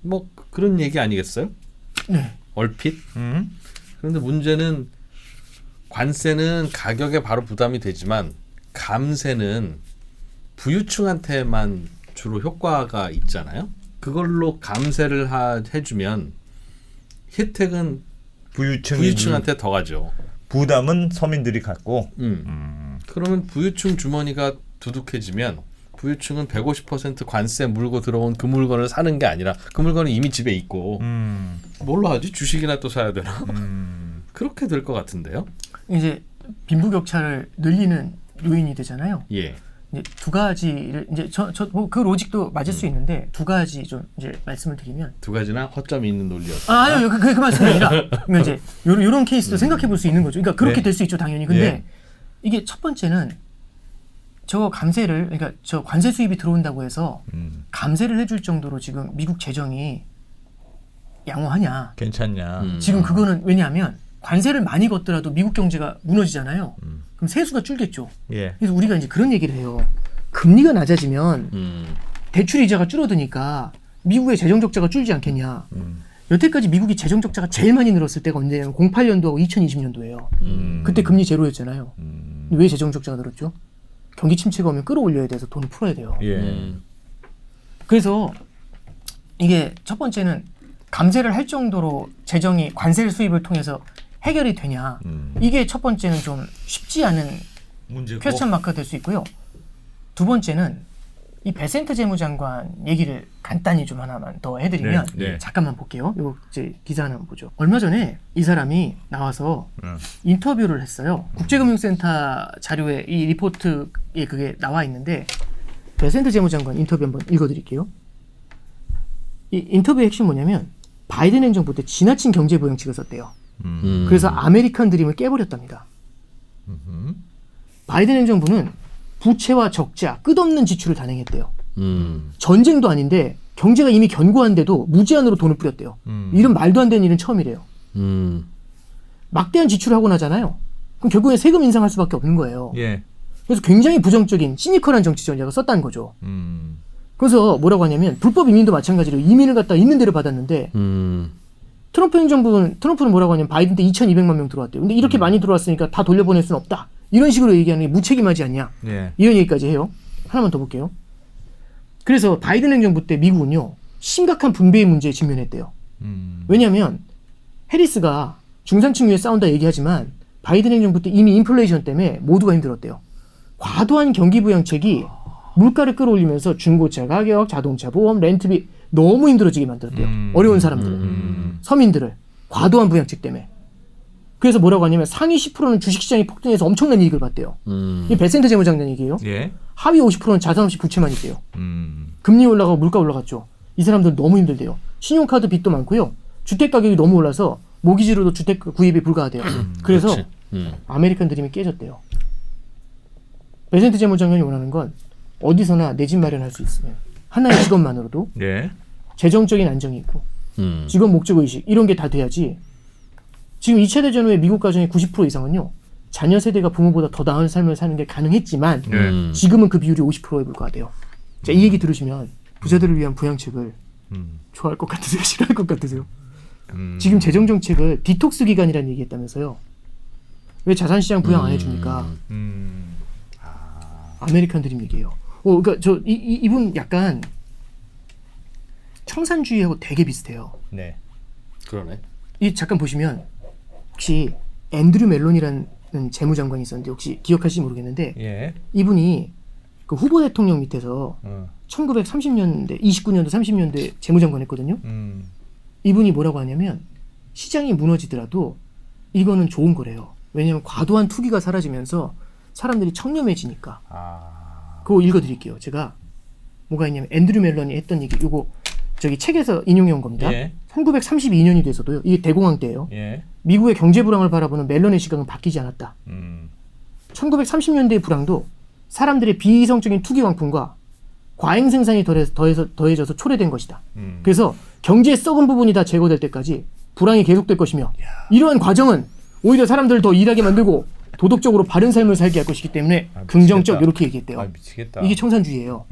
뭐 그런 얘기 아니겠어요? 네. 얼핏. 그런데 문제는 관세는 가격에 바로 부담이 되지만 감세는 부유층한테만 주로 효과가 있잖아요. 그걸로 감세를 해주면 혜택은 부유층한테 더 가죠. 부담은 서민들이 갖고. 그러면 부유층 주머니가 두둑해지면 부유층은 150% 관세 물고 들어온 그 물건을 사는 게 아니라 그 물건은 이미 집에 있고 뭘로 하지? 주식이나 또 사야 되나? 그렇게 될 것 같은데요. 이제 빈부격차를 늘리는 요인이 되잖아요. 예. 이제 두 가지를 이제 그 로직도 맞을 수 있는데 두 가지 좀 이제 말씀을 드리면 두 가지나 허점이 있는 논리였어요. 아니요 그 말씀이 아니라 그러니까 이제 요런 케이스도 생각해 볼 수 있는 거죠. 그러니까 그렇게 네. 될 수 있죠 당연히. 근데 예. 이게 첫 번째는 저 감세를 그러니까 저 관세 수입이 들어온다고 해서 감세를 해줄 정도로 지금 미국 재정이 양호하냐? 괜찮냐? 지금 그거는 왜냐하면 관세를 많이 걷더라도 미국 경제가 무너지잖아요. 그럼 세수가 줄겠죠. 예. 그래서 우리가 이제 그런 얘기를 해요. 금리가 낮아지면 대출 이자가 줄어드니까 미국의 재정 적자가 줄지 않겠냐. 여태까지 미국이 재정 적자가 제일 많이 늘었을 때가 언제냐면 08년도하고 2020년도예요. 그때 금리 제로였잖아요. 근데 왜 재정 적자가 늘었죠? 경기 침체가 오면 끌어올려야 돼서 돈을 풀어야 돼요. 예. 그래서 이게 첫 번째는 감세를 할 정도로 재정이 관세 수입을 통해서 해결이 되냐. 이게 첫 번째는 좀 쉽지 않은 문제고. 퀘스천 마크가 될 수 있고요. 두 번째는 이 베센트 재무장관 얘기를 간단히 좀 하나만 더 해드리면 네, 네. 잠깐만 볼게요. 이거 이제 기사 하나 보죠. 얼마 전에 이 사람이 나와서 인터뷰를 했어요. 국제금융센터 자료에 이 리포트에 그게 나와 있는데 베센트 재무장관 인터뷰 한번 읽어드릴게요. 이 인터뷰의 핵심 뭐냐면 바이든 행정부 때 지나친 경제 부양책을 썼대요. 그래서 아메리칸 드림을 깨버렸답니다. 바이든 행정부는 부채와 적자, 끝없는 지출을 단행했대요. 전쟁도 아닌데 경제가 이미 견고한데도 무제한으로 돈을 뿌렸대요. 이런 말도 안 되는 일은 처음이래요. 막대한 지출을 하고 나잖아요. 그럼 결국엔 세금 인상할 수밖에 없는 거예요. 예. 그래서 굉장히 부정적인 시니컬한 정치 전략을 썼다는 거죠. 그래서 뭐라고 하냐면 불법 이민도 마찬가지로 이민을 갖다 있는 대로 받았는데 트럼프는 뭐라고 하냐면 바이든 때 2,200만 명 들어왔대요. 근데 이렇게 많이 들어왔으니까 다 돌려보낼 수는 없다. 이런 식으로 얘기하는 게 무책임하지 않냐. 예. 이런 얘기까지 해요. 하나만 더 볼게요. 그래서 바이든 행정부 때 미국은요. 심각한 분배의 문제에 직면했대요. 왜냐하면 해리스가 중산층 위에 싸운다 얘기하지만 바이든 행정부 때 이미 인플레이션 때문에 모두가 힘들었대요. 과도한 경기 부양책이 물가를 끌어올리면서 중고차 가격, 자동차 보험, 렌트비 너무 힘들어지게 만들었대요. 어려운 사람들을, 서민들을 과도한 부양책 때문에. 그래서 뭐라고 하냐면 상위 10%는 주식시장이 폭등해서 엄청난 이익을 봤대요. 이게 베센트 재무장관 얘기예요. 예. 하위 50%는 자산 없이 부채만 있대요. 금리 올라가고 물가 올라갔죠. 이 사람들 너무 힘들대요. 신용카드 빚도 많고요. 주택 가격이 너무 올라서 모기지로도 주택 구입이 불가하대요. 그래서 아메리칸 드림이 깨졌대요. 베센트 재무장관이 원하는 건 어디서나 내 집 마련할 수 있으면 하나의 직업만으로도 예. 재정적인 안정이 있고 직업 목적의식 이런 게 다 돼야지. 지금 2차 대전 후에 미국 가정의 90% 이상은요. 자녀 세대가 부모보다 더 나은 삶을 사는 게 가능했지만 지금은 그 비율이 50%에 불과하대요. 자, 이 얘기 들으시면 부자들을 위한 부양책을 좋아할 것 같으세요? 싫어할 것 같으세요? 지금 재정정책을 디톡스 기간이라는 얘기했다면서요. 왜 자산시장 부양 안 해줍니까? 아메리칸 드림 얘기예요. 그러니까 이분 약간 청산주의하고 되게 비슷해요. 네. 그러네. 이 잠깐 보시면 혹시 앤드류 멜론이라는 재무장관이 있었는데 혹시 기억하실지 모르겠는데 예. 이분이 그 후보 대통령 밑에서 1930년대, 29년도, 30년대 재무장관 했거든요. 이분이 뭐라고 하냐면 시장이 무너지더라도 이거는 좋은 거래요. 왜냐하면 과도한 투기가 사라지면서 사람들이 청렴해지니까. 그거 읽어드릴게요. 제가 뭐가 있냐면 앤드류 멜런이 했던 얘기. 이거 저기 책에서 인용한 겁니다. 예. 1932년이 돼서도요. 이게 대공황 때예요. 예. 미국의 경제 불황을 바라보는 멜런의 시각은 바뀌지 않았다. 1930년대의 불황도 사람들의 비이성적인 투기 광풍과 과잉 생산이 더해져서 초래된 것이다. 그래서 경제의 썩은 부분이 다 제거될 때까지 불황이 계속될 것이며 이러한 과정은 오히려 사람들을 더 일하게 만들고 도덕적으로 바른 삶을 살게 할 것이기 때문에 긍정적 이렇게 얘기했대요. 미치겠다. 이게 청산주의예요.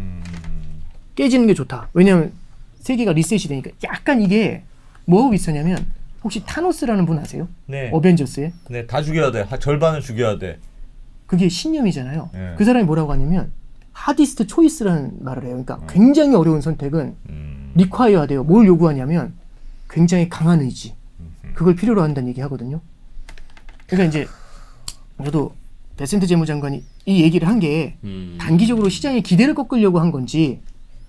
깨지는 게 좋다. 왜냐하면 세계가 리셋이 되니까 약간 이게 뭐하고 비슷하냐면 혹시 타노스라는 분 아세요? 네. 어벤져스에? 네, 다 죽여야 돼. 절반은 죽여야 돼. 그게 신념이잖아요. 네. 그 사람이 뭐라고 하냐면 하디스트 초이스라는 말을 해요. 그러니까 굉장히 어려운 선택은 리콰이어야 돼요. 뭘 요구하냐면 굉장히 강한 의지. 그걸 필요로 한다는 얘기 하거든요. 그러니까 이제 저도 베센트 재무장관이 이 얘기를 한 게 단기적으로 시장의 기대를 꺾으려고 한 건지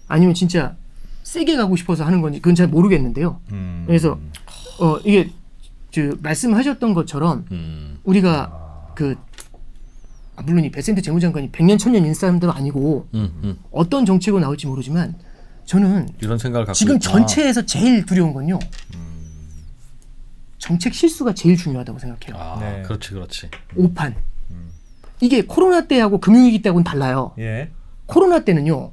아니면 진짜 세게 가고 싶어서 하는 건지 그건 잘 모르겠는데요. 그래서 이게 말씀하셨던 것처럼 우리가 물론 이 베센트 재무장관이 100년 1000년 인사람들은 아니고 어떤 정책으로 나올지 모르지만 저는 이런 생각을 갖고 지금 있구나. 전체에서 제일 두려운 건요. 정책 실수가 제일 중요하다고 생각해요. 네. 그렇지. 오판. 이게 코로나 때하고 금융위기 때하고는 달라요. 예. 코로나 때는요.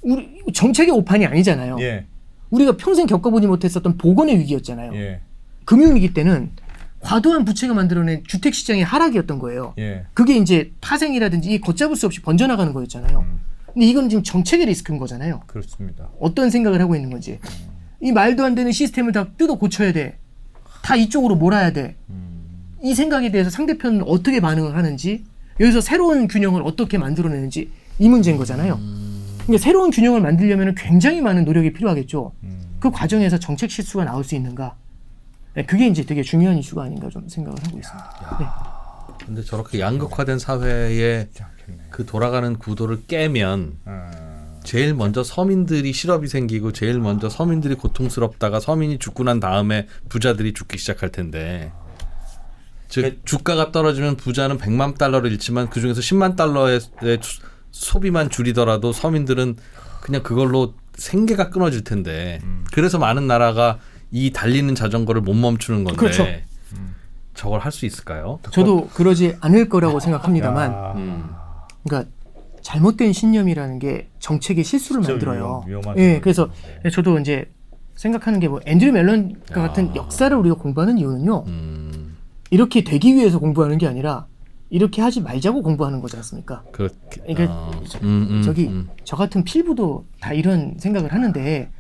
우리 정책의 오판이 아니잖아요. 예. 우리가 평생 겪어보지 못했었던 보건의 위기였잖아요. 예. 금융위기 때는 과도한 부채가 만들어낸 주택시장의 하락이었던 거예요. 예. 그게 이제 파생이라든지 이 걷잡을 수 없이 번져나가는 거였잖아요. 근데 이건 지금 정책의 리스크인 거잖아요. 그렇습니다. 어떤 생각을 하고 있는 건지. 이 말도 안 되는 시스템을 다 뜯어 고쳐야 돼. 다 이쪽으로 몰아야 돼. 이 생각에 대해서 상대편은 어떻게 반응을 하는지 여기서 새로운 균형을 어떻게 만들어내는지 이 문제인 거잖아요. 그러니까 새로운 균형을 만들려면 굉장히 많은 노력이 필요하겠죠. 그 과정에서 정책 실수가 나올 수 있는가. 네, 그게 이제 되게 중요한 이슈가 아닌가 좀 생각을 하고 있습니다. 네. 근데 저렇게 양극화된 사회에 그 돌아가는 구도를 깨면 제일 먼저 서민들이 실업이 생기고 제일 먼저 서민들이 고통스럽다가 서민이 죽고 난 다음에 부자들이 죽기 시작할 텐데 즉 주가가 떨어지면 부자는 100만 달러를 잃지만 그중에서 10만 달러의 소비만 줄이더라도 서민들은 그냥 그걸로 생계가 끊어질 텐데 그래서 많은 나라가 이 달리는 자전거를 못 멈추는 건데 그렇죠. 저걸 할 수 있을까요? 저도 그러지 않을 거라고 생각합니다만 그러니까 잘못된 신념이라는 게 정책의 실수를 만들어요. 예, 그래서 저도 이제 생각하는 게 뭐 앤드류 멜런과 같은 역사를 우리가 공부하는 이유는요. 이렇게 되기 위해서 공부하는 게 아니라 이렇게 하지 말자고 공부하는 거지 않습니까? 그러니까 저 같은 필부도 다 이런 생각을 하는데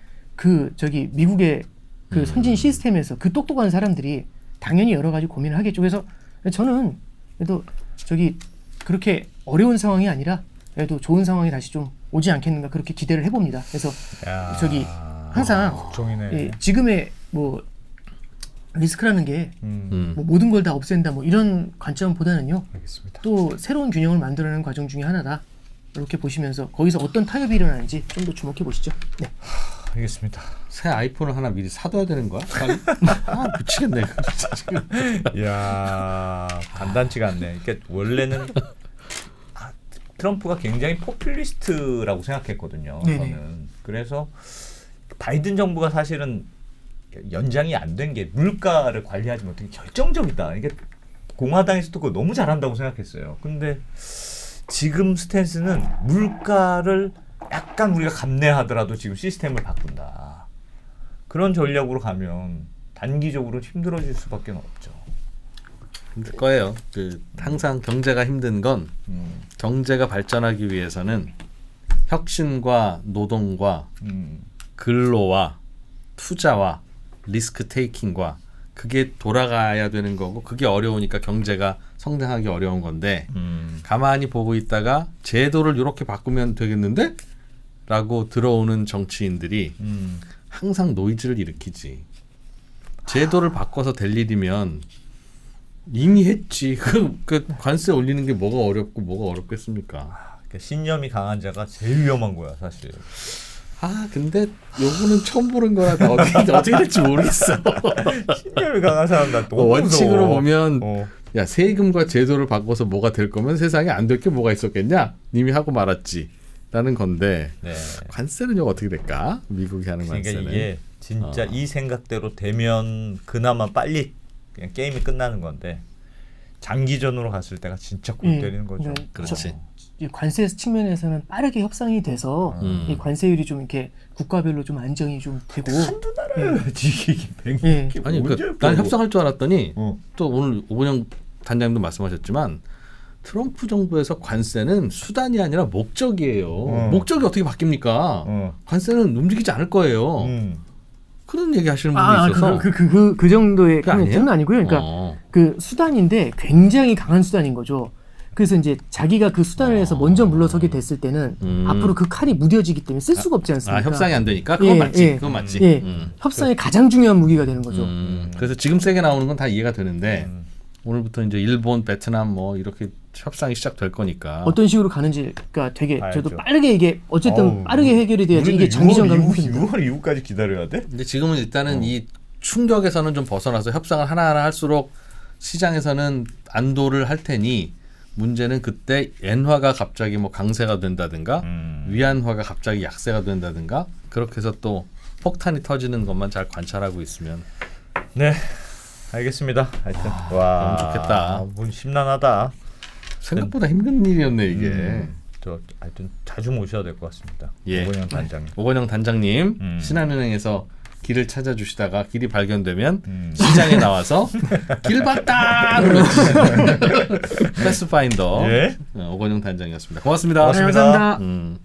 미국의 그 선진 시스템에서 그 똑똑한 사람들이 당연히 여러 가지 고민을 하겠죠. 그래서 저는 그래도 그렇게 어려운 상황이 아니라 그래도 좋은 상황이 다시 좀 오지 않겠는가 그렇게 기대를 해봅니다. 그래서 항상 걱정이네. 지금의 뭐 리스크라는 게 뭐 모든 걸 다 없앤다 뭐 이런 관점보다는요. 알겠습니다. 또 새로운 균형을 만들어내는 과정 중에 하나다. 이렇게 보시면서 거기서 어떤 타협이 일어나는지 좀 더 주목해 보시죠. 네. 알겠습니다. 새 아이폰을 하나 미리 사둬야 되는 거야? 빨리? 미치겠네. 이야, 간단치가 않네. 그러니까 원래는 트럼프가 굉장히 포퓰리스트라고 생각했거든요. 저는. 그래서 바이든 정부가 사실은 연장이 안 된 게 물가를 관리하지 못한 게 결정적이다. 그러니까 공화당에서도 그거 너무 잘한다고 생각했어요. 근데 지금 스탠스는 물가를 약간 우리가 감내하더라도 지금 시스템을 바꾼다. 그런 전략으로 가면 단기적으로 힘들어질 수밖에 없죠. 힘들 거예요. 항상 경제가 힘든 건 경제가 발전하기 위해서는 혁신과 노동과 근로와 투자와 리스크 테이킹과 그게 돌아가야 되는 거고 그게 어려우니까 경제가 성장하기 어려운 건데 가만히 보고 있다가 제도를 이렇게 바꾸면 되겠는데? 라고 들어오는 정치인들이 항상 노이즈를 일으키지. 제도를 바꿔서 될 일이면 이미 했지. 그 관세 올리는 게 뭐가 어렵고 뭐가 어렵겠습니까? 그러니까 신념이 강한 자가 제일 위험한 거야 사실. 아 근데 요거는 처음 보는 거라 나 어떻게 될지 모르겠어. 신념이 강한 사람 난 너무 원칙으로 무서워. 보면 어. 야 세금과 제도를 바꿔서 뭐가 될 거면 세상에 안 될 게 뭐가 있었겠냐? 님이 하고 말았지. 라는 건데 네. 관세는 이거 어떻게 될까? 미국이 하는 그러니까 관세는. 이게 진짜 이 생각대로 되면 그나마 빨리 그냥 게임이 끝나는 건데 장기전으로 갔을 때가 진짜 골 때리는 거죠. 네, 그렇지. 이 관세 측면에서는 빠르게 협상이 돼서 이 관세율이 좀 이렇게 국가별로 좀 안정이 좀 되고 한두 나라를 이게 예. 아니 난 협상할 줄 알았더니 어. 또 오늘 오건영 단장님도 말씀하셨지만 트럼프 정부에서 관세는 수단이 아니라 목적이에요. 목적이 어떻게 바뀝니까? 관세는 움직이지 않을 거예요. 그런 얘기 하시는 분도 있어서 그 정도의 그게 아니에요? 코멘트는 아니고요. 그러니까 그 수단인데 굉장히 강한 수단인 거죠. 그래서 이제 자기가 그 수단을 해서 먼저 물러서게 됐을 때는 앞으로 그 칼이 무뎌지기 때문에 쓸 수가 없지 않습니까? 협상이 안 되니까 그건 예, 맞지. 예. 그건 맞지. 예, 협상의 가장 중요한 무기가 되는 거죠. 그래서 지금 세게 나오는 건 다 이해가 되는데 오늘부터 이제 일본, 베트남 뭐 이렇게 협상이 시작될 거니까 어떤 식으로 가는지가 되게 알죠. 저도 빠르게 이게 어쨌든 어우, 빠르게 해결이 돼야지 이게 장기전 가면 힘듭니다. 6월 이후까지 기다려야 돼? 근데 지금은 일단은 이 충격에서는 좀 벗어나서 협상을 하나하나 할수록 시장에서는 안도를 할 테니 문제는 그때 엔화가 갑자기 뭐 강세가 된다든가 위안화가 갑자기 약세가 된다든가 그렇게 해서 또 폭탄이 터지는 것만 잘 관찰하고 있으면 네, 알겠습니다. 하여튼 와 너무 좋겠다. 뭐 심란하다. 생각보다 힘든 일이었네 이게. 저 하여튼 자주 모셔야 될 것 같습니다. 예. 오건영 단장님. 오건영 단장님 음. 신한은행에서 길을 찾아주시다가 길이 발견되면 시장에 나와서 길 봤다 그러면 패스파인더 예. 오건영 단장이었습니다. 고맙습니다. 고맙습니다. 감사합니다.